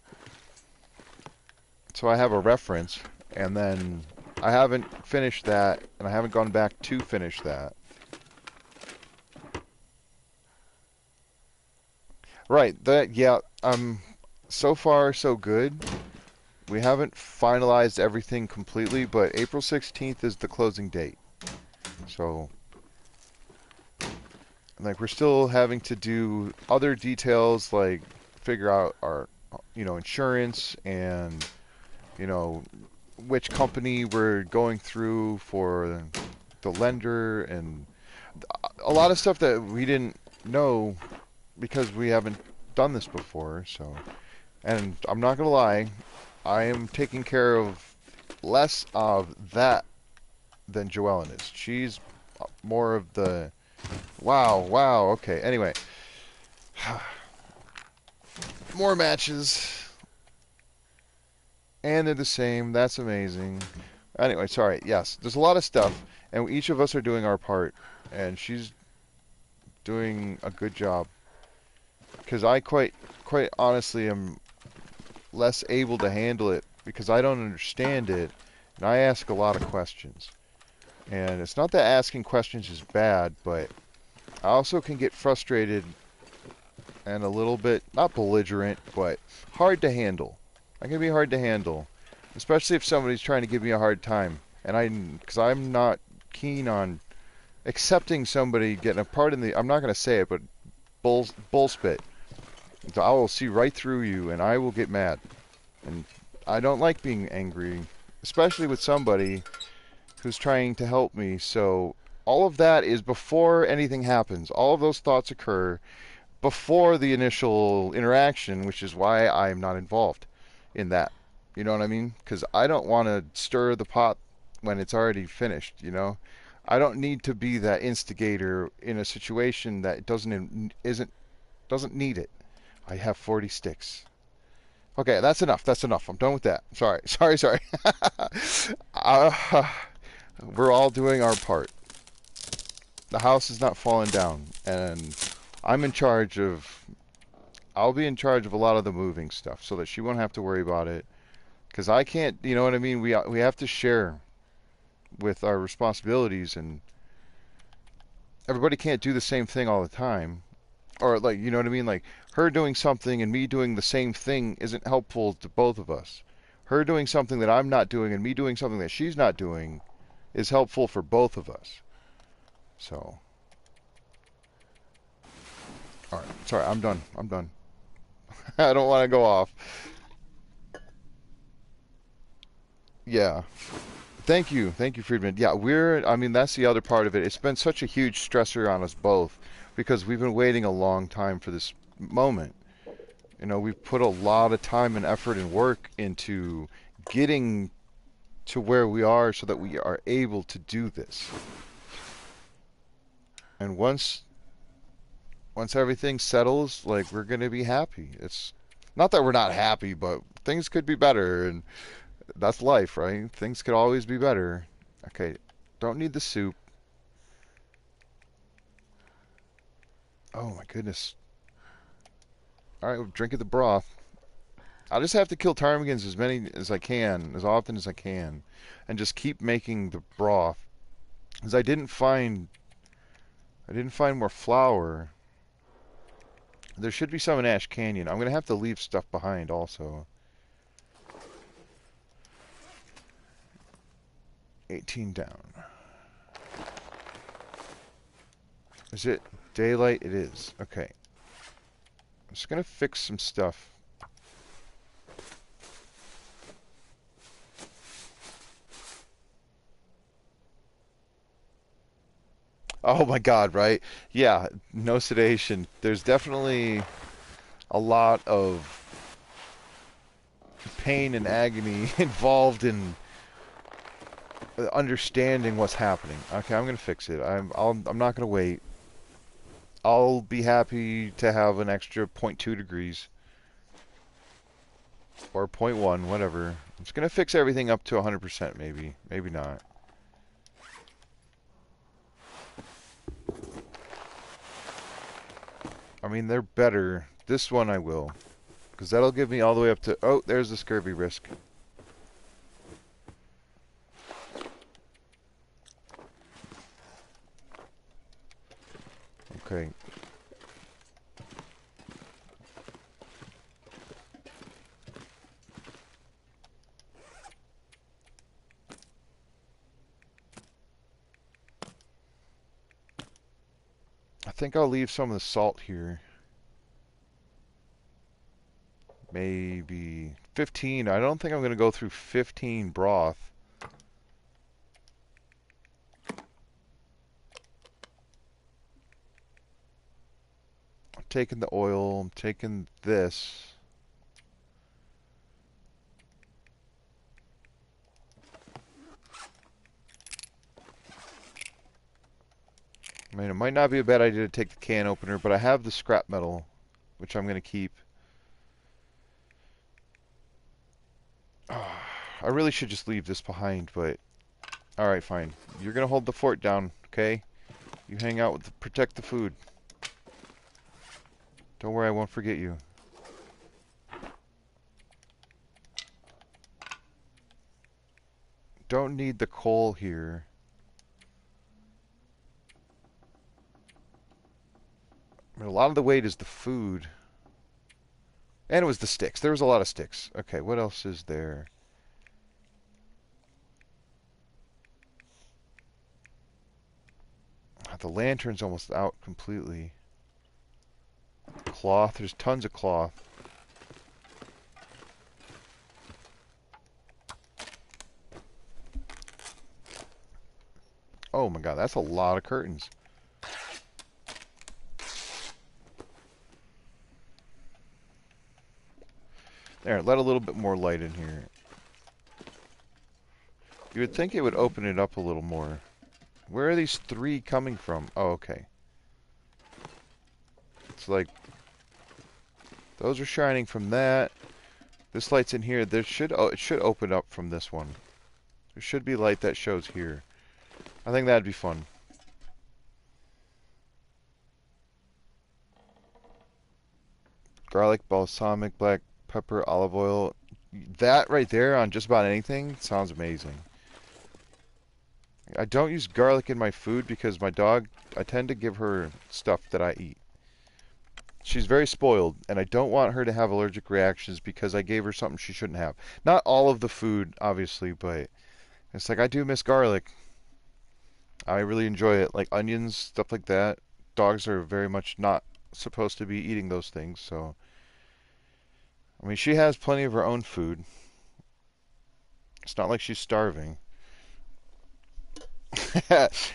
So I have a reference, and then I haven't finished that, and I haven't gone back to finish that. Right, yeah, so far so good. We haven't finalized everything completely, but April 16th is the closing date. So, like, we're still having to do other details, like figure out our, insurance and, you know, which company we're going through for the lender and a lot of stuff that we didn't know because we haven't done this before. So, and I'm not gonna lie, I am taking care of less of that than Joellen is. She's more of the wow, okay. Anyway, more matches, and they're the same. That's amazing. Anyway, sorry. Yes, there's a lot of stuff, and each of us are doing our part, and she's doing a good job. Because I quite honestly am less able to handle it because I don't understand it, and I ask a lot of questions. And it's not that asking questions is bad, but I also can get frustrated and a little bit, not belligerent, but hard to handle. I can be hard to handle, especially if somebody's trying to give me a hard time. And because I'm not keen on accepting somebody getting a part in the, I'm not going to say it, but bullspit. So I will see right through you and I will get mad. And I don't like being angry, especially with somebody who's trying to help me. So all of that is before anything happens. All of those thoughts occur before the initial interaction, which is why I'm not involved in that. You know what I mean? Because I don't want to stir the pot when it's already finished, you know? I don't need to be that instigator in a situation that doesn't need it. I have 40 sticks. Okay, that's enough. That's enough. I'm done with that. Sorry. Sorry. uh, we're all doing our part. The house is not falling down, and I'm in charge of. I'll be in charge of a lot of the moving stuff, so that she won't have to worry about it. Because I can't, you know what I mean. We have to share with our responsibilities, and everybody can't do the same thing all the time. Or like, you know what I mean? Like her doing something and me doing the same thing isn't helpful to both of us. Her doing something that I'm not doing and me doing something that she's not doing is helpful for both of us. So, all right. Sorry, I'm done. I don't want to go off. Yeah. Thank you, Friedman. Yeah, I mean, that's the other part of it. It's been such a huge stressor on us both because we've been waiting a long time for this moment. You know, we've put a lot of time and effort and work into getting to where we are so that we are able to do this. And once everything settles, like we're going to be happy. It's not that we're not happy, but things could be better and that's life, right? Things could always be better. Okay, don't need the soup. Oh my goodness. All right, we're drinking the broth. I'll just have to kill ptarmigans as many as I can, as often as I can, and just keep making the broth. Because I didn't find more flour. There should be some in Ash Canyon. I'm gonna have to leave stuff behind also. 18 down. Is it daylight? It is. Okay. I'm just gonna fix some stuff. Oh my God, right? Yeah, no sedation. There's definitely a lot of pain and agony involved in understanding what's happening. Okay, I'm gonna fix it. I'm not gonna wait. I'll be happy to have an extra zero point 0.2 degrees or zero point 0.1, whatever. I'm just gonna fix everything up to 100%, maybe not. I mean, they're better. This one I will, because that'll give me all the way up to. Oh, there's the scurvy risk. Okay. think I'll leave some of the salt here. Maybe 15. I don't think I'm going to go through 15 broth. I'm taking the oil. I'm taking this. I mean, it might not be a bad idea to take the can opener, but I have the scrap metal, which I'm going to keep. I really should just leave this behind, but alright, fine. You're going to hold the fort down, okay? You hang out with protect the food. Don't worry, I won't forget you. Don't need the coal here. I mean, a lot of the weight is the food. And it was the sticks. There was a lot of sticks. Okay, what else is there? The lantern's almost out completely. Cloth. There's tons of cloth. Oh my god, that's a lot of curtains. There, let a little bit more light in here. You would think it would open it up a little more. Where are these three coming from? Oh, okay. It's like those are shining from that. This light's in here. It should open up from this one. There should be light that shows here. I think that'd be fun. Garlic, balsamic, black pepper, olive oil. That right there on just about anything sounds amazing. I don't use garlic in my food because my dog, I tend to give her stuff that I eat. She's very spoiled, and I don't want her to have allergic reactions because I gave her something she shouldn't have. Not all of the food, obviously, but it's like I do miss garlic. I really enjoy it. Like onions, stuff like that. Dogs are very much not supposed to be eating those things, so... I mean, she has plenty of her own food. It's not like she's starving.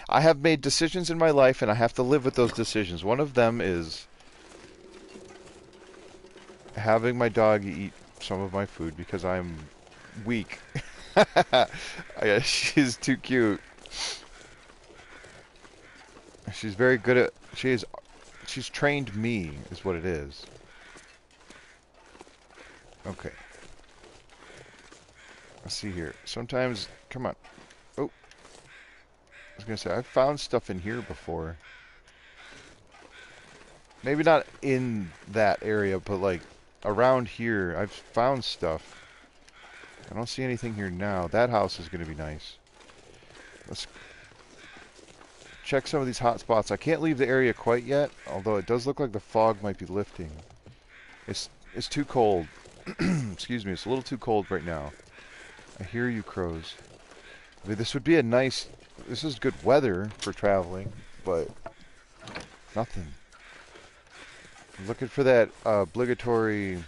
I have made decisions in my life, and I have to live with those decisions. One of them is having my dog eat some of my food because I'm weak. She's too cute. She's very good at... She's trained me, is what it is. Okay. Let's see here. Sometimes... Come on. Oh. I was going to say, I've found stuff in here before. Maybe not in that area, but like around here, I've found stuff. I don't see anything here now. That house is going to be nice. Let's check some of these hot spots. I can't leave the area quite yet, although it does look like the fog might be lifting. It's too cold. Excuse me, it's a little too cold right now. I hear you, crows. I mean, this would be a nice... This is good weather for traveling, but nothing. I'm looking for that obligatory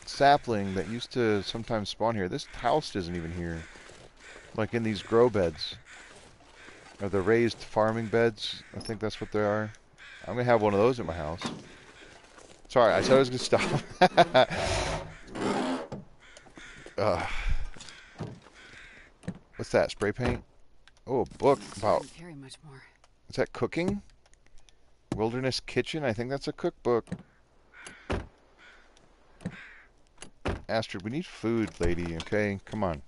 sapling that used to sometimes spawn here. This house isn't even here. Like in these grow beds. Or the raised farming beds. I think that's what they are. I'm going to have one of those in my house. Sorry, I said I was going to stop. What's that? Spray paint? Oh, a book about... Carry much more. Is that cooking? Wilderness Kitchen? I think that's a cookbook. Astrid, we need food, lady, okay? Come on.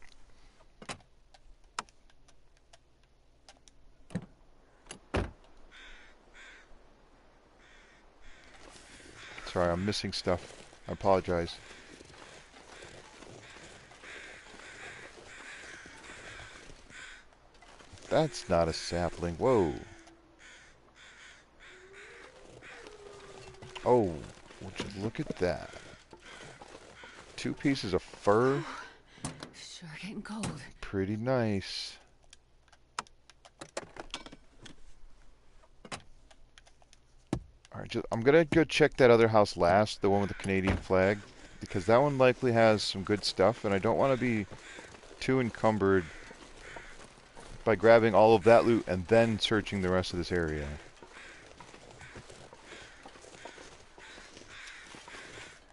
Sorry, I'm missing stuff. I apologize. That's not a sapling. Whoa. Oh, would you look at that. 2 pieces of fur. Sure getting cold. Pretty nice. All right, I'm gonna go check that other house last, the one with the Canadian flag, because that one likely has some good stuff, and I don't want to be too encumbered by grabbing all of that loot and then searching the rest of this area.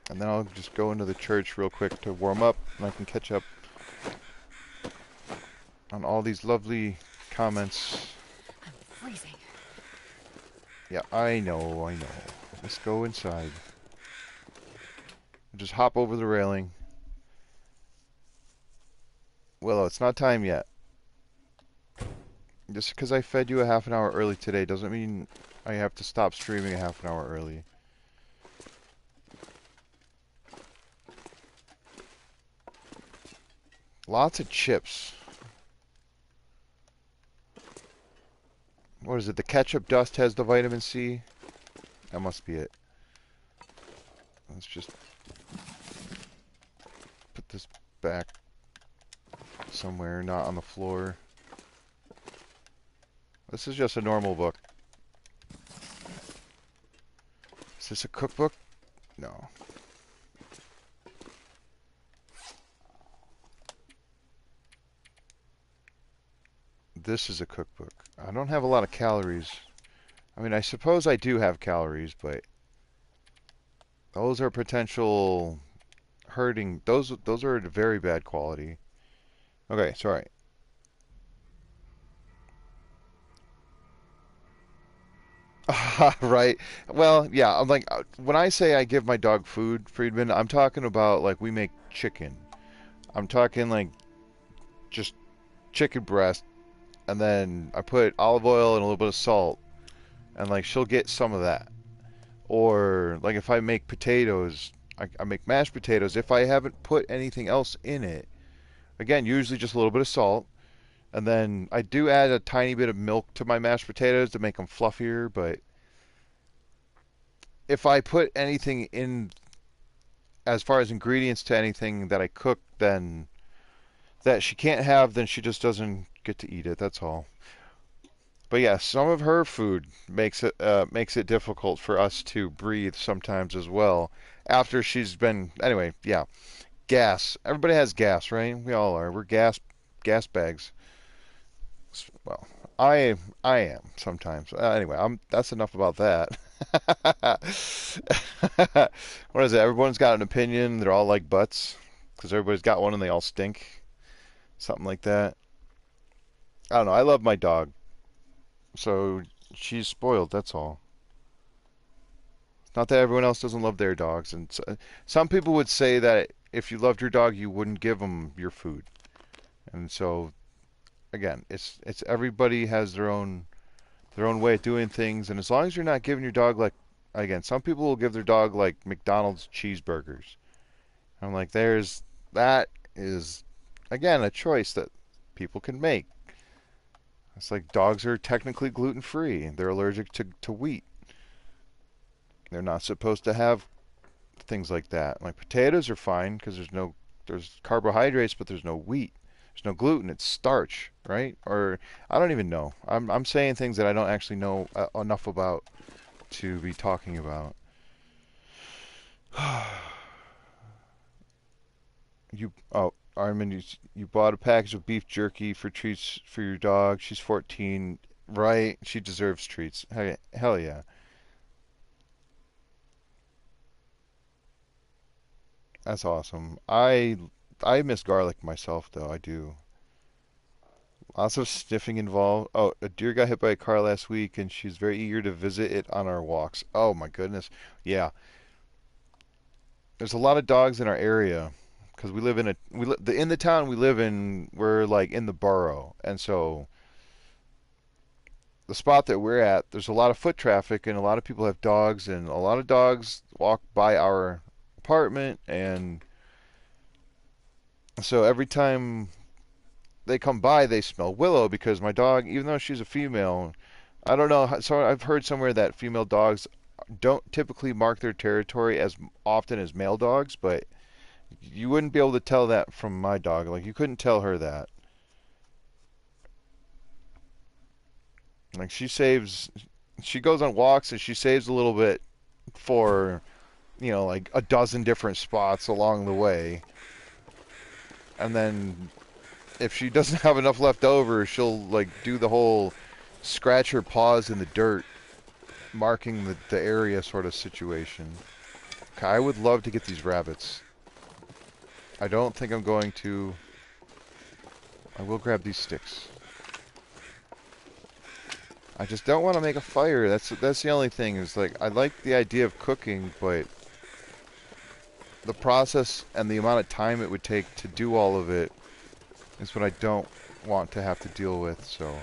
And then I'll just go into the church real quick to warm up, and I can catch up on all these lovely comments. I'm freezing. Yeah, I know, I know. Let's go inside. Just hop over the railing. Willow, it's not time yet. Just because I fed you a half an hour early today doesn't mean I have to stop streaming a half an hour early. Lots of chips. What is it? The ketchup dust has the vitamin C? That must be it. Let's just put this back somewhere, not on the floor. This is just a normal book. Is this a cookbook? No. This is a cookbook. I don't have a lot of calories. I mean, I suppose I do have calories, but those are potential hurting. Those are very bad quality. Okay, sorry. Right. Well, yeah, I'm like when I say I give my dog food, Friedman, I'm talking about like we make chicken. I'm talking like just chicken breast and then I put olive oil and a little bit of salt and like she'll get some of that. Or like if I make potatoes, I make mashed potatoes. If I haven't put anything else in it, again, usually just a little bit of salt. And then I do add a tiny bit of milk to my mashed potatoes to make them fluffier, but if I put anything in as far as ingredients to anything that I cook, then that she can't have, then she just doesn't get to eat it. That's all. But yeah, some of her food makes it difficult for us to breathe sometimes as well. After she's been anyway, yeah, gas. Everybody has gas, right? We all are. We're gas bags. Well, I am sometimes. Anyway, that's enough about that. What is it? Everyone's got an opinion. They're all like butts because everybody's got one and they all stink. Something like that. I don't know. I love my dog, so she's spoiled. That's all. It's not that everyone else doesn't love their dogs, and some people would say that if you loved your dog, you wouldn't give them your food. And so, again, it's everybody has their own way of doing things, and as long as you're not giving your dog like again, some people will give their dog like McDonald's cheeseburgers. I'm like, that is again a choice that people can make. It's like dogs are technically gluten free. They're allergic to wheat. They're not supposed to have things like that. Like potatoes are fine because there's carbohydrates, but there's no wheat. There's no gluten. It's starch, right? Or I don't even know. I'm saying things that I don't actually know enough about to be talking about. Armin, you bought a package of beef jerky for treats for your dog. She's 14, right? She deserves treats. Hell yeah. That's awesome. I miss garlic myself though. I do. Lots of sniffing involved. Oh, a deer got hit by a car last week, and she's very eager to visit it on our walks. Oh my goodness. Yeah, there's a lot of dogs in our area because we live in in the town we live in. We're like in the borough, and so the spot that we're at, there's a lot of foot traffic, and a lot of people have dogs, and a lot of dogs walk by our apartment, and so every time they come by, they smell Willow because my dog, even though she's a female, I don't know. So I've heard somewhere that female dogs don't typically mark their territory as often as male dogs, but you wouldn't be able to tell that from my dog. Like you couldn't tell her that. Like she goes on walks and she saves a little bit for, like a dozen different spots along the way. And then if she doesn't have enough left over, she'll like do the whole scratch her paws in the dirt, marking the area sort of situation. Okay, I would love to get these rabbits. I don't think I'm going to. I will grab these sticks. I just don't want to make a fire. That's the only thing. Is like I like the idea of cooking, but the process and the amount of time it would take to do all of it is what I don't want to have to deal with. So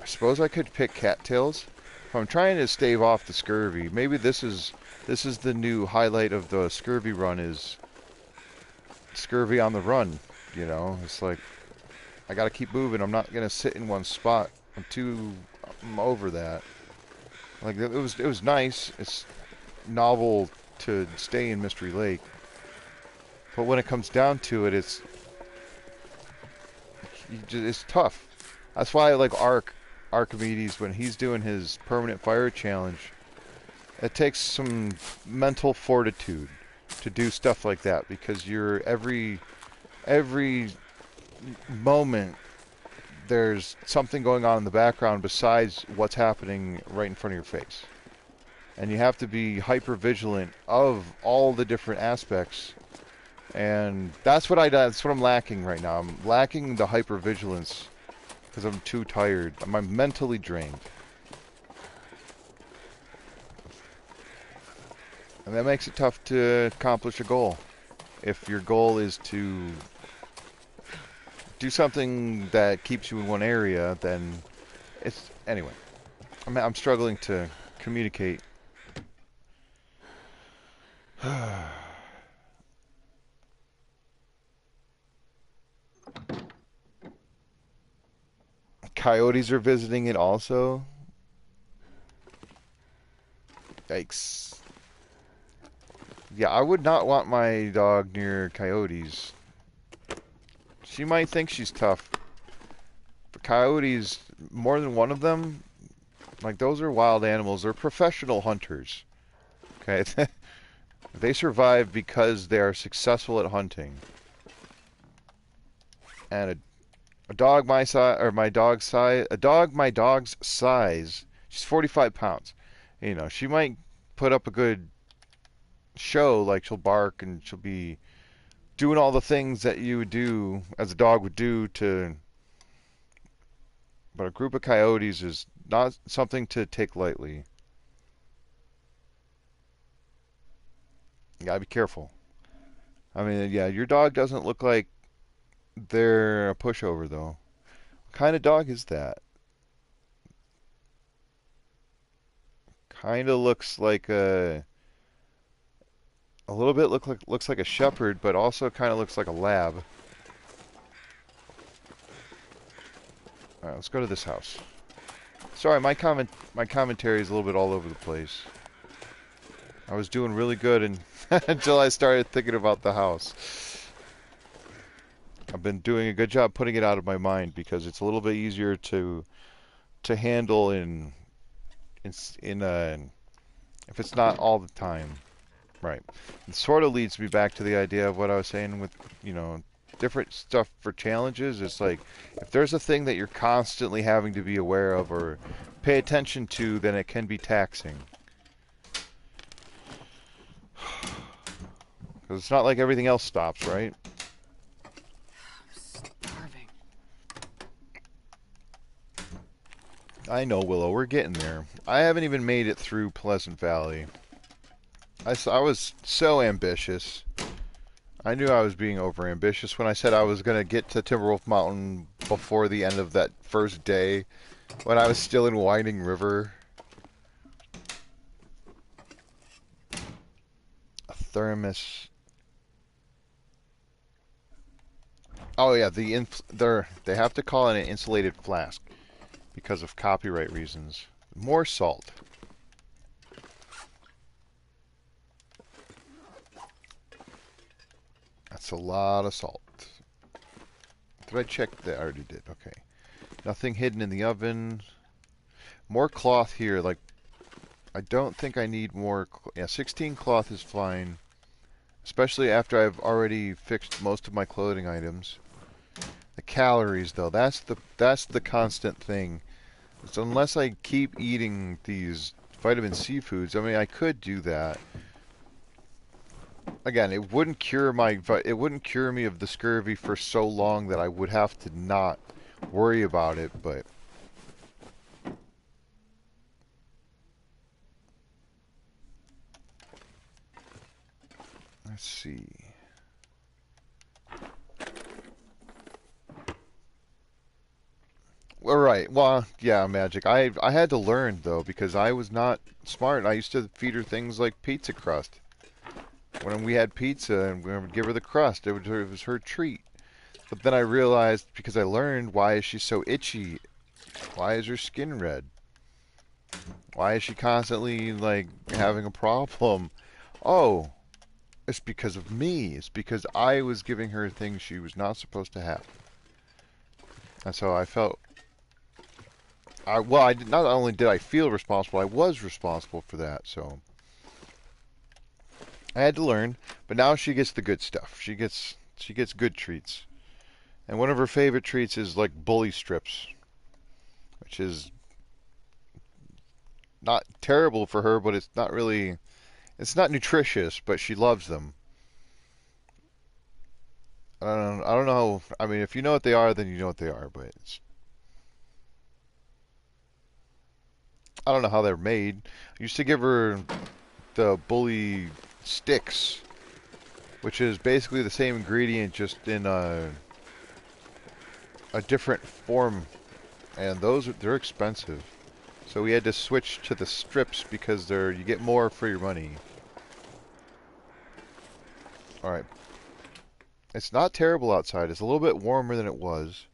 I suppose I could pick cattails. If I'm trying to stave off the scurvy, maybe this is the new highlight of the scurvy run is scurvy on the run. It's like I gotta keep moving. I'm not gonna sit in one spot. I'm over that. Like it was nice. It's novel to stay in Mystery Lake, but when it comes down to it, it's tough. That's why I like Archimedes when he's doing his permanent fire challenge. It takes some mental fortitude to do stuff like that because you're every moment there's something going on in the background besides what's happening right in front of your face. And you have to be hyper vigilant of all the different aspects. And that's what I'm lacking right now. I'm lacking the hyper vigilance because I'm too tired. I'm mentally drained. And that makes it tough to accomplish a goal. If your goal is to do something that keeps you in one area, then it's... Anyway, I'm struggling to communicate. Coyotes are visiting it also. Yikes. Yeah, I would not want my dog near coyotes. She might think she's tough. But coyotes, more than one of them, like those are wild animals. They're professional hunters. Okay? They survive because they are successful at hunting. And a dog my size, or my dog's size, a dog my dog's size, she's 45 pounds. She might put up a good show, like she'll bark and she'll be doing all the things that you would do, as a dog would do to... But a group of coyotes is not something to take lightly. You gotta be careful. I mean, yeah, your dog doesn't look like they're a pushover, though. What kind of dog is that? Kind of looks like a little bit looks like a shepherd, but also kind of looks like a lab. All right, let's go to this house. Sorry, my commentary is a little bit all over the place. I was doing really good until I started thinking about the house. I've been doing a good job putting it out of my mind because it's a little bit easier to handle if it's not all the time. Right. It sort of leads me back to the idea of what I was saying with, different stuff for challenges. It's like, if there's a thing that you're constantly having to be aware of or pay attention to, then it can be taxing. Because it's not like everything else stops, right? I'm starving. I know, Willow, we're getting there. I haven't even made it through Pleasant Valley. I was so ambitious. I knew I was being overambitious when I said I was going to get to Timberwolf Mountain before the end of that first day when I was still in Winding River. A thermos. Oh yeah, they have to call it an insulated flask because of copyright reasons. More salt. That's a lot of salt. Did I check that? I already did. Okay. Nothing hidden in the oven. More cloth here. Like, I don't think I need more. Yeah, 16 cloth is fine. Especially after I've already fixed most of my clothing items. The calories, though, that's the constant thing. So unless I keep eating these vitamin C foods, I mean, I could do that. Again, it wouldn't cure me of the scurvy for so long that I would have to not worry about it, but let's see. All right. Well, yeah, magic. I had to learn though because I was not smart. I used to feed her things like pizza crust. When we had pizza and we would give her the crust, it was her treat. But then I realized because I learned why is she so itchy? Why is her skin red? Why is she constantly like having a problem? Oh, it's because of me. It's because I was giving her things she was not supposed to have. And so I felt I did, not only did I feel responsible, I was responsible for that. So I had to learn, but now she gets the good stuff. She gets good treats. And one of her favorite treats is like bully strips, which is not terrible for her, but it's not nutritious, but she loves them. I don't know. I mean, if you know what they are, then you know what they are, but I don't know how they're made. I used to give her the bully sticks, which is basically the same ingredient, just in a different form, and they're expensive. So we had to switch to the strips because you get more for your money. All right, it's not terrible outside. It's a little bit warmer than it was.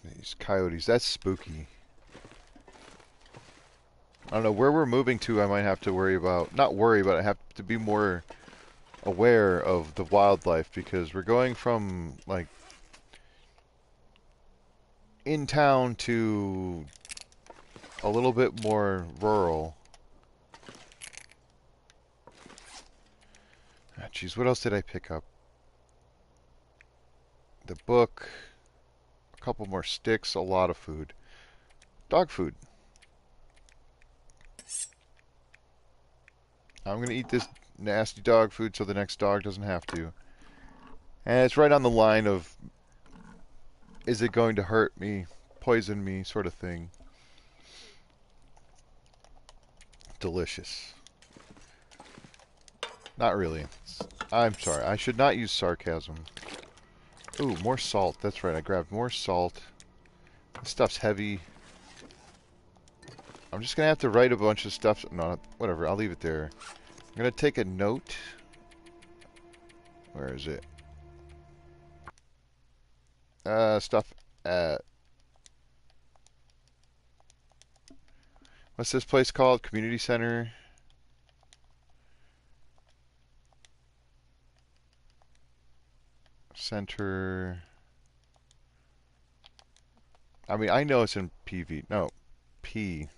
These coyotes, that's spooky. I don't know where we're moving to. I might have to worry about, not worry, but I have to be more aware of the wildlife because we're going from like in town to a little bit more rural. Ah, geez, what else did I pick up? The book, a couple more sticks, a lot of food. Dog food. I'm going to eat this nasty dog food so the next dog doesn't have to. And it's right on the line of, is it going to hurt me, poison me, sort of thing. Delicious. Not really. I'm sorry. I should not use sarcasm. Ooh, more salt. That's right. I grabbed more salt. This stuff's heavy. I'm just going to have to write a bunch of stuff. No, whatever. I'll leave it there. I'm going to take a note. Where is it? Stuff at... What's this place called? Community Center. Center. I mean, I know it's in PV. No, PV.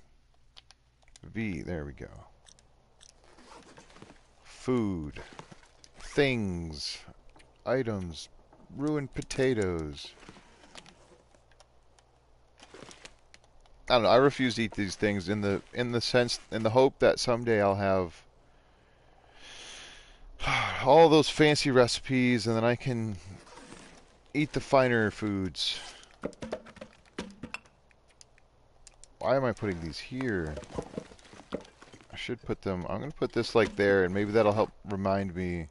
There we go. Food. Things. Items. Ruined potatoes. I don't know. I refuse to eat these things in the hope that someday I'll have all those fancy recipes and then I can eat the finer foods. Why am I putting these here? I should put them... I'm going to put this like there, and maybe that'll help remind me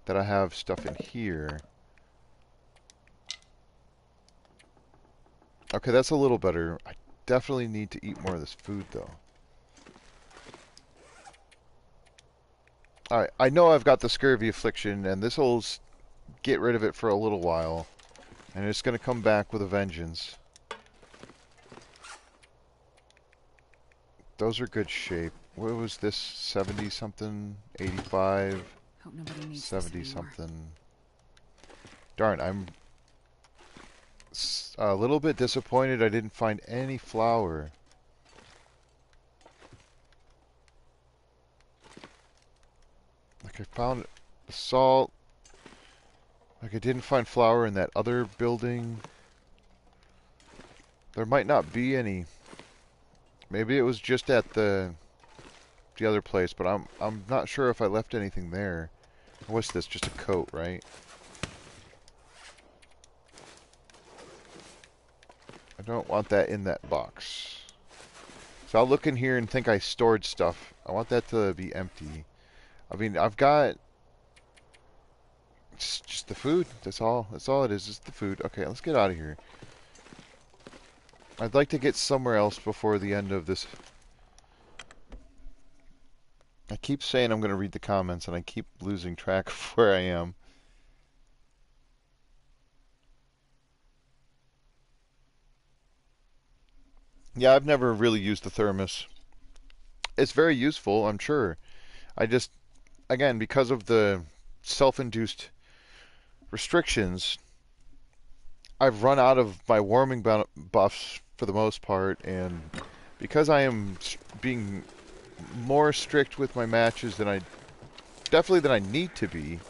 that I have stuff in here. Okay, that's a little better. I definitely need to eat more of this food, though. Alright, I know I've got the scurvy affliction, and this will get rid of it for a little while. And it's going to come back with a vengeance. Those are good shape. What was this? 70 something? 85? Hope nobody needs this 70 anymore. something. Darn, I'm a little bit disappointed I didn't find any flour. Like I found salt. Like I didn't find flour in that other building. There might not be any. Maybe it was just at the other place, but I'm not sure if I left anything there. What's this? Just a coat, right? I don't want that in that box. So I'll look in here and think I stored stuff. I want that to be empty. I mean, I've got just the food. That's all. That's all it is. Just the food. Okay, let's get out of here. I'd like to get somewhere else before the end of this. I keep saying I'm going to read the comments, and I keep losing track of where I am. Yeah, I've never really used the thermos. It's very useful, I'm sure. I just, again, because of the self-induced restrictions, I've run out of my warming buffs for the most part, and because I am being more strict with my matches than I need to be,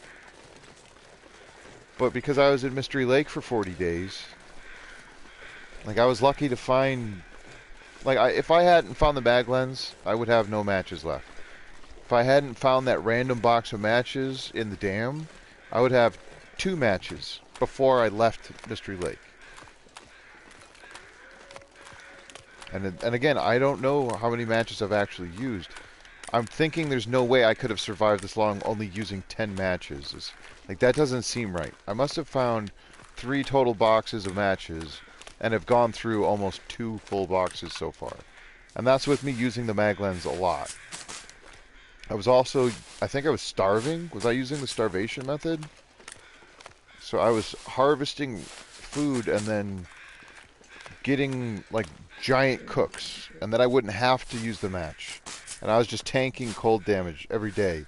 but because I was in Mystery Lake for 40 days, like I was lucky to find, like if I hadn't found the mag lens, I would have no matches left. If I hadn't found that random box of matches in the dam, I would have 2 matches before I left Mystery Lake. And again, I don't know how many matches I've actually used. I'm thinking there's no way I could have survived this long only using 10 matches. Like, that doesn't seem right. I must have found 3 total boxes of matches and have gone through almost 2 full boxes so far. And that's with me using the mag lens a lot. I was also, I think I was starving. Was I using the starvation method? So I was harvesting food and then getting, like, giant cooks. And then I wouldn't have to use the match. And I was just tanking cold damage every day.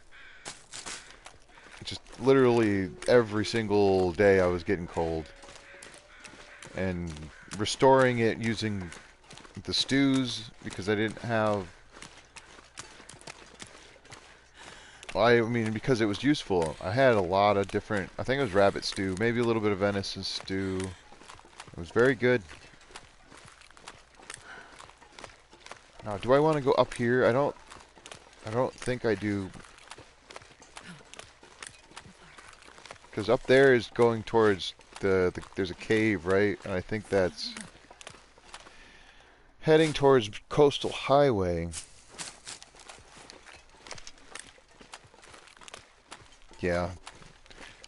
Just literally every single day I was getting cold. And restoring it using the stews because I didn't have... I mean, because it was useful. I had a lot of different... I think it was rabbit stew, maybe a little bit of venison stew. It was very good. Now, do I want to go up here? I don't think I do. Because up there is going towards there's a cave, right? And I think that's heading towards Coastal Highway. Yeah.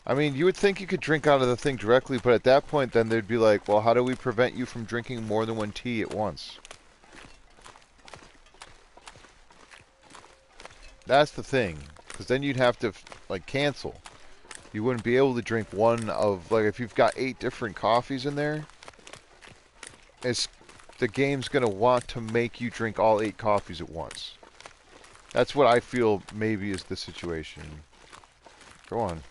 I mean, you would think you could drink out of the thing directly, but at that point, then they'd be like, well, how do we prevent you from drinking more than 1 tea at once? That's the thing. Because then you'd have to, like, cancel. You wouldn't be able to drink one of, like, if you've got 8 different coffees in there, the game's going to want to make you drink all 8 coffees at once. That's what I feel maybe is the situation. Go on.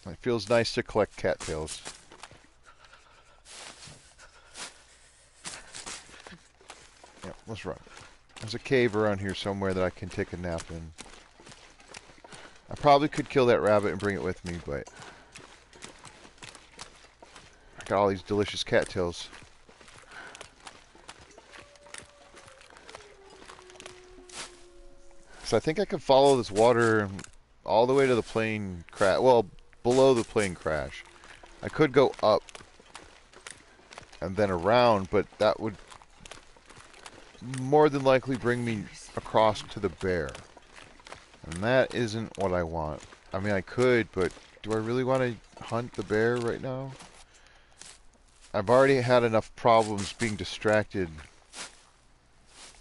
It feels nice to collect cattails. Yeah, let's run. There's a cave around here somewhere that I can take a nap in. I probably could kill that rabbit and bring it with me, but I got all these delicious cattails. So I think I could follow this water all the way to the plane crash. Well, below the plane crash. I could go up and then around, but that would more than likely bring me across to the bear. And that isn't what I want. I mean, I could, but do I really want to hunt the bear right now? I've already had enough problems being distracted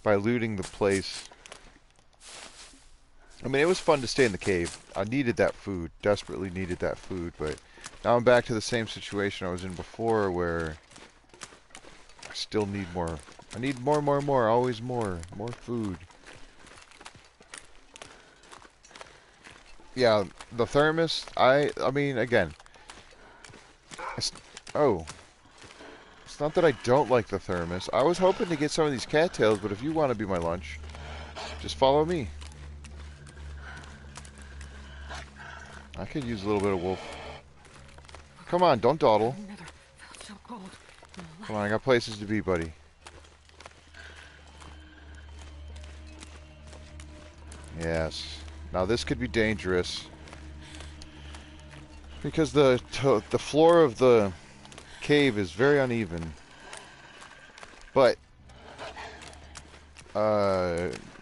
by looting the place. I mean, it was fun to stay in the cave. I needed that food, desperately needed that food, but now I'm back to the same situation I was in before where I still need more. I need more, always more food. Yeah, the thermos, I mean, again, it's, oh, it's not that I don't like the thermos. I was hoping to get some of these cattails, but if you want to be my lunch, just follow me. I could use a little bit of wolf. Come on, don't dawdle. I've never felt so cold in my life. Come on, I got places to be, buddy. Yes. Now this could be dangerous because the floor of the cave is very uneven. But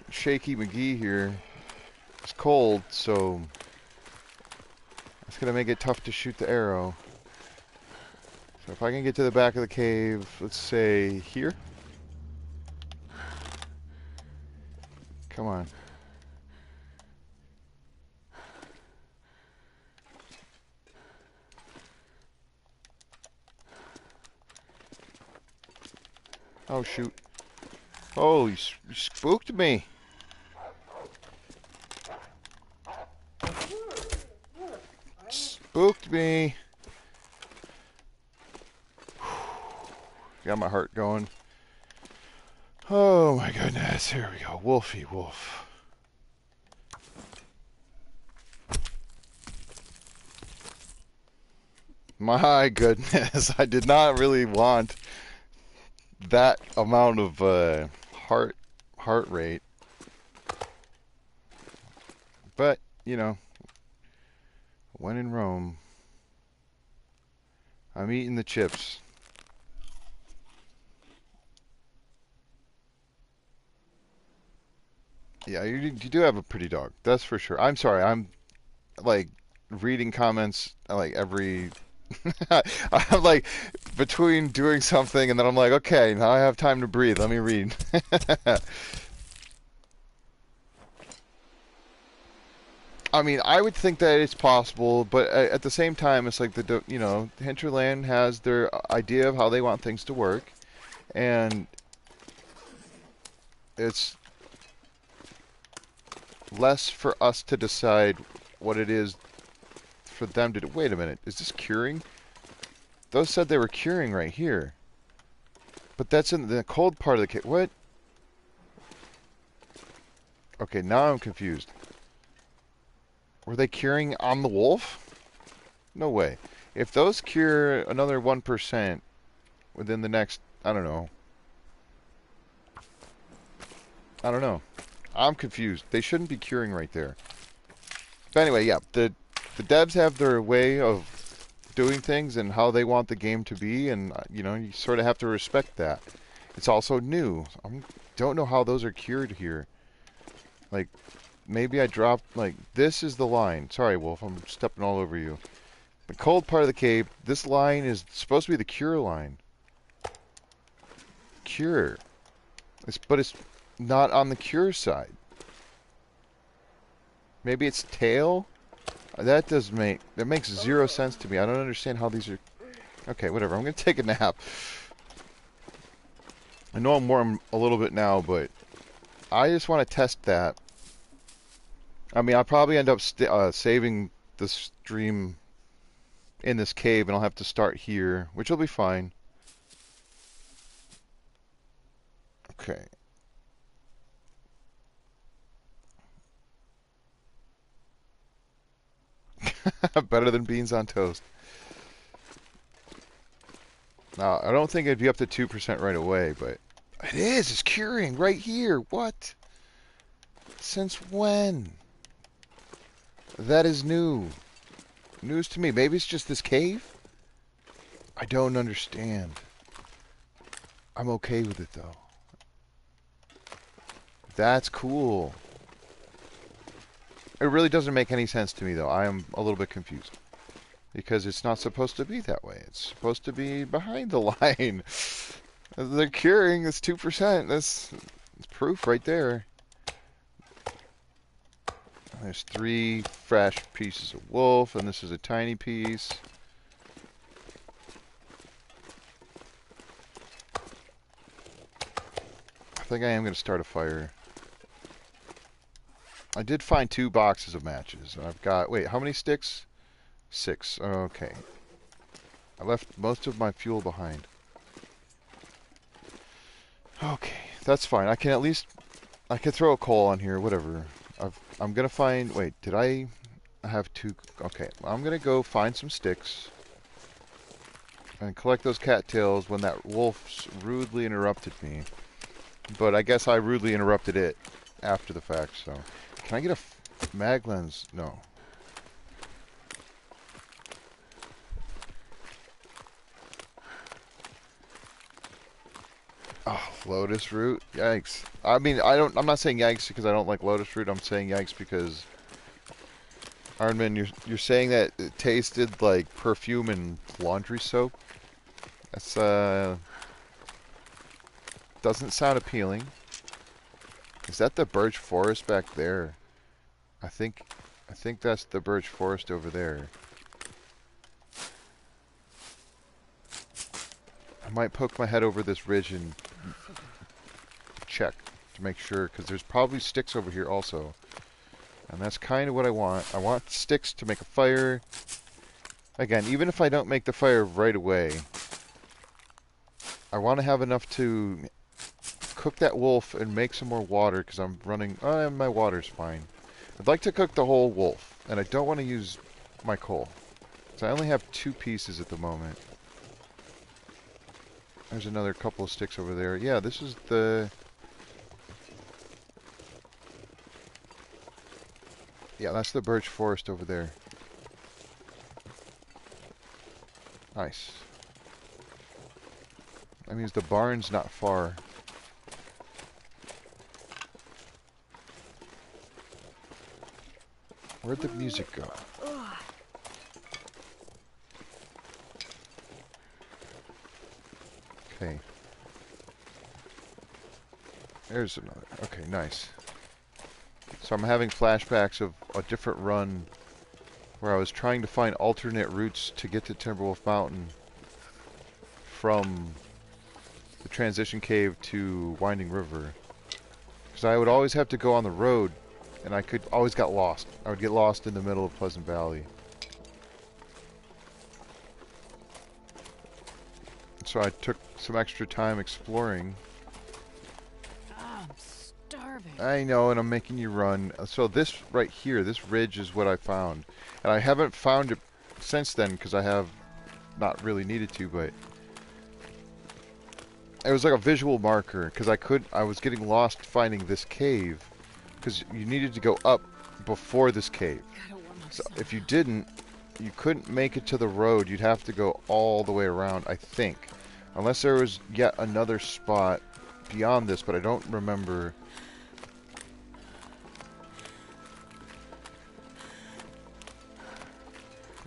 Shaky McGee here is cold, so it's gonna make it tough to shoot the arrow. So if I can get to the back of the cave, let's say here. Come on. Oh, shoot. Oh, you spooked me. Spooked me. Got my heart going. Oh my goodness. Here we go. Wolfie wolf. My goodness. I did not really want that amount of heart rate. But, you know, when in Rome, I'm eating the chips. Yeah, you do have a pretty dog. That's for sure. I'm sorry. I'm like reading comments like every I'm like between doing something and then I'm like, okay, now I have time to breathe. Let me read. I mean, I would think that it's possible, but at the same time, it's like the hinterland has their idea of how they want things to work, and it's less for us to decide what it is for them to do. Wait a minute, is this curing? Those said they were curing right here, but that's in the cold part of the cave. What? Okay, now I'm confused. Were they curing on the wolf? No way. If those cure another 1% within the next, I don't know. I'm confused. They shouldn't be curing right there. But anyway, yeah, the devs have their way of doing things and how they want the game to be, and you sort of have to respect that. It's also new. I don't know how those are cured here. Like, maybe I dropped, like, this is the line. Sorry, Wolf, I'm stepping all over you. The cold part of the cave, this line is supposed to be the cure line. Cure. But it's not on the cure side. Maybe it's tail? That makes zero sense to me. I don't understand how these are... Okay, whatever. I'm going to take a nap. I know I'm warm a little bit now, but I just want to test that. I mean, I'll probably end up saving the stream in this cave, and I'll have to start here, which will be fine. Okay. Better than beans on toast. Now, I don't think it'd be up to 2% right away, but it is. It's curing right here. What? Since when? That is new. News to me. Maybe it's just this cave? I don't understand. I'm okay with it, though. That's cool. It really doesn't make any sense to me, though. I am a little bit confused. Because it's not supposed to be that way. It's supposed to be behind the line. They're curing. It's 2%. That's proof right there. There's 3 fresh pieces of wolf, and this is a tiny piece. I think I am going to start a fire. I did find 2 boxes of matches. I've got, wait, how many sticks? 6. Okay. I left most of my fuel behind. Okay, that's fine. I can at least, I can throw a coal on here, whatever. I'm gonna find, wait, did I have 2? Okay, I'm gonna go find some sticks and collect those cattails when that wolf rudely interrupted me. But I guess I rudely interrupted it after the fact, so. Can I get a mag lens? No. Oh, lotus root? Yikes. I mean, I'm not saying yikes because I don't like lotus root. I'm saying yikes because Ironman, you're saying that it tasted like perfume and laundry soap? That's doesn't sound appealing. Is that the birch forest back there? I think that's the birch forest over there. I might poke my head over this ridge and check to make sure, because there's probably sticks over here also. And that's kind of what I want. I want sticks to make a fire. Again, even if I don't make the fire right away, I want to have enough to cook that wolf and make some more water, because I'm running... Oh, my water's fine. I'd like to cook the whole wolf, and I don't want to use my coal. So I only have 2 pieces at the moment. There's another couple of sticks over there. Yeah, this is the... Yeah, that's the birch forest over there. Nice. That means the barn's not far. Where'd the music go? Okay. There's another. Okay, nice. So I'm having flashbacks of a different run where I was trying to find alternate routes to get to Timberwolf Mountain from the transition cave to Winding River. Because I would always have to go on the road, and I always got lost. I would get lost in the middle of Pleasant Valley. So I took some extra time exploring. I'm starving. I know, and I'm making you run. So this right here, this ridge is what I found. And I haven't found it since then because I have not really needed to, but it was like a visual marker because I was getting lost finding this cave because you needed to go up before this cave. So if you didn't, you couldn't make it to the road. You'd have to go all the way around, I think. Unless there was yet another spot beyond this, but I don't remember.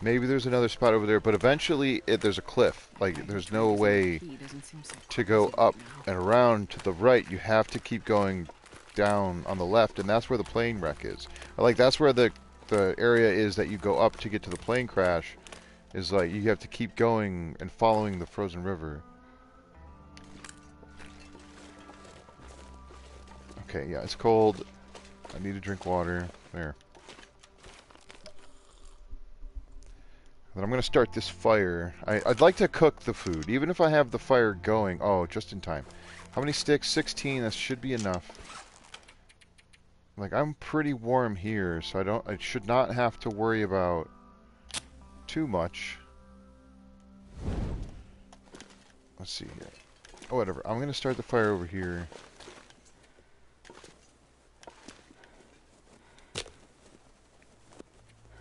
Maybe there's another spot over there, but eventually there's a cliff. Like, there's no way to go up and around to the right. You have to keep going down on the left, and that's where the plane wreck is. Like, that's where the area is that you go up to get to the plane crash. Is like, you have to keep going and following the frozen river. Okay, yeah, it's cold. I need to drink water. There. Then I'm going to start this fire. I'd like to cook the food, even if I have the fire going. Oh, just in time. How many sticks? 16. That should be enough. Like, I'm pretty warm here, so I should not have to worry about too much. Let's see here. Oh, whatever. I'm going to start the fire over here.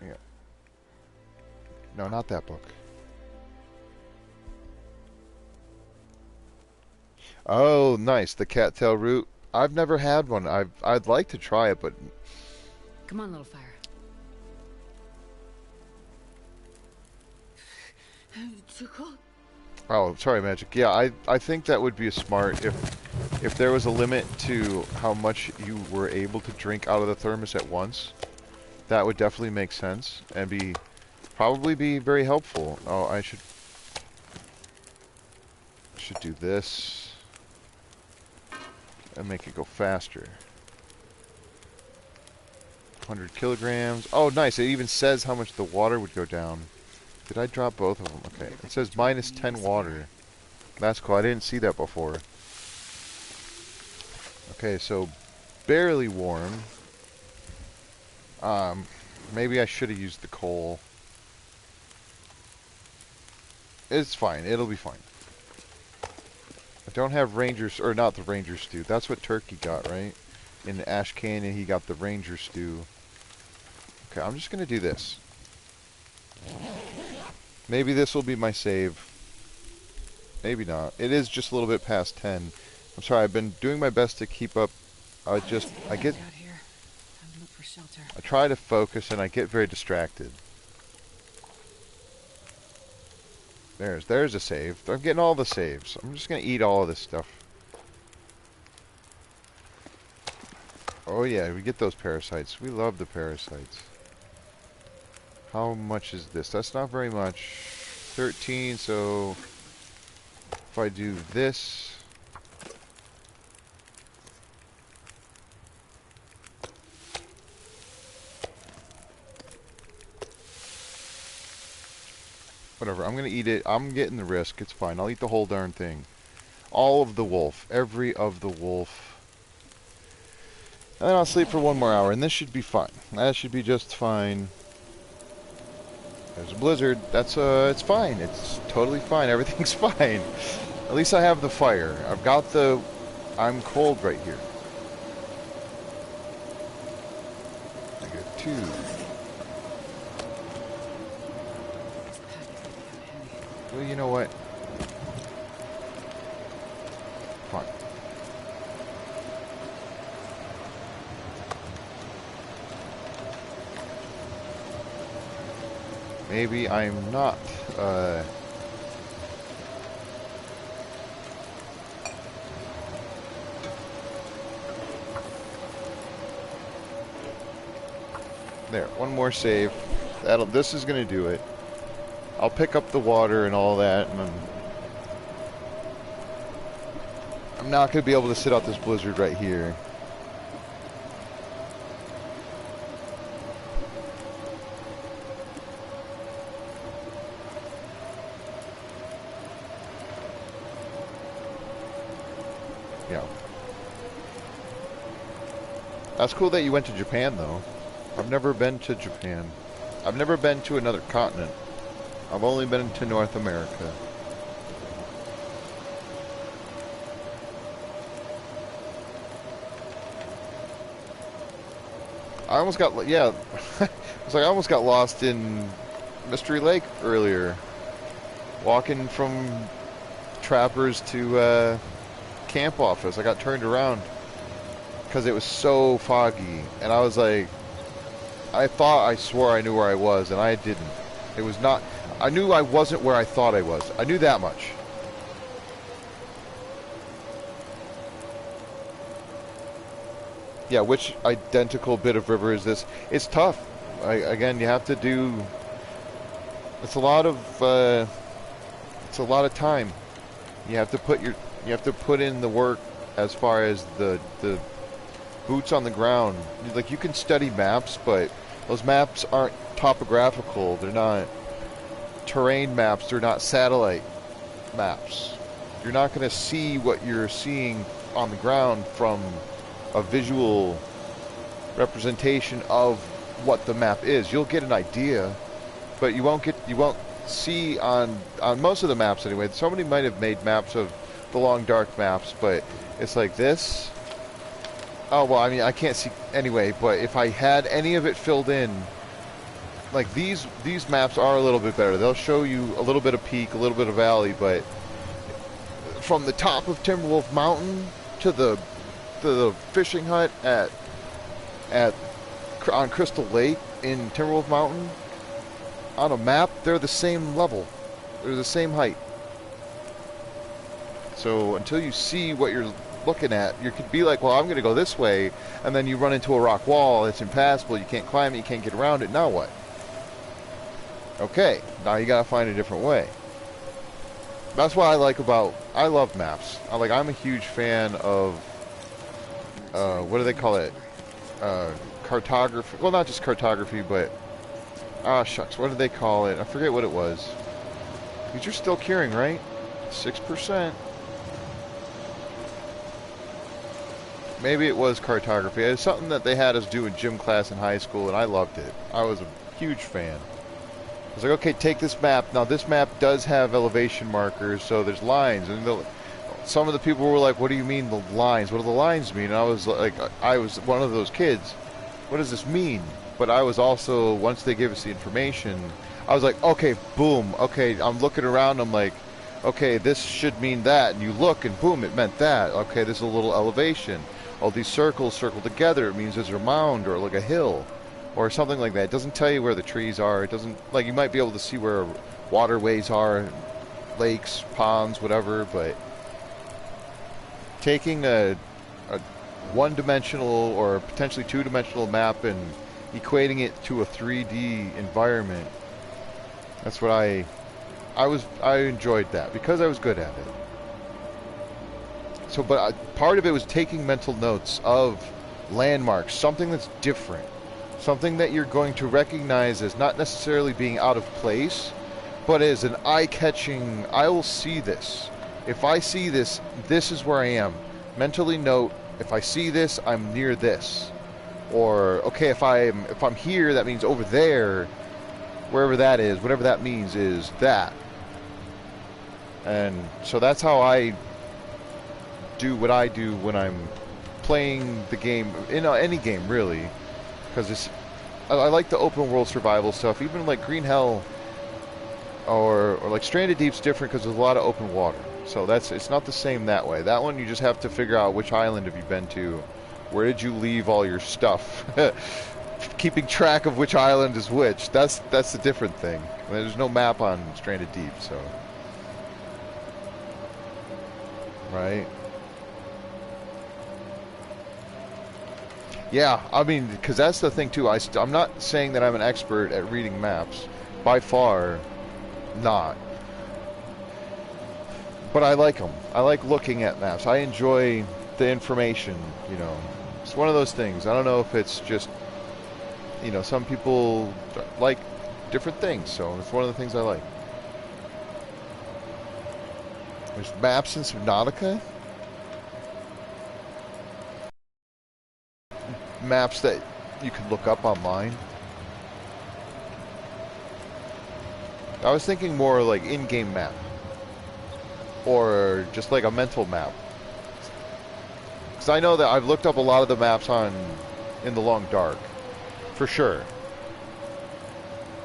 Yeah. No, not that book. Oh, nice. The cattail root. I've never had one. I'd like to try it, but... Come on, little fire. Too cold. Oh, sorry, Magic. Yeah, I think that would be smart if there was a limit to how much you were able to drink out of the thermos at once. That would definitely make sense and probably be very helpful. Oh, I should do this and make it go faster. 100 kilograms. Oh, nice. It even says how much the water would go down. Did I drop both of them? Okay. It says minus 10 water. That's cool. I didn't see that before. Okay, so barely warm. Maybe I should have used the coal. It's fine. It'll be fine. I don't have Rangers, or not the Ranger stew. That's what Turkey got, right? In Ash Canyon, he got the Ranger stew. Okay, I'm just going to do this. Maybe this will be my save. Maybe not. It is just a little bit past 10. I'm sorry, I've been doing my best to keep up. I try to focus and I get very distracted. There's a save. I'm getting all the saves. I'm just going to eat all of this stuff. Oh yeah, we get those parasites. We love the parasites. How much is this? That's not very much. 13, so if I do this, whatever, I'm gonna eat it. I'm getting the risk. It's fine. I'll eat the whole darn thing. All of the wolf. Every of the wolf. And then I'll sleep for 1 more hour, and this should be fine. That should be just fine. There's a blizzard. That's, it's fine. It's totally fine. Everything's fine. At least I have the fire. I've got the... I'm cold right here. I got 2. Well, you know what? Fine. Maybe I'm not, there, 1 more save. This is gonna do it. I'll pick up the water and all that, and I'm not gonna be able to sit out this blizzard right here. Yeah. That's cool that you went to Japan, though. I've never been to Japan. I've never been to another continent. I've only been to North America. I almost got, yeah, it's like I almost got lost in Mystery Lake earlier. Walking from Trappers to camp office. I got turned around because it was so foggy. And I was like, I swore I knew where I was, and I didn't. It was not, I knew I wasn't where I thought I was. I knew that much. Yeah, which identical bit of river is this? It's tough. Again, you have to do... It's a lot of time. You have to put in the work as far as the boots on the ground. Like, you can study maps, but those maps aren't topographical. They're not terrain maps. They're not satellite maps. You're not going to see what you're seeing on the ground from a visual representation of what the map is. You'll get an idea, but you won't see on most of the maps anyway. Somebody might have made maps of the long dark maps, but it's like this. Oh, well, I mean, I can't see anyway, but if I had any of it filled in, like these maps are a little bit better. They'll show you a little bit of peak, a little bit of valley, but from the top of Timberwolf Mountain to the fishing hut on Crystal Lake in Timberwolf Mountain, on a map, they're the same level. They're the same height. So until you see what you're looking at, you could be like, well, I'm going to go this way, and then you run into a rock wall, it's impassable, you can't climb it, you can't get around it, now what? Okay, now you got to find a different way. That's what I love maps. I'm a huge fan of, what do they call it? cartography. Well, not just cartography, but ah, shucks, what did they call it? I forget what it was. Because you're still curing, right? 6%. Maybe it was cartography. It was something that they had us do in gym class in high school, and I loved it. I was a huge fan. I was like, okay, take this map. Now, this map does have elevation markers, so there's lines. And some of the people were like, what do you mean the lines? What do the lines mean? And I was like, I was one of those kids. What does this mean? But I was also, once they gave us the information, I was like, okay, boom. Okay, I'm looking around. I'm like, okay, this should mean that. And you look, and boom, it meant that. Okay, there's a little elevation. All these circles circle together. It means there's a mound or like a hill or something like that. It doesn't tell you where the trees are. It doesn't, like, you might be able to see where waterways are, lakes, ponds, whatever, but taking a one-dimensional or potentially two-dimensional map and equating it to a 3D environment, that's what I enjoyed that because I was good at it. So, but part of it was taking mental notes of landmarks, something that's different, something that you're going to recognize as not necessarily being out of place, but as an eye-catching, I will see this. If I see this, this is where I am. Mentally note, if I see this, I'm near this. Or, okay, if I'm here, that means over there, wherever that is, whatever that means is that. And so that's how I do what I do when I'm playing the game, any game really, because I like the open world survival stuff. Even like Green Hell or like Stranded Deep's different because there's a lot of open water, so it's not the same that way. That one you just have to figure out which island have you been to, where did you leave all your stuff. Keeping track of which island is which, that's a different thing. I mean, there's no map on Stranded Deep, so right. Yeah, I mean, because that's the thing too. I'm not saying that I'm an expert at reading maps, by far, not. But I like them. I like looking at maps. I enjoy the information. It's one of those things. I don't know if it's just, some people like different things. So it's one of the things I like. There's maps in Subnautica. Maps that you can look up online. I was thinking more like in-game map, or just like a mental map, because I know that I've looked up a lot of the maps in the Long Dark, for sure.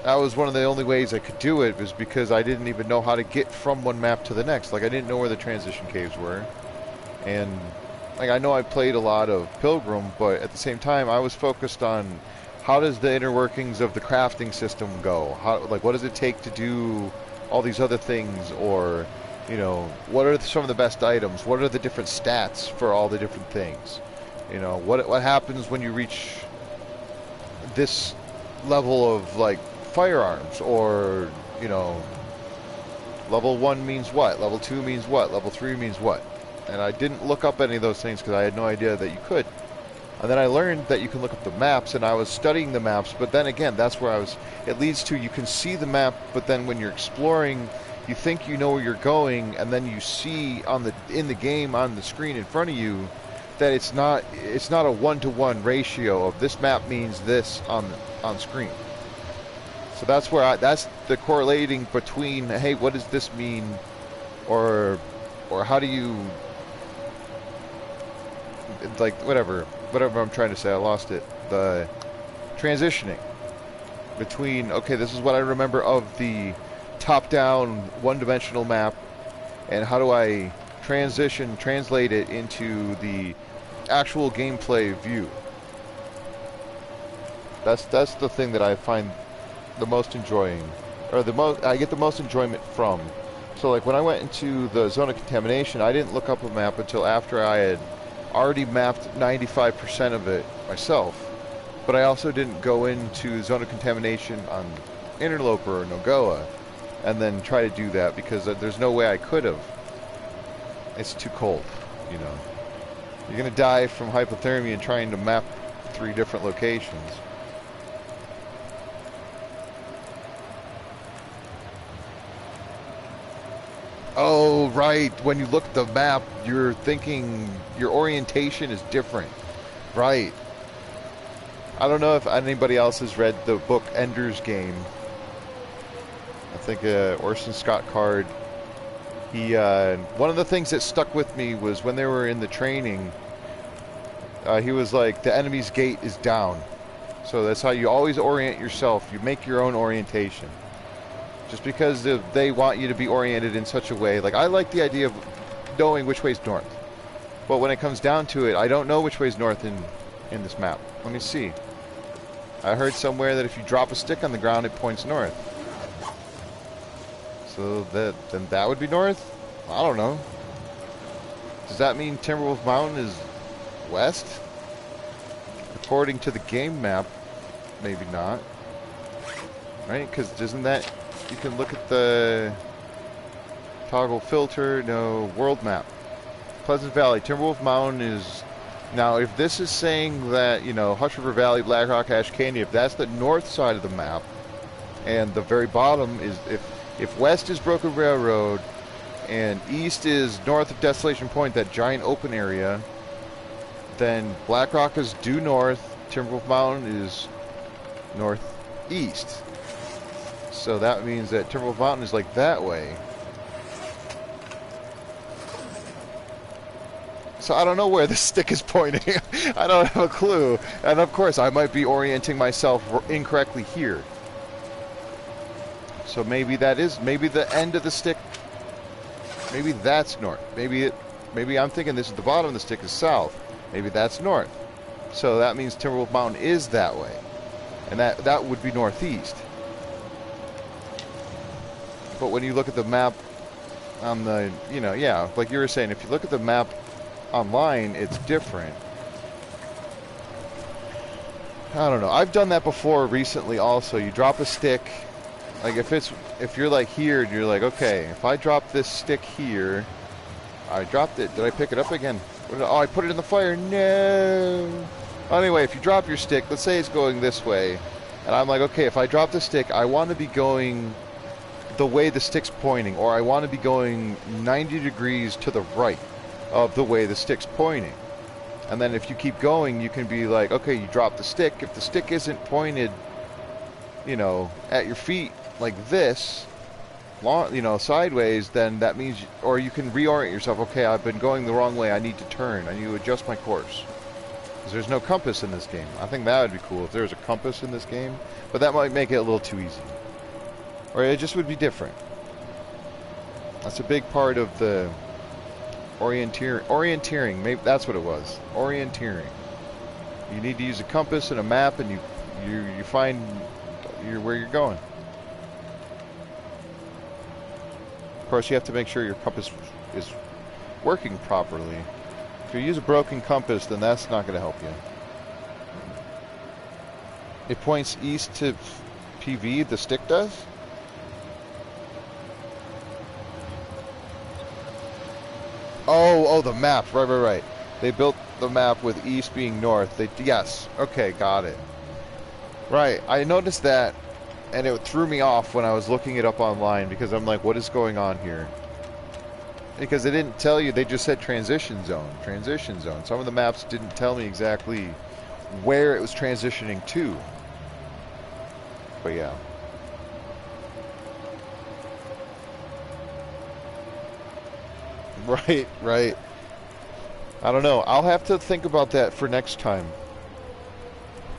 That was one of the only ways I could do it, was because I didn't even know how to get from one map to the next. Like, I didn't know where the transition caves were, and like, I know I played a lot of Pilgrim, but at the same time, I was focused on how does the inner workings of the crafting system go? What does it take to do all these other things? Or, what are some of the best items? What are the different stats for all the different things? What happens when you reach this level of, like, firearms? Or, level 1 means what? Level 2 means what? Level 3 means what? And I didn't look up any of those things because I had no idea that you could. And then I learned that you can look up the maps, and I was studying the maps, but then again, that's where it leads to, you can see the map, but then when you're exploring, you think you know where you're going, and then you see in the game, on the screen in front of you, that it's not a one-to-one ratio of this map means this on screen. So that's that's the correlating between, hey, what does this mean, or how do you, like, whatever I'm trying to say, I lost it. The transitioning between, okay, this is what I remember of the top-down one-dimensional map, and how do I translate it into the actual gameplay view. That's the thing that I find the most enjoying, or I get the most enjoyment from. So, like, when I went into the zone of contamination, I didn't look up a map until after I had already mapped 95% of it myself. But I also didn't go into zone of contamination on Interloper or Nogoa and then try to do that, because there's no way I could have. It's too cold, You're going to die from hypothermia and trying to map 3 different locations. Oh, right. When you look at the map, you're thinking your orientation is different. Right. I don't know if anybody else has read the book Ender's Game. I think Orson Scott Card. He one of the things that stuck with me was when they were in the training. He was like, the enemy's gate is down, so that's how you always orient yourself. You make your own orientation. Just because they want you to be oriented in such a way. Like, I like the idea of knowing which way's north, but when it comes down to it, I don't know which way's north in this map. Let me see. I heard somewhere that if you drop a stick on the ground, it points north. So then that would be north? I don't know. Does that mean Timberwolf Mountain is west? According to the game map, maybe not. Right? Because isn't that... You can look at the toggle filter. No, world map. Pleasant Valley. Timberwolf Mountain is... Now, if this is saying that, you know, Hush River Valley, Black Rock, Ash Canyon, if that's the north side of the map, and the very bottom is... If west is Broken Railroad, and east is north of Desolation Point, that giant open area, then Black Rock is due north, Timberwolf Mountain is northeast. So that means that Timberwolf Mountain is like that way. So I don't know where the stick is pointing. I don't have a clue. And of course, I might be orienting myself incorrectly here. So maybe that is, maybe the end of the stick, maybe that's north. Maybe I'm thinking this is the bottom of the stick is south. Maybe that's north. So that means Timberwolf Mountain is that way. And that would be northeast. But when you look at the map on the, you know, yeah, like you were saying, if you look at the map online, it's different. I don't know. I've done that before recently also. You drop a stick, like if you're like here and you're like, okay, if I drop this stick here, I dropped it. Did I pick it up again? Oh, I put it in the fire. No. Anyway, if you drop your stick, let's say it's going this way, and I'm like, okay, if I drop the stick, I want to be going the way the stick's pointing, or I want to be going 90 degrees to the right of the way the stick's pointing. And then if you keep going, you can be like, okay, you drop the stick. If the stick isn't pointed, you know, at your feet like this, long, you know, sideways, then that means, or you can reorient yourself. Okay, I've been going the wrong way. I need to turn. I need to adjust my course. Because there's no compass in this game. I think that would be cool if there was a compass in this game, but that might make it a little too easy. Or it just would be different. That's a big part of the orienteering. Maybe that's what it was. Orienteering. You need to use a compass and a map, and you find where you're going. Of course, you have to make sure your compass is working properly. If you use a broken compass, then that's not going to help you. It points east to PV, the stick does? Oh, the map. Right. They built the map with east being north. Yes. Okay, got it. Right. I noticed that, and it threw me off when I was looking it up online, because I'm like, what is going on here? Because they didn't tell you. They just said transition zone. Transition zone. Some of the maps didn't tell me exactly where it was transitioning to. But yeah. Right. I don't know. I'll have to think about that for next time.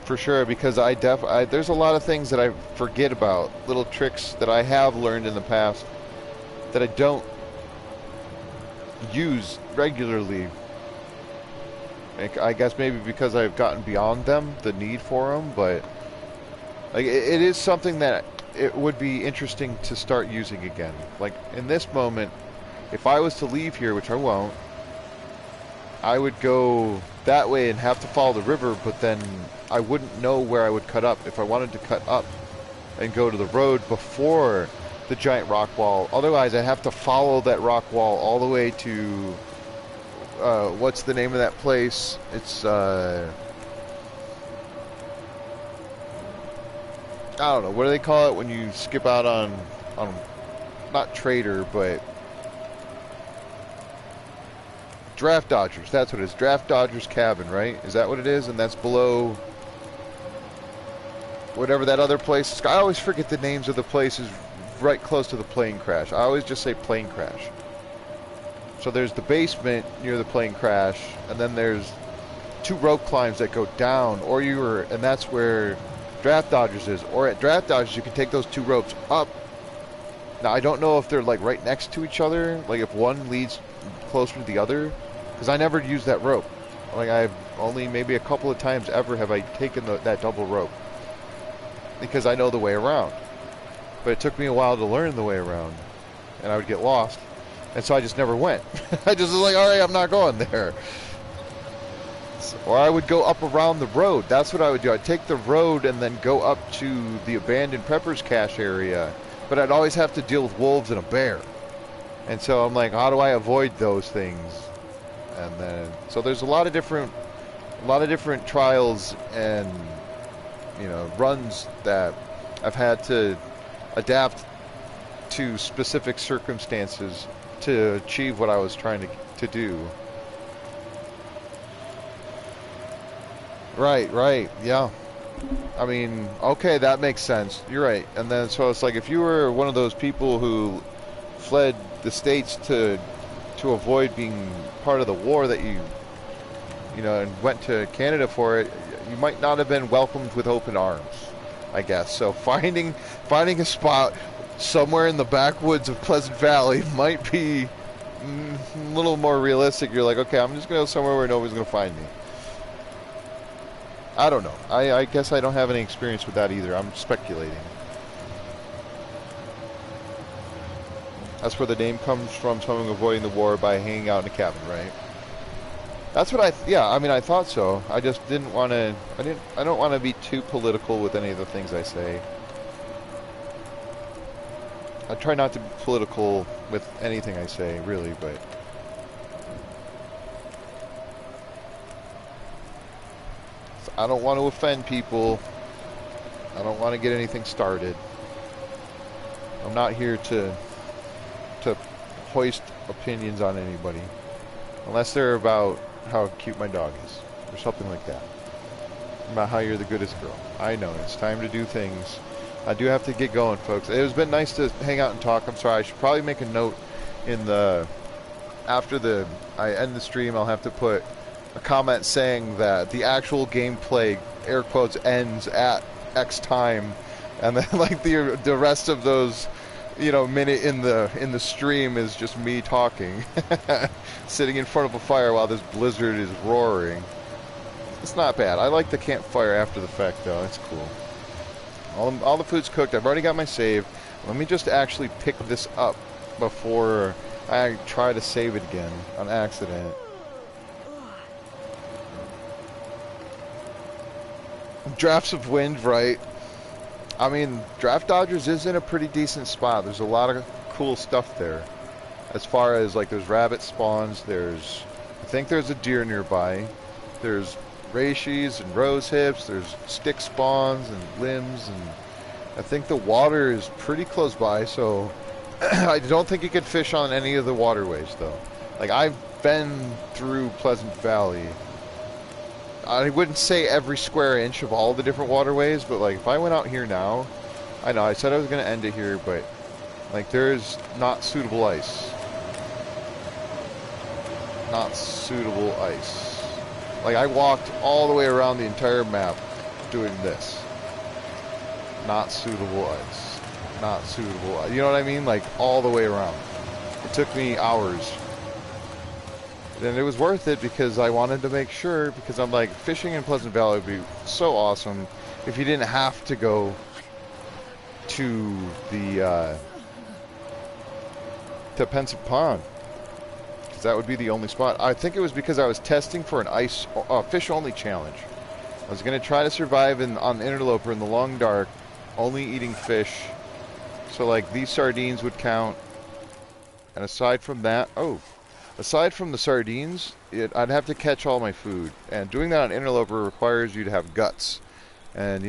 For sure, because there's a lot of things that I forget about. Little tricks that I have learned in the past that I don't use regularly. I guess maybe because I've gotten beyond them, the need for them, but like it is something that it would be interesting to start using again. Like in this moment, if I was to leave here, which I won't, I would go that way and have to follow the river, but then I wouldn't know where I would cut up. If I wanted to cut up and go to the road before the giant rock wall, otherwise I'd have to follow that rock wall all the way to, what's the name of that place? It's, I don't know, what do they call it when you skip out on not trader, but draft dodgers. That's what it is. Draft dodgers cabin, right? Is that what it is? And that's below whatever that other place is. I always forget the names of the places right close to the plane crash. I always just say plane crash. So there's the basement near the plane crash, and then there's 2 rope climbs that go down, and that's where Draft Dodgers is. Or at Draft Dodgers, you can take those 2 ropes up. Now, I don't know if they're like right next to each other, like if one leads closer to the other, because I never used that rope. Like, I've only maybe a couple of times ever have I taken that double rope, because I know the way around. But it took me a while to learn the way around, and I would get lost. And so I just never went. I just was like, all right, I'm not going there. Or I would go up around the road. That's what I would do. I'd take the road and then go up to the abandoned Preppers cache area. But I'd always have to deal with wolves and a bear. And so I'm like, how do I avoid those things? And then, so there's a lot of different trials and, runs that I've had to adapt to specific circumstances to achieve what I was trying to do. Right, yeah. I mean, okay, that makes sense. You're right. And then, so it's like, if you were one of those people who fled the States to avoid being part of the war that and went to Canada for it, you might not have been welcomed with open arms, I guess. So finding a spot somewhere in the backwoods of Pleasant Valley might be a little more realistic. You're like, okay, I'm just going to go somewhere where nobody's going to find me. I don't know. I guess I don't have any experience with that either. I'm speculating. That's where the name comes from, someone avoiding the war by hanging out in a cabin, right? That's what I thought so. I just didn't want to, I don't want to be too political with any of the things I say. I try not to be political with anything I say, really, but I don't want to offend people. I don't want to get anything started. I'm not here to hoist opinions on anybody, unless they're about how cute my dog is, or something like that. About how you're the goodest girl. I know, it's time to do things. I do have to get going, folks. It has been nice to hang out and talk. I'm sorry, I should probably make a note after I end the stream, I'll have to put a comment saying that the actual gameplay, air quotes, ends at X time, and then like the rest of those, minute in the stream is just me talking, sitting in front of a fire while this blizzard is roaring. It's not bad. I like the campfire after the fact, though. It's cool. All the food's cooked. I've already got my save. Let me just actually pick this up before I try to save it again on accident. Drafts of wind, right? I mean, Draft Dodgers is in a pretty decent spot. There's a lot of cool stuff there. As far as, like, there's rabbit spawns, I think there's a deer nearby. There's reishi and rose hips, there's stick spawns and limbs, and I think the water is pretty close by, so I don't think you could fish on any of the waterways, though. Like, I've been through Pleasant Valley. I wouldn't say every square inch of all the different waterways, but like if I went out here now, I know I said I was going to end it here, but like there's not suitable ice. Not suitable ice. Like I walked all the way around the entire map doing this. Not suitable ice. Not suitable. You know what I mean? Like all the way around. It took me hours. And it was worth it because I wanted to make sure, because I'm like, fishing in Pleasant Valley would be so awesome if you didn't have to go to the to Pensive Pond, because that would be the only spot. I think it was because I was testing for an fish only challenge. I was going to try to survive on the Interloper in the long dark, only eating fish. So like these sardines would count, and aside from that, aside from the sardines, I'd have to catch all my food. And doing that on Interloper requires you to have guts. And,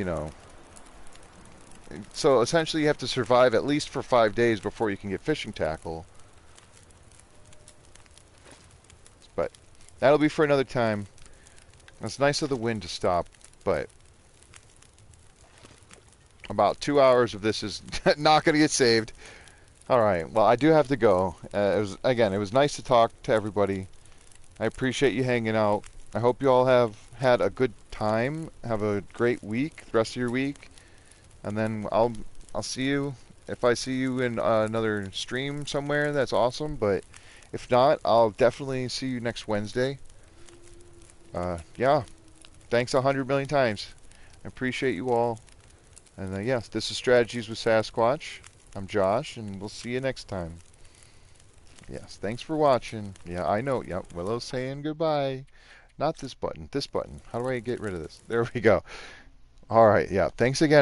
So essentially, you have to survive at least for 5 days before you can get fishing tackle. But that'll be for another time. It's nice of the wind to stop, but about 2 hours of this is not going to get saved. All right. Well, I do have to go. It was nice to talk to everybody. I appreciate you hanging out. I hope you all have had a good time. Have a great week, the rest of your week, and then I'll see you. If I see you in another stream somewhere, that's awesome. But if not, I'll definitely see you next Wednesday. Yeah. Thanks 100 million times. I appreciate you all. And yes, this is Strategies with Sasquatch. I'm Josh, and we'll see you next time. Yes, thanks for watching. Yeah, I know. Yep, Willow's saying goodbye. Not this button. This button. How do I get rid of this? There we go. All right. Yeah, thanks again.